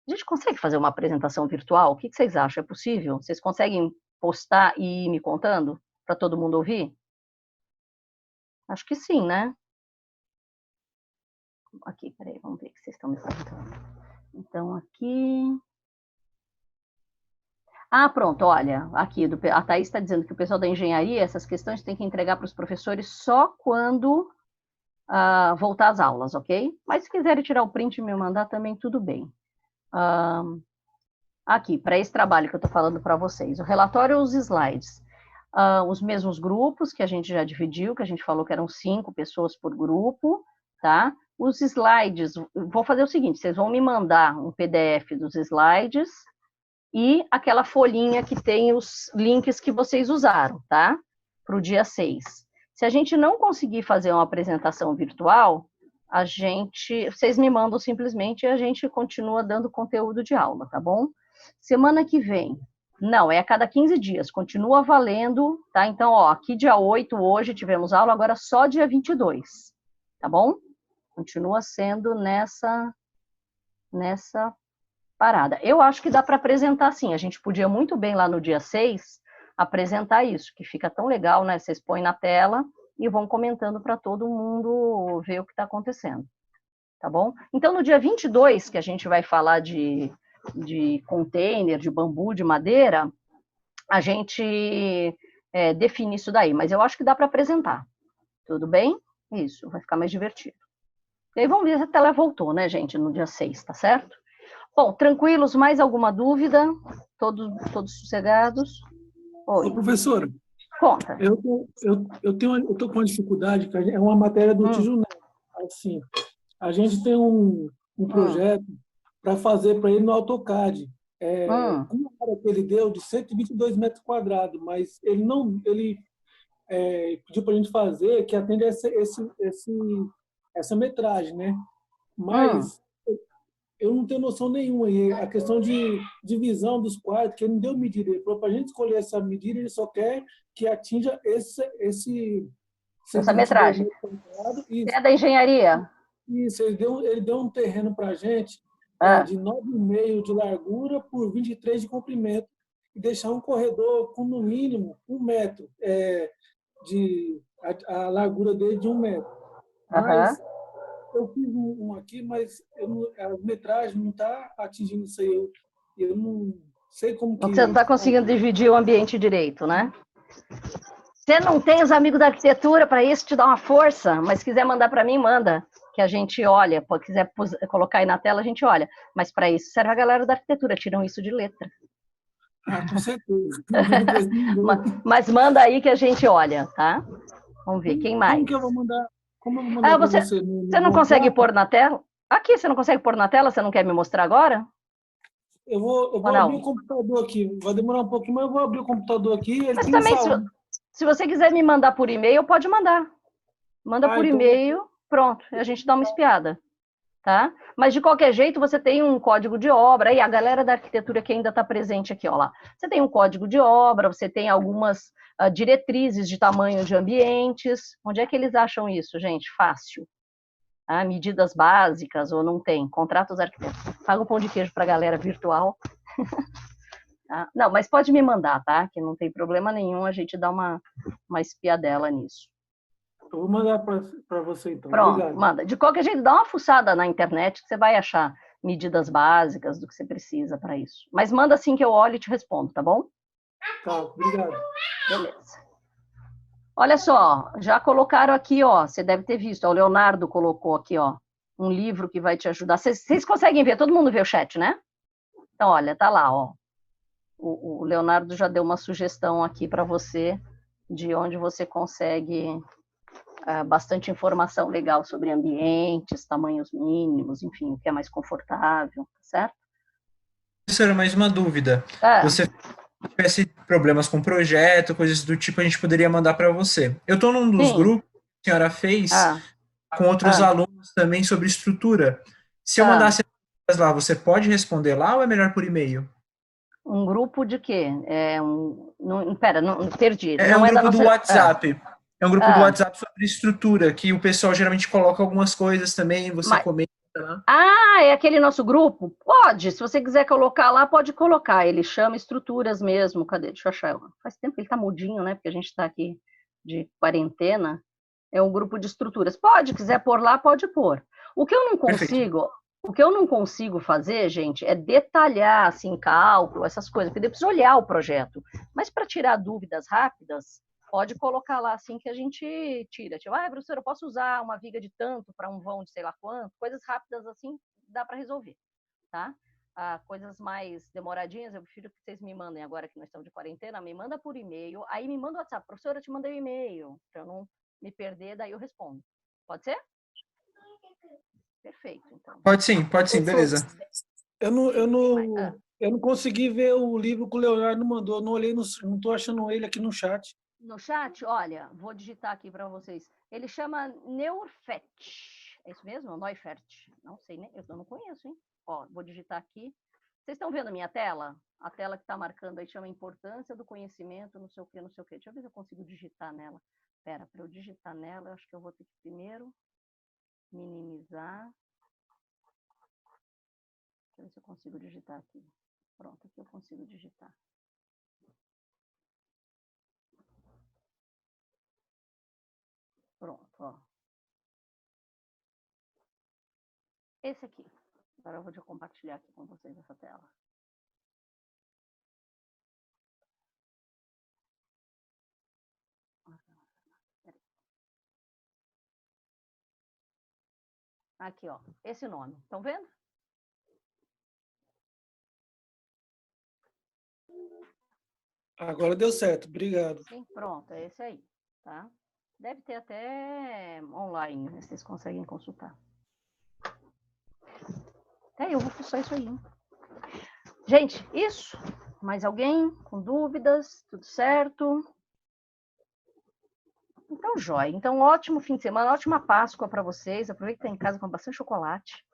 A gente consegue fazer uma apresentação virtual? O que vocês acham? É possível? Vocês conseguem postar e ir me contando para todo mundo ouvir? Acho que sim, né? Aqui, peraí, vamos ver o que vocês estão me perguntando. Então, aqui... pronto, olha, aqui, a Thaís está dizendo que o pessoal da engenharia, essas questões tem que entregar para os professores só quando voltar às aulas, ok? Mas se quiserem tirar o print e me mandar também, tudo bem. Aqui, para esse trabalho que eu estou falando para vocês, o relatório ou os slides? Os mesmos grupos que a gente já dividiu, que a gente falou que eram 5 pessoas por grupo, tá? Os slides, vou fazer o seguinte, vocês vão me mandar um PDF dos slides e aquela folhinha que tem os links que vocês usaram, tá? Para o dia 6. Se a gente não conseguir fazer uma apresentação virtual, vocês me mandam simplesmente e a gente continua dando conteúdo de aula, tá bom? Semana que vem, não, é a cada 15 dias, continua valendo, tá? Então, ó, aqui dia 8, hoje tivemos aula, agora só dia 22, tá bom? Continua sendo nessa parada. Eu acho que dá para apresentar sim, a gente podia muito bem lá no dia 6 apresentar isso, que fica tão legal, né? Vocês põem na tela e vão comentando para todo mundo ver o que está acontecendo, tá bom? Então, no dia 22, que a gente vai falar de container, de bambu, de madeira, a gente define isso daí, mas eu acho que dá para apresentar, tudo bem? Isso, vai ficar mais divertido. E aí vamos ver se a tela voltou, né, gente, no dia 6, tá certo? Bom, tranquilos, mais alguma dúvida? Todos sossegados? Oi. Ô, professora, conta. Eu tô com uma dificuldade, que é uma matéria do Tijuana. Assim, a gente tem um projeto para fazer para ele no AutoCAD. Com a área que ele deu de 122 metros quadrados, mas ele pediu para a gente fazer que atende essa metragem, né? mas eu não tenho noção nenhuma. E a questão de divisão dos quartos, que ele não deu medida. Ele falou para a gente escolher essa medida, ele só quer que atinja essa metragem. Isso. É da engenharia? Isso, ele deu um terreno para a gente de 9,5 de largura por 23 de comprimento e deixar um corredor com, no mínimo, 1 metro, a largura dele de 1 metro. Mas eu fiz um aqui, mas a metragem não está atingindo isso aí. Eu não sei como que... Você não está conseguindo dividir o ambiente direito, né? Você não tem os amigos da arquitetura para isso, te dá uma força, mas se quiser mandar para mim, manda, que a gente olha. Se quiser colocar aí na tela, a gente olha. Mas para isso serve a galera da arquitetura, tiram isso de letra. Com certeza. Mas manda aí que a gente olha, tá? Vamos ver, quem mais? Como que eu vou mandar? Como eu vou mandar para você? Você não consegue pôr na tela? Aqui, você não consegue pôr na tela? Você não quer me mostrar agora? Eu vou abrir o computador aqui. Vai demorar um pouquinho, mas eu vou abrir o computador aqui. Ele mas tem também, se você quiser me mandar por e-mail, pode mandar. Manda por e-mail, pronto, a gente dá uma espiada, tá? Mas, de qualquer jeito, você tem um código de obra, e a galera da arquitetura que ainda está presente aqui, ó lá. Você tem um código de obra, você tem algumas diretrizes de tamanho de ambientes. Onde é que eles acham isso, gente? Fácil. Medidas básicas, ou não tem? Contrata os arquitetos. Paga um pão de queijo para a galera virtual. Não, mas pode me mandar, tá? Que não tem problema nenhum, a gente dá uma espiadela nisso. Eu vou mandar para você, então. Pronto, obrigado. Manda. De qualquer jeito, dá uma fuçada na internet que você vai achar medidas básicas do que você precisa para isso. Mas manda assim que eu olho e te respondo, tá bom? Tá, obrigado. Beleza. Olha só, já colocaram aqui, ó, você deve ter visto, ó, o Leonardo colocou aqui, ó, um livro que vai te ajudar. Vocês conseguem ver? Todo mundo vê o chat, né? Então, olha, tá lá, ó. O Leonardo já deu uma sugestão aqui para você de onde você consegue bastante informação legal sobre ambientes, tamanhos mínimos, enfim, o que é mais confortável, certo? Professora, mais uma dúvida. Você tivesse problemas com projeto, coisas do tipo, a gente poderia mandar para você. Eu estou num dos grupos que a senhora fez com outros alunos também sobre estrutura. Se eu mandasse lá, você pode responder lá ou é melhor por e-mail? Um grupo de quê? Pera, não perdi. É um grupo do WhatsApp. É um grupo do WhatsApp sobre estrutura, que o pessoal geralmente coloca algumas coisas também, você comenta. Né? É aquele nosso grupo? Pode, se você quiser colocar lá, pode colocar. Ele chama estruturas mesmo. Cadê? Deixa eu achar. Faz tempo que ele tá mudinho, né? Porque a gente está aqui de quarentena. É um grupo de estruturas. Pode, quiser pôr lá, pode pôr. O que eu não consigo... O que eu não consigo fazer, gente, é detalhar, assim, cálculo, essas coisas, porque eu preciso olhar o projeto. Mas para tirar dúvidas rápidas, pode colocar lá, assim, que a gente tira. Tipo, professora, eu posso usar uma viga de tanto para um vão de sei lá quanto? Coisas rápidas, assim, dá para resolver, tá? Coisas mais demoradinhas, eu prefiro que vocês me mandem, agora que nós estamos de quarentena, me manda por e-mail, aí me manda o WhatsApp. Professora, eu te mandei o e-mail, para eu não me perder, daí eu respondo. Pode ser? Perfeito, então. Pode sim, beleza. Eu não consegui ver o livro que o Leonardo mandou, não olhei, não estou achando ele aqui no chat. No chat, olha, vou digitar aqui para vocês. Ele chama Neurfert. É isso mesmo? Neufert? Não sei, né? Eu não conheço, hein? Ó, vou digitar aqui. Vocês estão vendo a minha tela? A tela que está marcando aí chama Importância do Conhecimento, não sei o quê, não sei o quê. Deixa eu ver se eu consigo digitar nela. Espera, para eu digitar nela, eu acho que eu vou ter que primeiro minimizar. Deixa eu ver se eu consigo digitar aqui. Pronto, aqui eu consigo digitar. Pronto, ó. Esse aqui. Agora eu vou compartilhar aqui com vocês essa tela. Aqui, ó. Esse nome. Estão vendo? Agora deu certo, obrigado. Sim, pronto, é esse aí, tá? Deve ter até online, né? Vocês conseguem consultar. Eu vou fuçar isso aí. Gente, isso. Mais alguém com dúvidas? Tudo certo? Então, jóia. Então, ótimo fim de semana, ótima Páscoa para vocês. Aproveita que tá em casa com bastante chocolate.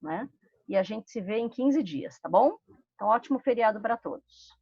né? E a gente se vê em 15 dias, tá bom? Então, ótimo feriado para todos.